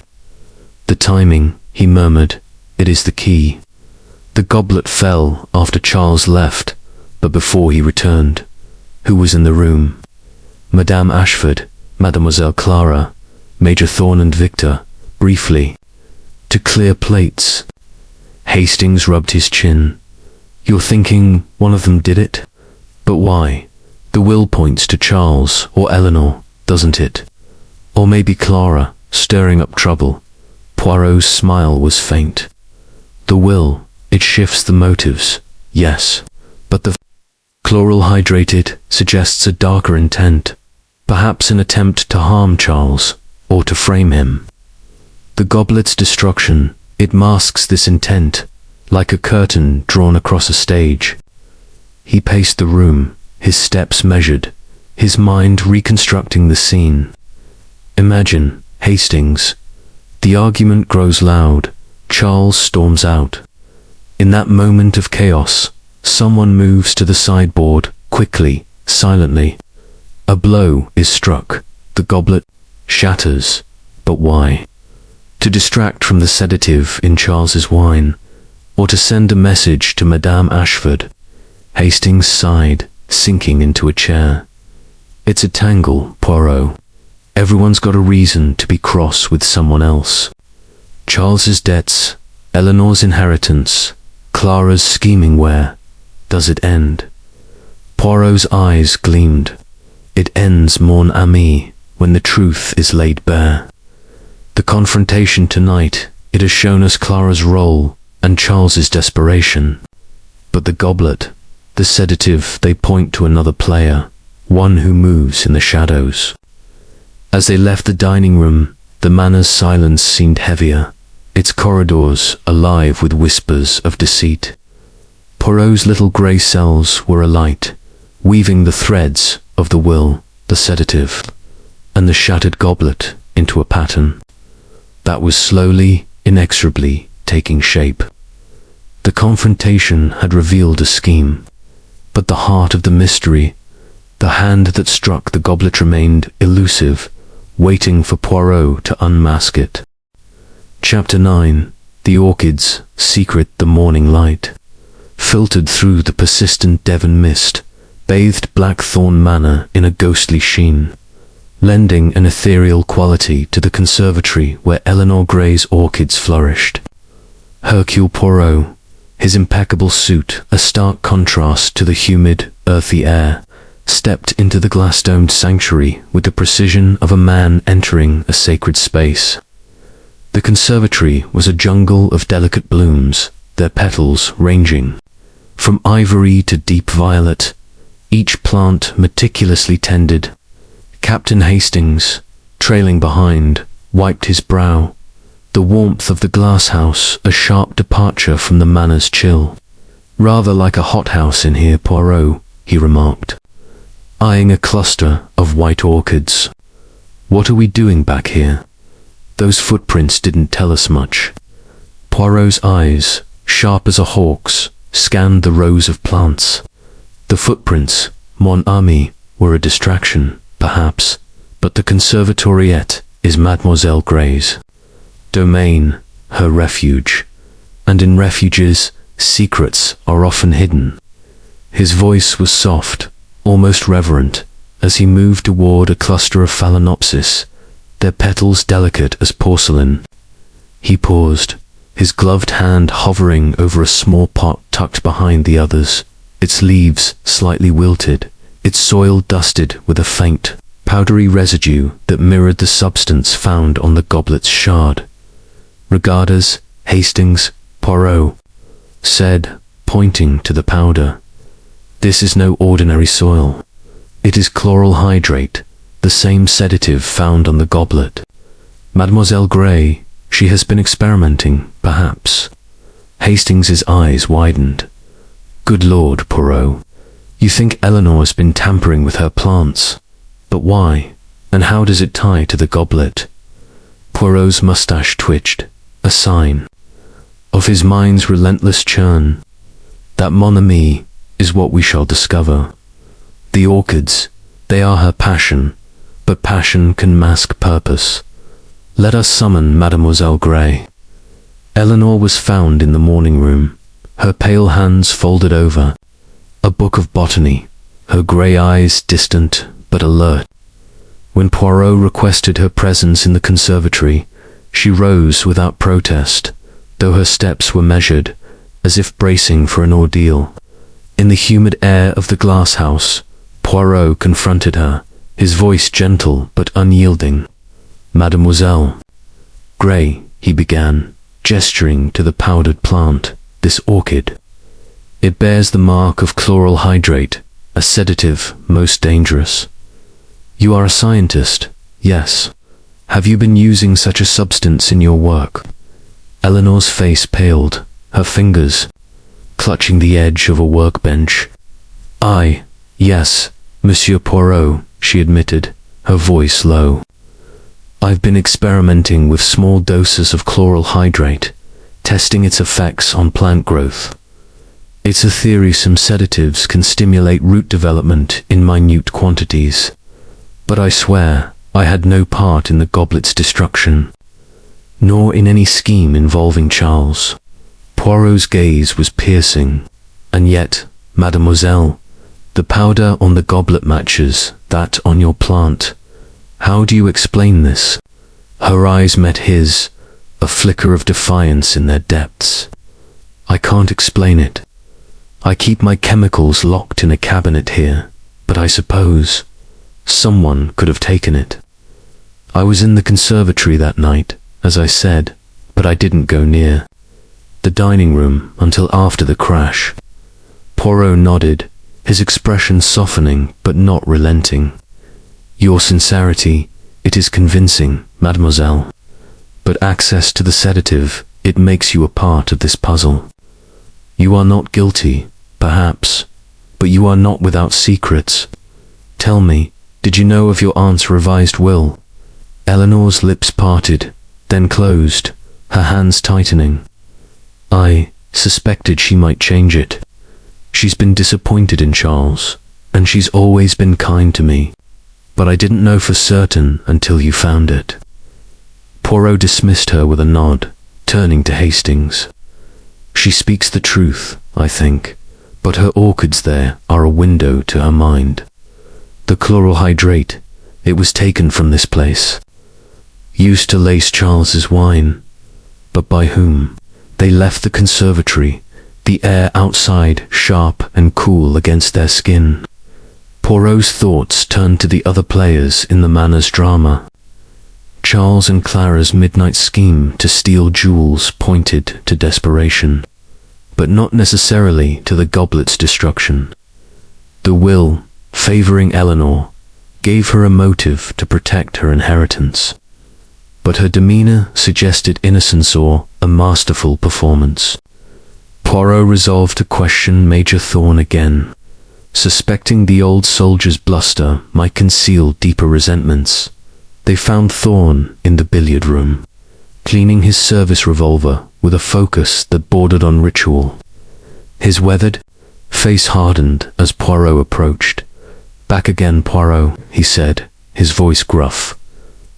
The timing, he murmured, it is the key. The goblet fell after Charles left, but before he returned. Who was in the room? Madame Ashford, Mademoiselle Clara, Major Thorn and Victor, briefly. To clear plates. Hastings rubbed his chin. You're thinking one of them did it? But why? The will points to Charles or Eleanor, doesn't it? Or maybe Clara, stirring up trouble. Poirot's smile was faint. The will, it shifts the motives, yes, but the chloral hydrated suggests a darker intent, perhaps an attempt to harm Charles, or to frame him. The goblet's destruction, it masks this intent, like a curtain drawn across a stage. He paced the room, his steps measured, his mind reconstructing the scene. Imagine, Hastings. The argument grows loud. Charles storms out. In that moment of chaos, someone moves to the sideboard, quickly, silently. A blow is struck. The goblet shatters. But why? To distract from the sedative in Charles's wine, or to send a message to Madame Ashford. Hastings sighed, sinking into a chair. It's a tangle, Poirot. Everyone's got a reason to be cross with someone else. Charles's debts, Eleanor's inheritance, Clara's scheming where does it end? Poirot's eyes gleamed. It ends, mon ami, when the truth is laid bare. The confrontation tonight, it has shown us Clara's role and Charles's desperation. But the goblet, the sedative, they point to another player, one who moves in the shadows. As they left the dining room, the manor's silence seemed heavier, its corridors alive with whispers of deceit. Poirot's little grey cells were alight, weaving the threads of the will, the sedative, and the shattered goblet into a pattern that was slowly, inexorably taking shape. The confrontation had revealed a scheme, but the heart of the mystery, the hand that struck the goblet, remained elusive, waiting for Poirot to unmask it. Chapter 9. The orchids, secret the morning light, filtered through the persistent Devon mist, bathed Blackthorn Manor in a ghostly sheen, lending an ethereal quality to the conservatory where Eleanor Grey's orchids flourished. Hercule Poirot, his impeccable suit a stark contrast to the humid, earthy air, stepped into the glass-domed sanctuary with the precision of a man entering a sacred space. The conservatory was a jungle of delicate blooms, their petals ranging from ivory to deep violet, each plant meticulously tended. Captain Hastings, trailing behind, wiped his brow, the warmth of the glass-house a sharp departure from the manor's chill. Rather like a hothouse in here, Poirot, he remarked, eyeing a cluster of white orchids. What are we doing back here? Those footprints didn't tell us much. Poirot's eyes, sharp as a hawk's, scanned the rows of plants. The footprints, mon ami, were a distraction, perhaps, but the conservatoriette is Mademoiselle Grey's domain, her refuge, and in refuges, secrets are often hidden. His voice was soft, almost reverent, as he moved toward a cluster of phalaenopsis, their petals delicate as porcelain. He paused, his gloved hand hovering over a small pot tucked behind the others, its leaves slightly wilted, its soil dusted with a faint, powdery residue that mirrored the substance found on the goblet's shard. Regardas, Hastings, Poirot said, pointing to the powder. This is no ordinary soil. It is chloral hydrate, the same sedative found on the goblet. Mademoiselle Grey, she has been experimenting, perhaps. Hastings's eyes widened. Good Lord, Poirot. You think Eleanor has been tampering with her plants. But why? And how does it tie to the goblet? Poirot's mustache twitched, a sign of his mind's relentless churn. That, mon ami, is what we shall discover. The orchids, they are her passion, but passion can mask purpose. Let us summon Mademoiselle Grey. Eleanor was found in the morning room, her pale hands folded over a book of botany, her grey eyes distant but alert. When Poirot requested her presence in the conservatory, she rose without protest, though her steps were measured, as if bracing for an ordeal. In the humid air of the glass house, Poirot confronted her, his voice gentle but unyielding. Mademoiselle Grey, he began, gesturing to the powdered plant, this orchid. It bears the mark of chloral hydrate, a sedative most dangerous. You are a scientist, yes. Have you been using such a substance in your work? Eleanor's face paled, her fingers clutching the edge of a workbench. Yes, Monsieur Poirot, she admitted, her voice low. I've been experimenting with small doses of chloral hydrate, testing its effects on plant growth. It's a theory some sedatives can stimulate root development in minute quantities. But I swear, I had no part in the goblet's destruction, nor in any scheme involving Charles. Poirot's gaze was piercing, and yet, mademoiselle, the powder on the goblet matches that on your plant. How do you explain this? Her eyes met his, a flicker of defiance in their depths. I can't explain it. I keep my chemicals locked in a cabinet here, but I suppose someone could have taken it. I was in the conservatory that night, as I said, but I didn't go near the dining room until after the crash. Poirot nodded, his expression softening but not relenting. Your sincerity, it is convincing, mademoiselle. But access to the sedative, it makes you a part of this puzzle. You are not guilty, perhaps, but you are not without secrets. Tell me, did you know of your aunt's revised will? Eleanor's lips parted, then closed, her hands tightening. I suspected she might change it. She's been disappointed in Charles, and she's always been kind to me. But I didn't know for certain until you found it. Poirot dismissed her with a nod, turning to Hastings. She speaks the truth, I think, but her orchids there are a window to her mind. The chloral hydrate, it was taken from this place. Used to lace Charles's wine. But by whom? They left the conservatory, the air outside sharp and cool against their skin. Poirot's thoughts turned to the other players in the Manor's drama. Charles and Clara's midnight scheme to steal jewels pointed to desperation, but not necessarily to the goblet's destruction. The will, favoring Eleanor, gave her a motive to protect her inheritance, but her demeanor suggested innocence or a masterful performance. Poirot resolved to question Major Thorn again, suspecting the old soldier's bluster might conceal deeper resentments. They found Thorn in the billiard room, cleaning his service revolver with a focus that bordered on ritual. His weathered face hardened as Poirot approached. Back again, Poirot, he said, his voice gruff.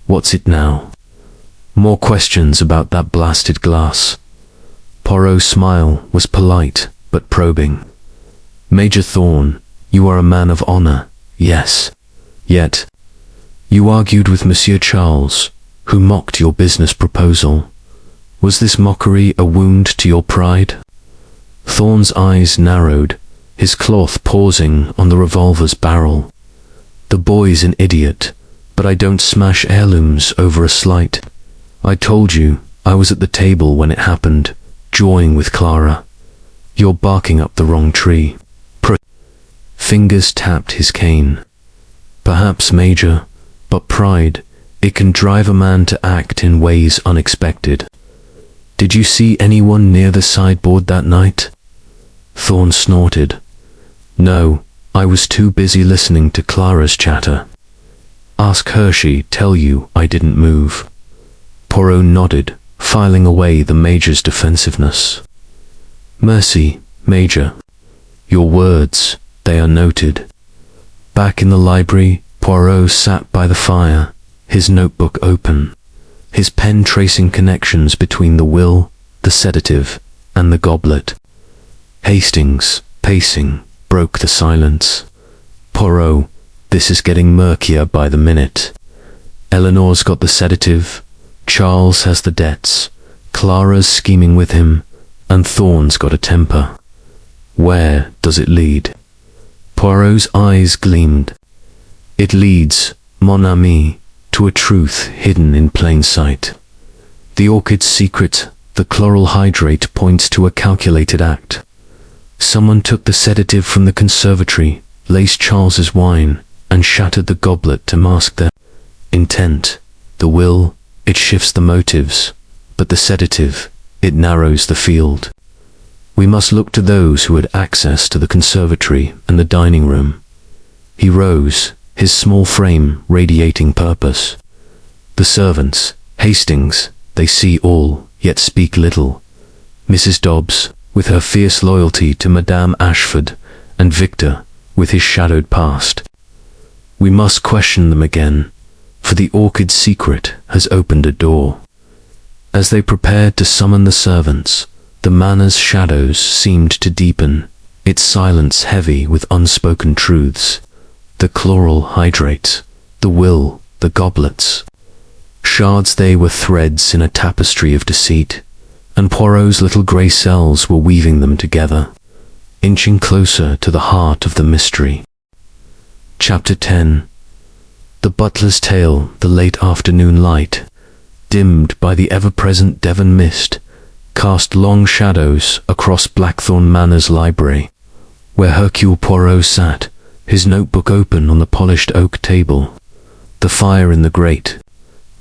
What's it now? More questions about that blasted glass. Poirot's smile was polite but probing. Major Thorn, you are a man of honor, yes. Yet, you argued with Monsieur Charles, who mocked your business proposal. Was this mockery a wound to your pride? Thorn's eyes narrowed, his cloth pausing on the revolver's barrel. The boy's an idiot, but I don't smash heirlooms over a slight. I told you I was at the table when it happened, jawing with Clara. You're barking up the wrong tree. Fingers tapped his cane. Perhaps, Major, but pride, it can drive a man to act in ways unexpected. Did you see anyone near the sideboard that night? Thorn snorted. No, I was too busy listening to Clara's chatter. Ask Hershey, tell you I didn't move. Poirot nodded, filing away the Major's defensiveness. Mercy, Major, Your words, they are noted. Back in the library, Poirot sat by the fire, his notebook open, his pen tracing connections between the will, the sedative, and the goblet. Hastings, pacing, broke the silence. Poirot, this is getting murkier by the minute. Eleanor's got the sedative, Charles has the debts, Clara's scheming with him, and Thorne's got a temper. Where does it lead? Poirot's eyes gleamed. It leads, mon ami, to a truth hidden in plain sight. The orchid's secret, the chloral hydrate, points to a calculated act. Someone took the sedative from the conservatory, laced Charles's wine, and shattered the goblet to mask their intent. The will, it shifts the motives, but the sedative, it narrows the field. We must look to those who had access to the conservatory and the dining room. He rose, his small frame radiating purpose. The servants, Hastings, they see all, yet speak little. Mrs. Dobbs, with her fierce loyalty to Madame Ashford, and Victor, with his shadowed past. We must question them again, for the orchid secret has opened a door. As they prepared to summon the servants, the manor's shadows seemed to deepen, its silence heavy with unspoken truths. The chloral hydrates, the will, the goblets. Shards they were threads in a tapestry of deceit, and Poirot's little grey cells were weaving them together, inching closer to the heart of the mystery. Chapter 10. The butler's tale, the late afternoon light, dimmed by the ever-present Devon mist, cast long shadows across Blackthorn Manor's library, where Hercule Poirot sat, his notebook open on the polished oak table. The fire in the grate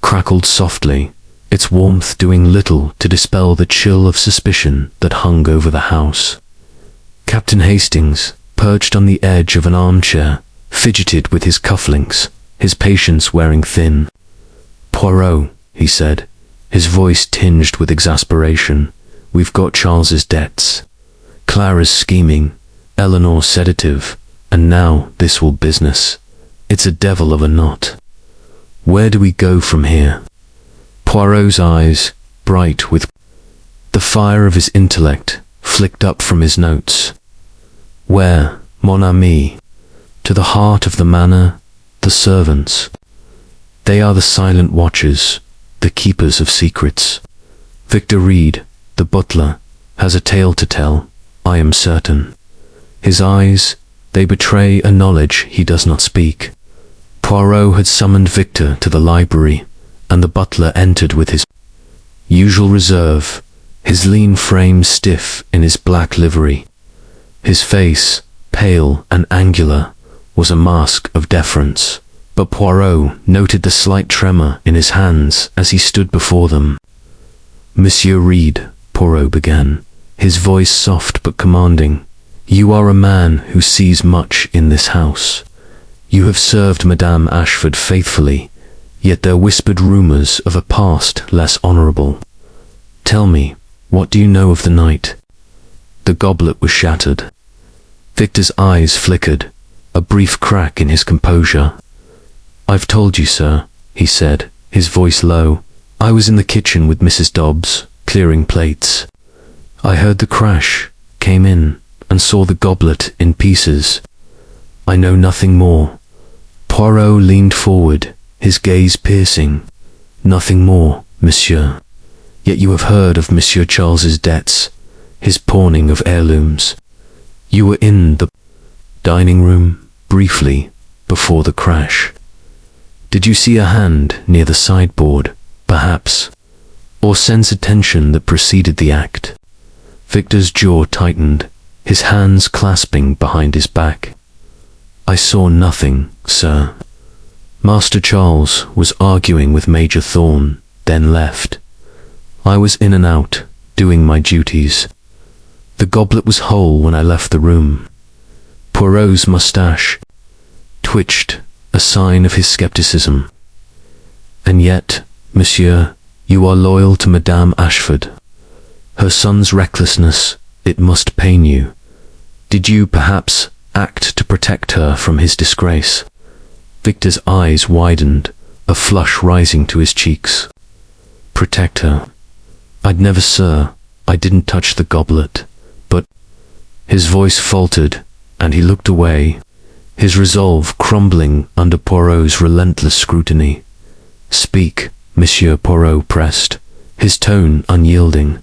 crackled softly, its warmth doing little to dispel the chill of suspicion that hung over the house. Captain Hastings, perched on the edge of an armchair, fidgeted with his cufflinks, his patience wearing thin. "Poirot," he said, his voice tinged with exasperation, "we've got Charles's debts, Clara's scheming, Eleanor's sedative, and now this whole business. It's a devil of a knot. Where do we go from here?" Poirot's eyes, bright with the fire of his intellect, flicked up from his notes. "Where, mon ami? To the heart of the manor, the servants. They are the silent watchers, the keepers of secrets. Victor Reed, the butler, has a tale to tell, I am certain. His eyes, they betray a knowledge he does not speak." Poirot had summoned Victor to the library, and the butler entered with his usual reserve, his lean frame stiff in his black livery. His face, pale and angular, was a mask of deference, but Poirot noted the slight tremor in his hands as he stood before them. "Monsieur Reed," Poirot began, his voice soft but commanding, "you are a man who sees much in this house. You have served Madame Ashford faithfully, yet there whispered rumors of a past less honorable. Tell me, what do you know of the night?" The goblet was shattered. Victor's eyes flickered, a brief crack in his composure. "I've told you, sir," he said, his voice low. "I was in the kitchen with Mrs. Dobbs, clearing plates. I heard the crash, came in, and saw the goblet in pieces. I know nothing more." Poirot leaned forward, his gaze piercing. "Nothing more, monsieur. Yet you have heard of Monsieur Charles's debts, his pawning of heirlooms. You were in the dining room, briefly, before the crash. Did you see a hand near the sideboard, perhaps, or sense a tension that preceded the act?" Victor's jaw tightened, his hands clasping behind his back. "I saw nothing, sir. Master Charles was arguing with Major Thorne, then left. I was in and out, doing my duties. The goblet was whole when I left the room." Poirot's moustache twitched, a sign of his skepticism. "And yet, monsieur, you are loyal to Madame Ashford. Her son's recklessness, it must pain you. Did you, perhaps, act to protect her from his disgrace? Victor's eyes widened, a flush rising to his cheeks. Protect her? I'd never, sir. I didn't touch the goblet. But... His voice faltered, and he looked away, his resolve crumbling under Poirot's relentless scrutiny. Speak, Monsieur Poirot pressed, his tone unyielding.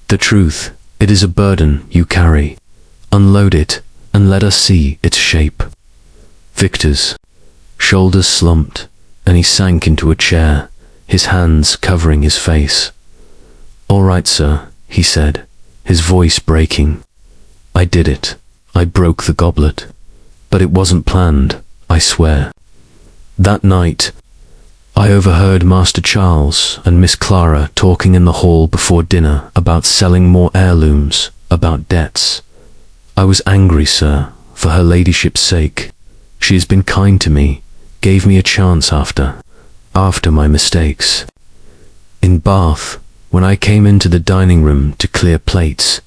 The truth, it is a burden you carry. Unload it, and let us see its shape. Victor's shoulders slumped, and he sank into a chair, his hands covering his face. All right, sir, he said, his voice breaking. I did it. I broke the goblet. But it wasn't planned, I swear. That night, I overheard Master Charles and Miss Clara talking in the hall before dinner about selling more heirlooms, about debts. I was angry, sir, for her ladyship's sake. She has been kind to me, gave me a chance after my mistakes. In Bath, when I came into the dining room to clear plates,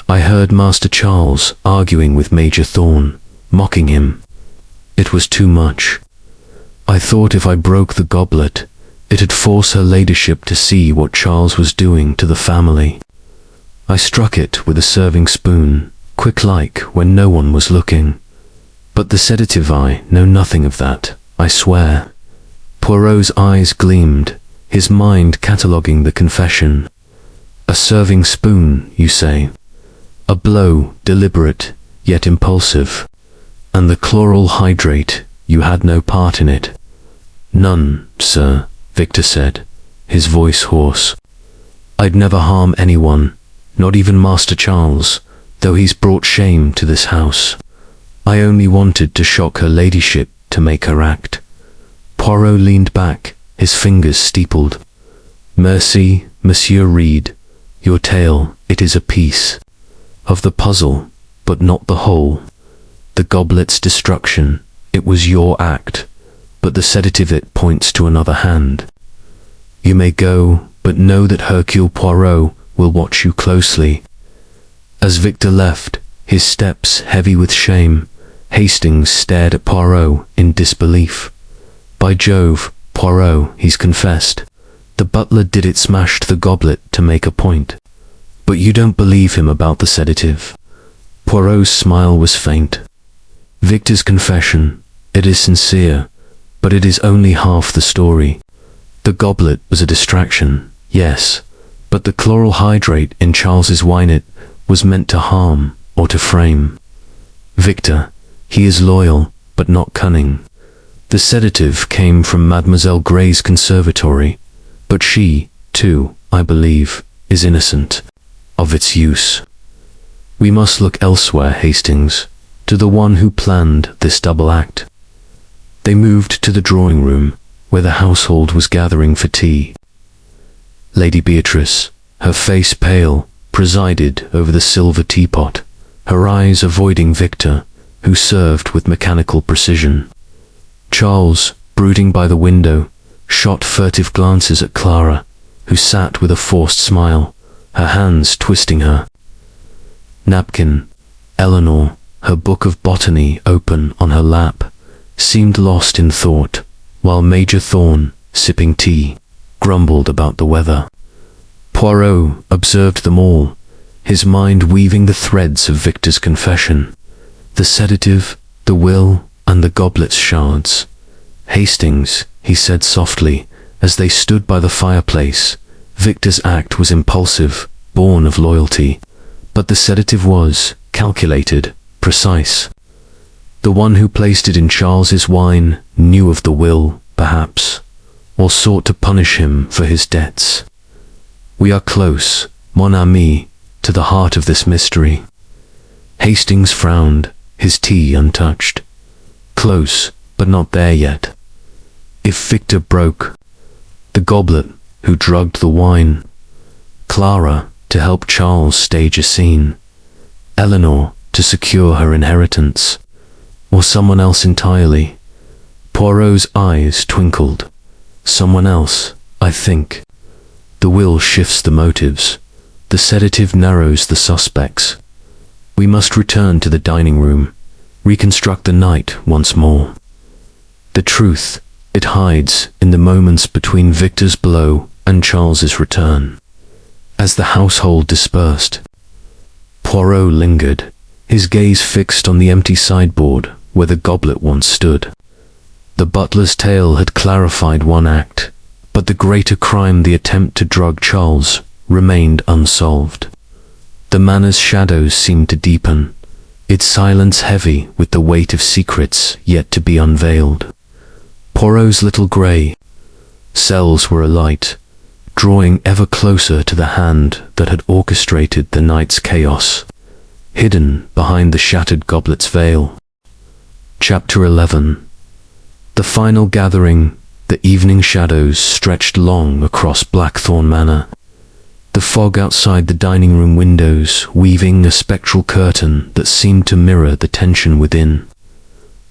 I heard Master Charles arguing with Major Thorn, mocking him. It was too much. I thought if I broke the goblet, it'd force her ladyship to see what Charles was doing to the family. I struck it with a serving spoon, quick-like when no one was looking. But the sedative I know nothing of that, I swear. Poirot's eyes gleamed, his mind cataloguing the confession. A serving spoon, you say? A blow, deliberate, yet impulsive. And the chloral hydrate, you had no part in it. None, sir, Victor said, his voice hoarse. I'd never harm anyone, not even Master Charles, though he's brought shame to this house. I only wanted to shock her ladyship to make her act. Poirot leaned back, his fingers steepled. Merci, Monsieur Reed. Your tale, it is a piece of the puzzle, but not the whole. The goblet's destruction, it was your act, but the sedative it points to another hand. You may go, but know that Hercule Poirot will watch you closely. As Victor left, his steps heavy with shame, Hastings stared at Poirot in disbelief. By Jove, Poirot, he's confessed. The butler did it, smashed the goblet to make a point. But you don't believe him about the sedative. Poirot's smile was faint. Victor's confession, it is sincere, but it is only half the story. The goblet was a distraction, yes, but the chloral hydrate in Charles's wine was meant to harm or to frame. Victor, he is loyal, but not cunning. The sedative came from Mademoiselle Grey's conservatory, but she, too, I believe, is innocent of its use. We must look elsewhere, Hastings, to the one who planned this double act. They moved to the drawing room, where the household was gathering for tea. Lady Beatrice, her face pale, presided over the silver teapot, her eyes avoiding Victor, who served with mechanical precision. Charles, brooding by the window, shot furtive glances at Clara, who sat with a forced smile, her hands twisting her napkin. Eleanor, her book of botany open on her lap, seemed lost in thought, while Major Thorn, sipping tea, grumbled about the weather. Poirot observed them all, his mind weaving the threads of Victor's confession, the sedative, the will, and the goblet's shards. Hastings, he said softly, as they stood by the fireplace, Victor's act was impulsive, born of loyalty, but the sedative was calculated, precise. The one who placed it in Charles's wine knew of the will, perhaps, or sought to punish him for his debts. We are close, mon ami, to the heart of this mystery. Hastings frowned, his tea untouched. Close, but not there yet. If Victor broke the goblet, who drugged the wine? Clara, to help Charles stage a scene. Eleanor, to secure her inheritance. Or someone else entirely? Poirot's eyes twinkled. Someone else, I think. The will shifts the motives. The sedative narrows the suspects. We must return to the dining room, reconstruct the night once more. The truth, it hides in the moments between Victor's blow and Charles's return. As the household dispersed, Poirot lingered, his gaze fixed on the empty sideboard where the goblet once stood. The butler's tale had clarified one act, but the greater crime, the attempt to drug Charles, remained unsolved. The manor's shadows seemed to deepen, its silence heavy with the weight of secrets yet to be unveiled. Poirot's little grey cells were alight, drawing ever closer to the hand that had orchestrated the night's chaos, hidden behind the shattered goblet's veil. Chapter 11. The final gathering. The evening shadows stretched long across Blackthorn Manor, the fog outside the dining room windows weaving a spectral curtain that seemed to mirror the tension within.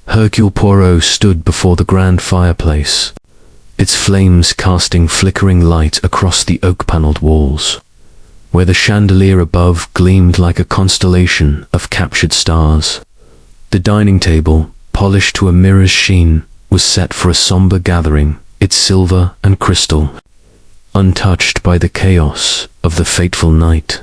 Hercule Poirot stood before the grand fireplace, its flames casting flickering light across the oak-panelled walls, where the chandelier above gleamed like a constellation of captured stars. The dining table, polished to a mirror's sheen, was set for a somber gathering, its silver and crystal untouched by the chaos of the fateful night.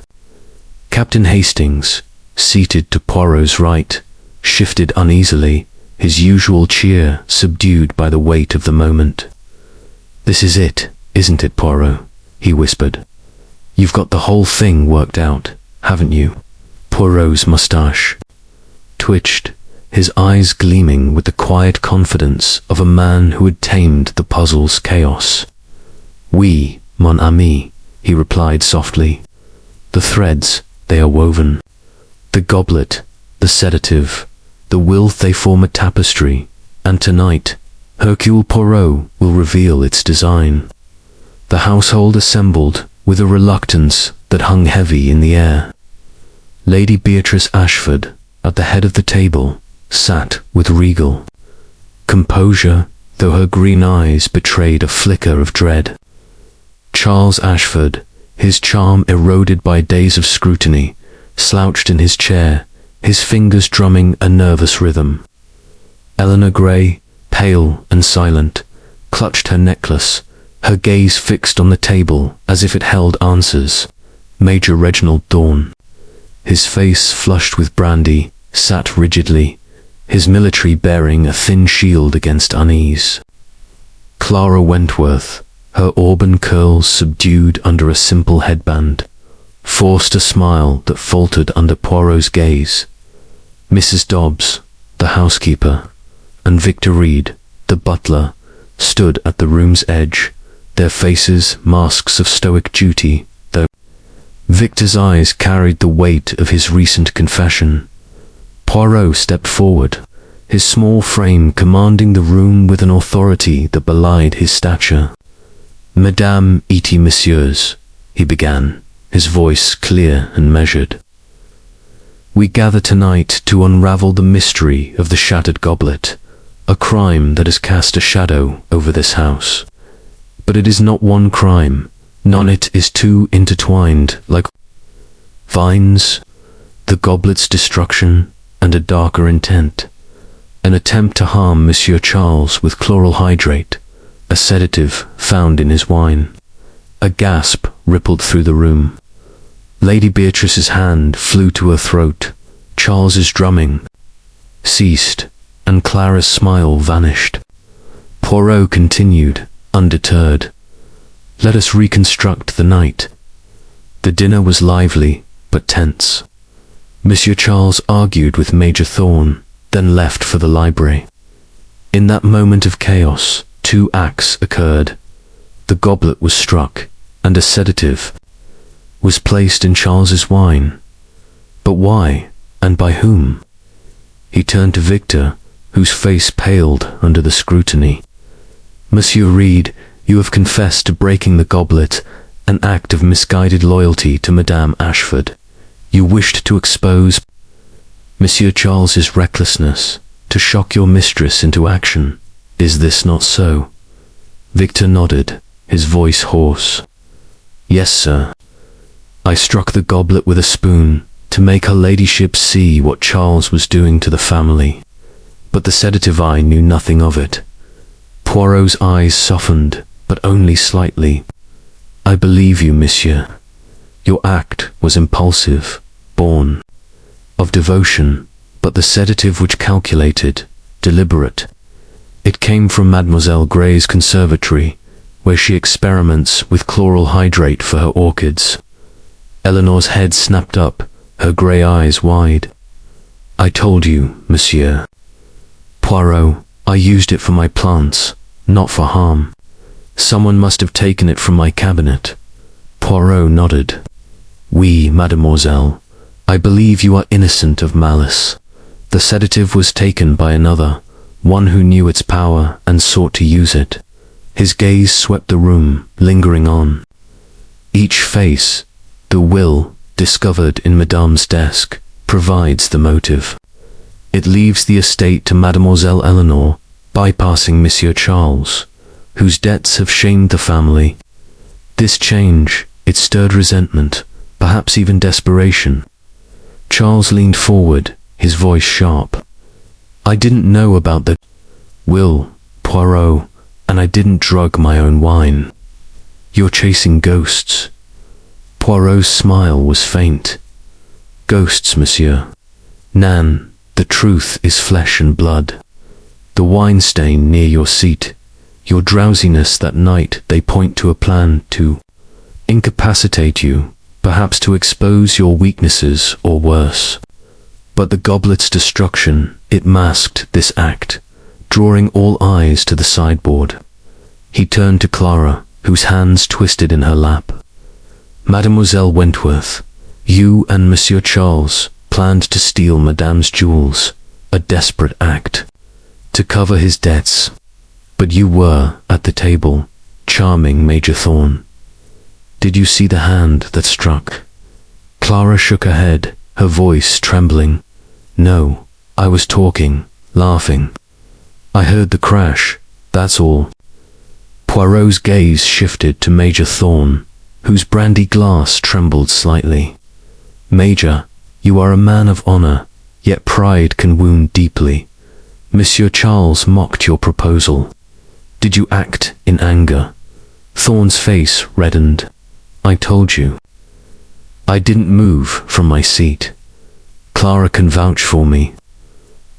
Captain Hastings, seated to Poirot's right, shifted uneasily, his usual cheer subdued by the weight of the moment. "This is it, isn't it, Poirot?" he whispered. "You've got the whole thing worked out, haven't you?" Poirot's moustache twitched, his eyes gleaming with the quiet confidence of a man who had tamed the puzzle's chaos. "Oui, mon ami," he replied softly. "The threads, they are woven. The goblet, the sedative, the will, they form a tapestry, and tonight, Hercule Poirot will reveal its design." The household assembled with a reluctance that hung heavy in the air. Lady Beatrice Ashford, at the head of the table, sat with regal composure, though her green eyes betrayed a flicker of dread. Charles Ashford, his charm eroded by days of scrutiny, slouched in his chair, his fingers drumming a nervous rhythm. Eleanor Grey, pale and silent, clutched her necklace, her gaze fixed on the table as if it held answers. Major Reginald Thorne, his face flushed with brandy, sat rigidly, his military bearing a thin shield against unease. Clara Wentworth, her auburn curls subdued under a simple headband, forced a smile that faltered under Poirot's gaze. Mrs. Dobbs, the housekeeper, and Victor Reed, the butler, stood at the room's edge, their faces masks of stoic duty, though Victor's eyes carried the weight of his recent confession. Poirot stepped forward, his small frame commanding the room with an authority that belied his stature. "Mesdames et messieurs," he began, his voice clear and measured. "We gather tonight to unravel the mystery of the shattered goblet, a crime that has cast a shadow over this house. But it is not one crime, none it is too intertwined like vines, the goblet's destruction, and a darker intent, an attempt to harm Monsieur Charles with chloral hydrate, a sedative found in his wine." A gasp rippled through the room. Lady Beatrice's hand flew to her throat, Charles's drumming ceased, and Clara's smile vanished. Poirot continued, undeterred. "Let us reconstruct the night." The dinner was lively, but tense. Monsieur Charles argued with Major Thorne, then left for the library. In that moment of chaos, two acts occurred. The goblet was struck, and a sedative was placed in Charles's wine. But why, and by whom? He turned to Victor, whose face paled under the scrutiny. "Monsieur Reed, you have confessed to breaking the goblet, an act of misguided loyalty to Madame Ashford. You wished to expose Monsieur Charles's recklessness, to shock your mistress into action. Is this not so?" Victor nodded, his voice hoarse. "Yes, sir. I struck the goblet with a spoon, to make her ladyship see what Charles was doing to the family. But the sedative eye knew nothing of it. Poirot's eyes softened, but only slightly. I believe you, monsieur. Your act was impulsive, born of devotion, but the sedative which calculated, deliberate. It came from Mademoiselle Grey's conservatory, where she experiments with chloral hydrate for her orchids. Eleanor's head snapped up, her grey eyes wide. I told you, monsieur. Poirot, I used it for my plants, not for harm. Someone must have taken it from my cabinet. Poirot nodded. Oui, mademoiselle. I believe you are innocent of malice. The sedative was taken by another, one who knew its power and sought to use it. His gaze swept the room, lingering on. Each face, the will, discovered in Madame's desk, provides the motive. It leaves the estate to Mademoiselle Eleanor, bypassing Monsieur Charles, whose debts have shamed the family. This change, it stirred resentment, perhaps even desperation. Charles leaned forward, his voice sharp. I didn't know about the will, Poirot, and I didn't drug my own wine. You're chasing ghosts. Poirot's smile was faint. Ghosts, monsieur. Nan, the truth is flesh and blood. The wine stain near your seat, your drowsiness that night, they point to a plan to incapacitate you, perhaps to expose your weaknesses or worse. But the goblet's destruction, it masked this act, drawing all eyes to the sideboard. He turned to Clara, whose hands twisted in her lap. Mademoiselle Wentworth, you and Monsieur Charles planned to steal Madame's jewels, a desperate act, to cover his debts. But you were at the table, charming Major Thorn. Did you see the hand that struck? Clara shook her head, her voice trembling. No, I was talking, laughing. I heard the crash, that's all. Poirot's gaze shifted to Major Thorn, whose brandy glass trembled slightly. Major, you are a man of honor, yet pride can wound deeply. Monsieur Charles mocked your proposal. Did you act in anger? Thorn's face reddened. I told you. I didn't move from my seat. Clara can vouch for me.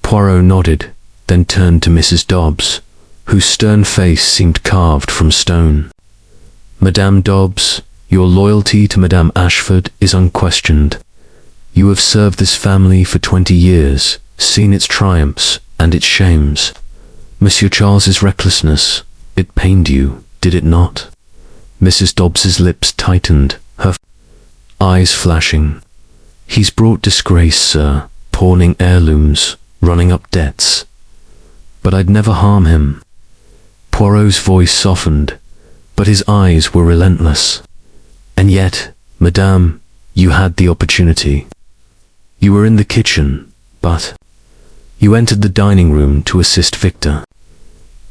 Poirot nodded, then turned to Mrs. Dobbs, whose stern face seemed carved from stone. Madame Dobbs, your loyalty to Madame Ashford is unquestioned. You have served this family for 20 years, seen its triumphs and its shames. Monsieur Charles's recklessness, it pained you, did it not? Mrs. Dobbs's lips tightened, her eyes flashing. He's brought disgrace, sir, pawning heirlooms, running up debts. But I'd never harm him. Poirot's voice softened, but his eyes were relentless. And yet, Madame, you had the opportunity. You were in the kitchen, but you entered the dining room to assist Victor.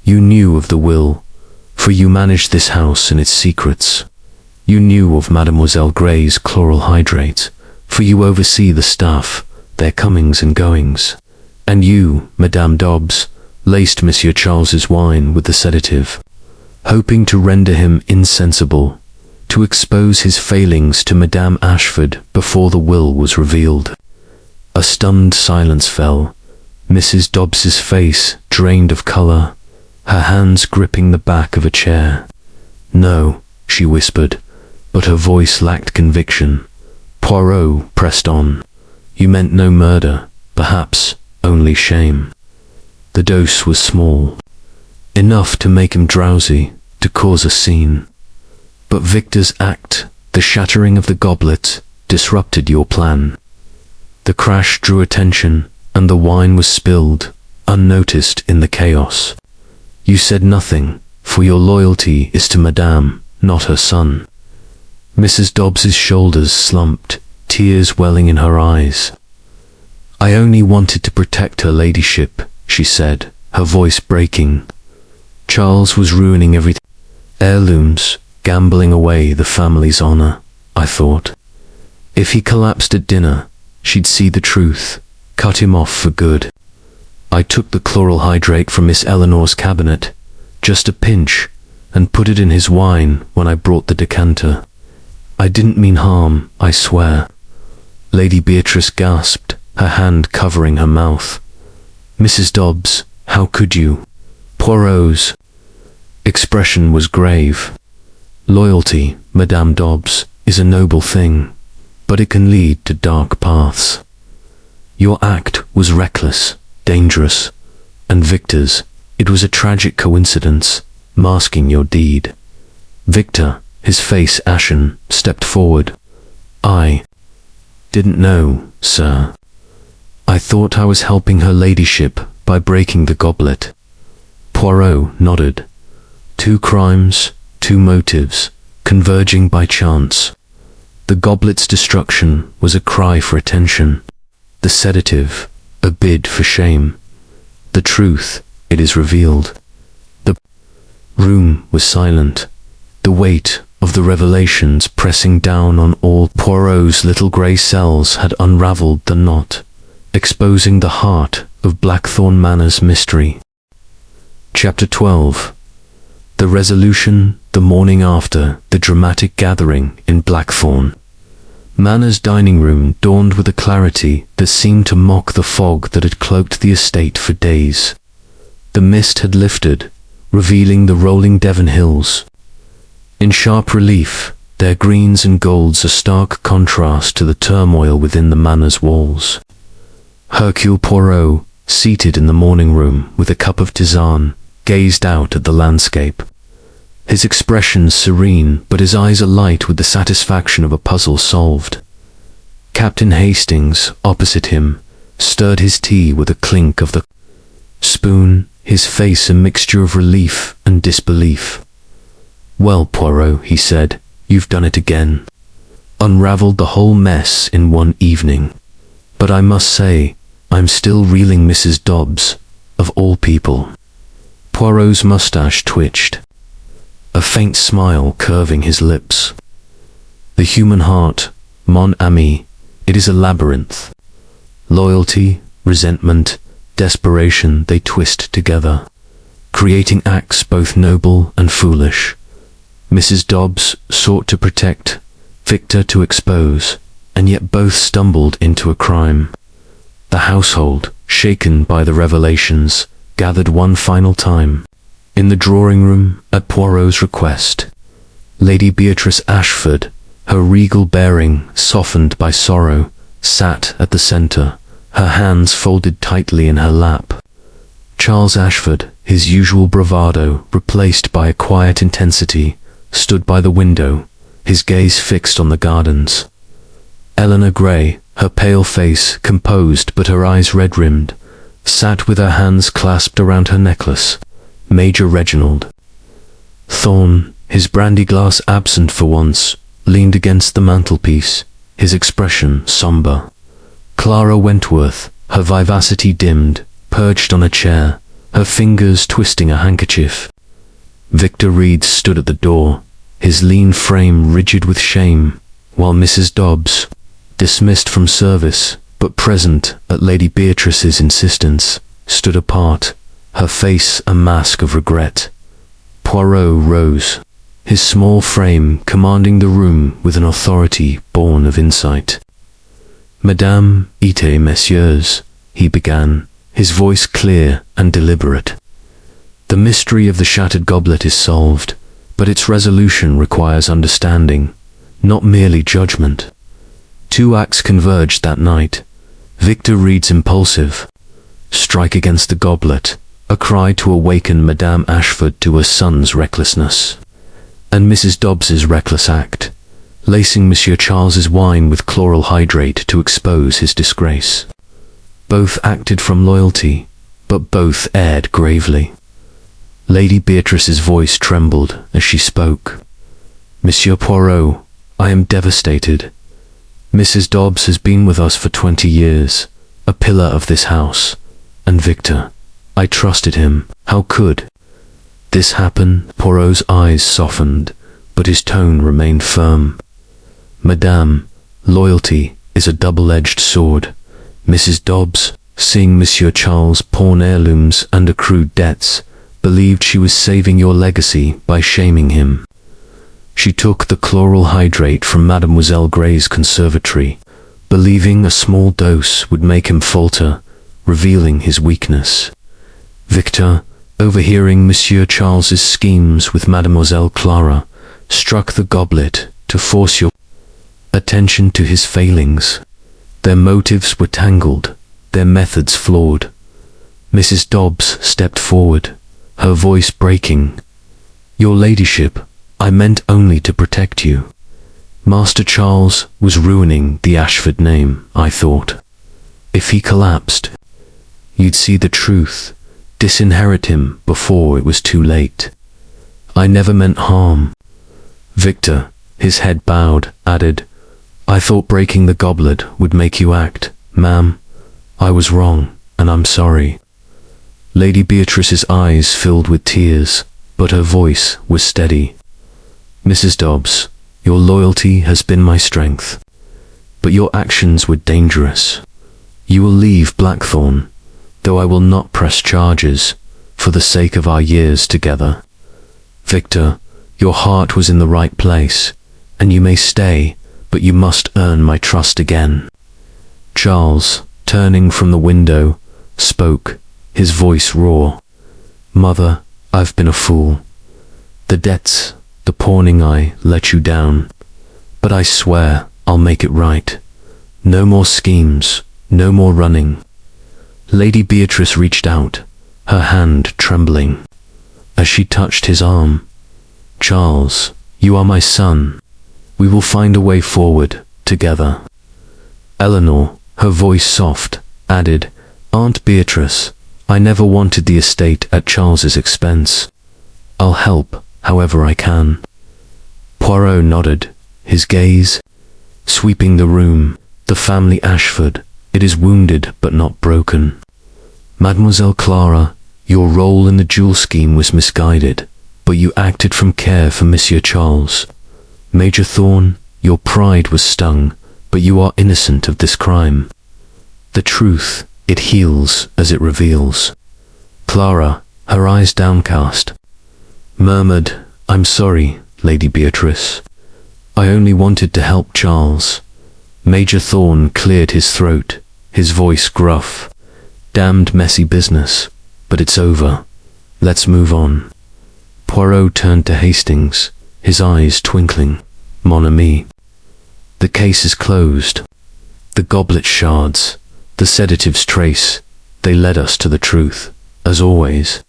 You knew of the will, for you managed this house and its secrets. You knew of Mademoiselle Grey's chloral hydrate, for you oversee the staff, their comings and goings. And you, Madame Dobbs, laced Monsieur Charles's wine with the sedative, hoping to render him insensible, to expose his failings to Madame Ashford before the will was revealed. A stunned silence fell, Mrs. Dobbs's face drained of colour, her hands gripping the back of a chair. No, she whispered, but her voice lacked conviction. Poirot pressed on. You meant no murder, perhaps only shame. The dose was small, enough to make him drowsy, to cause a scene. But Victor's act, the shattering of the goblet, disrupted your plan. The crash drew attention, and the wine was spilled, unnoticed in the chaos. You said nothing, for your loyalty is to Madame, not her son. Mrs. Dobbs's shoulders slumped, tears welling in her eyes. I only wanted to protect her ladyship, she said, her voice breaking. Charles was ruining everything. Heirlooms, gambling away the family's honor, I thought. If he collapsed at dinner, she'd see the truth, cut him off for good. I took the chloral hydrate from Miss Eleanor's cabinet, just a pinch, and put it in his wine when I brought the decanter. I didn't mean harm, I swear. Lady Beatrice gasped, her hand covering her mouth. Mrs. Dobbs, how could you? Poirot's expression was grave. Loyalty, Madame Dobbs, is a noble thing, but it can lead to dark paths. Your act was reckless, dangerous, and Victor's, it was a tragic coincidence, masking your deed. Victor, his face ashen, stepped forward. I didn't know, sir. I thought I was helping her ladyship by breaking the goblet. Poirot nodded. 2 crimes, 2 motives, converging by chance. The goblet's destruction was a cry for attention. The sedative, a bid for shame. The truth, it is revealed. The room was silent. The weight of the revelations pressing down on all Poirot's little grey cells had unravelled the knot, exposing the heart of Blackthorn Manor's mystery. Chapter 12. The resolution the morning after the dramatic gathering in Blackthorn. Manor's dining room dawned with a clarity that seemed to mock the fog that had cloaked the estate for days. The mist had lifted, revealing the rolling Devon hills. In sharp relief, their greens and golds a stark contrast to the turmoil within the manor's walls. Hercule Poirot, seated in the morning room with a cup of tisane, gazed out at the landscape. His expression serene, but his eyes alight with the satisfaction of a puzzle solved. Captain Hastings, opposite him, stirred his tea with a clink of the spoon, his face a mixture of relief and disbelief. Well, Poirot, he said, you've done it again. Unravelled the whole mess in one evening. But I must say, I'm still reeling. Mrs. Dobbs, of all people. Poirot's moustache twitched, a faint smile curving his lips. The human heart, mon ami, it is a labyrinth. Loyalty, resentment, desperation, they twist together, creating acts both noble and foolish. Mrs. Dobbs sought to protect, Victor to expose, and yet both stumbled into a crime. The household, shaken by the revelations, gathered one final time. In the drawing room, at Poirot's request, Lady Beatrice Ashford, her regal bearing softened by sorrow, sat at the centre, her hands folded tightly in her lap. Charles Ashford, his usual bravado replaced by a quiet intensity, stood by the window, his gaze fixed on the gardens. Eleanor Grey, her pale face composed but her eyes red-rimmed, sat with her hands clasped around her necklace. Major Reginald Thorne, his brandy glass absent for once, leaned against the mantelpiece, his expression sombre. Clara Wentworth, her vivacity dimmed, perched on a chair, her fingers twisting a handkerchief. Victor Reed stood at the door, his lean frame rigid with shame, while Mrs. Dobbs, dismissed from service, but present at Lady Beatrice's insistence, stood apart, her face a mask of regret. Poirot rose, his small frame commanding the room with an authority born of insight. Madame, et messieurs, he began, his voice clear and deliberate. The mystery of the shattered goblet is solved, but its resolution requires understanding, not merely judgment. 2 acts converged that night. Victor Reed's impulsive strike against the goblet, a cry to awaken Madame Ashford to her son's recklessness, and Mrs. Dobbs's reckless act, lacing Monsieur Charles's wine with chloral hydrate to expose his disgrace. Both acted from loyalty, but both erred gravely. Lady Beatrice's voice trembled as she spoke. Monsieur Poirot, I am devastated. Mrs. Dobbs has been with us for 20 years, a pillar of this house, and Victor, I trusted him. How could this happen? Poirot's eyes softened, but his tone remained firm. Madame, loyalty, is a double-edged sword. Mrs. Dobbs, seeing Monsieur Charles pawn heirlooms and accrued debts, believed she was saving your legacy by shaming him. She took the chloral hydrate from Mademoiselle Grey's conservatory, believing a small dose would make him falter, revealing his weakness. Victor, overhearing Monsieur Charles's schemes with Mademoiselle Clara, struck the goblet to force your attention to his failings. Their motives were tangled, their methods flawed. Mrs. Dobbs stepped forward, her voice breaking. Your ladyship, I meant only to protect you. Master Charles was ruining the Ashford name, I thought. If he collapsed, you'd see the truth, disinherit him before it was too late. I never meant harm. Victor, his head bowed, added, I thought breaking the goblet would make you act. Ma'am, I was wrong, and I'm sorry. Lady Beatrice's eyes filled with tears, but her voice was steady. Mrs. Dobbs, your loyalty has been my strength, but your actions were dangerous. You will leave Blackthorn, though I will not press charges, for the sake of our years together. Victor, your heart was in the right place, and you may stay, but you must earn my trust again. Charles, turning from the window, spoke, his voice raw. Mother, I've been a fool. The debts, the pawning I let you down, but I swear I'll make it right. No more schemes, no more running. Lady Beatrice reached out, her hand trembling. As she touched his arm, Charles, you are my son. We will find a way forward, together. Eleanor, her voice soft, added, Aunt Beatrice, I never wanted the estate at Charles's expense. I'll help, however I can. Poirot nodded, his gaze sweeping the room. The family Ashford, it is wounded but not broken. Mademoiselle Clara, your role in the jewel scheme was misguided, but you acted from care for Monsieur Charles. Major Thorn, your pride was stung, but you are innocent of this crime. The truth, it heals as it reveals. Clara, her eyes downcast, murmured, I'm sorry, Lady Beatrice. I only wanted to help Charles. Major Thorn cleared his throat, his voice gruff. Damned messy business, but it's over. Let's move on. Poirot turned to Hastings, his eyes twinkling. Mon ami. The case is closed. The goblet shards, the sedative's trace, they led us to the truth, as always.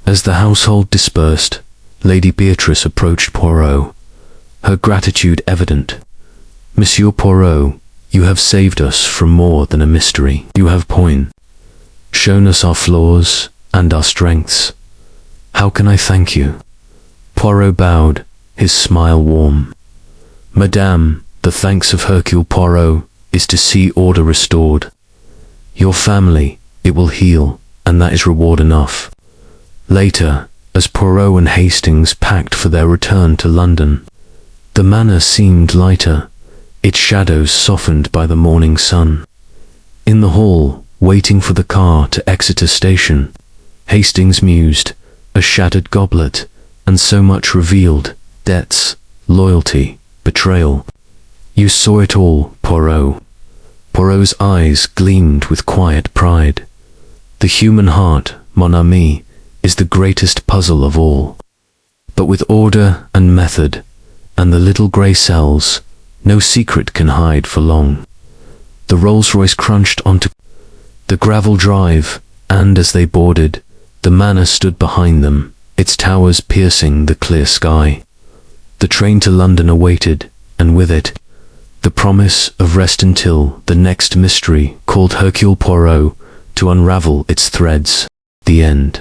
As the household dispersed, Lady Beatrice approached Poirot, her gratitude evident. Monsieur Poirot, you have saved us from more than a mystery. You have shown us our flaws and our strengths. How can I thank you? Poirot bowed, his smile warm. Madame, the thanks of Hercule Poirot is to see order restored. Your family, it will heal, and that is reward enough. Later, as Poirot and Hastings packed for their return to London, the manor seemed lighter, its shadows softened by the morning sun. In the hall, waiting for the car to Exeter station, Hastings mused, a shattered goblet, and so much revealed, debts, loyalty, betrayal. You saw it all, Poirot. Poirot's eyes gleamed with quiet pride. The human heart, mon ami, is the greatest puzzle of all. But with order and method, and the little grey cells, no secret can hide for long. The Rolls-Royce crunched onto the gravel drive, and as they boarded, the manor stood behind them, its towers piercing the clear sky. The train to London awaited, and with it, the promise of rest until the next mystery called Hercule Poirot to unravel its threads. The end.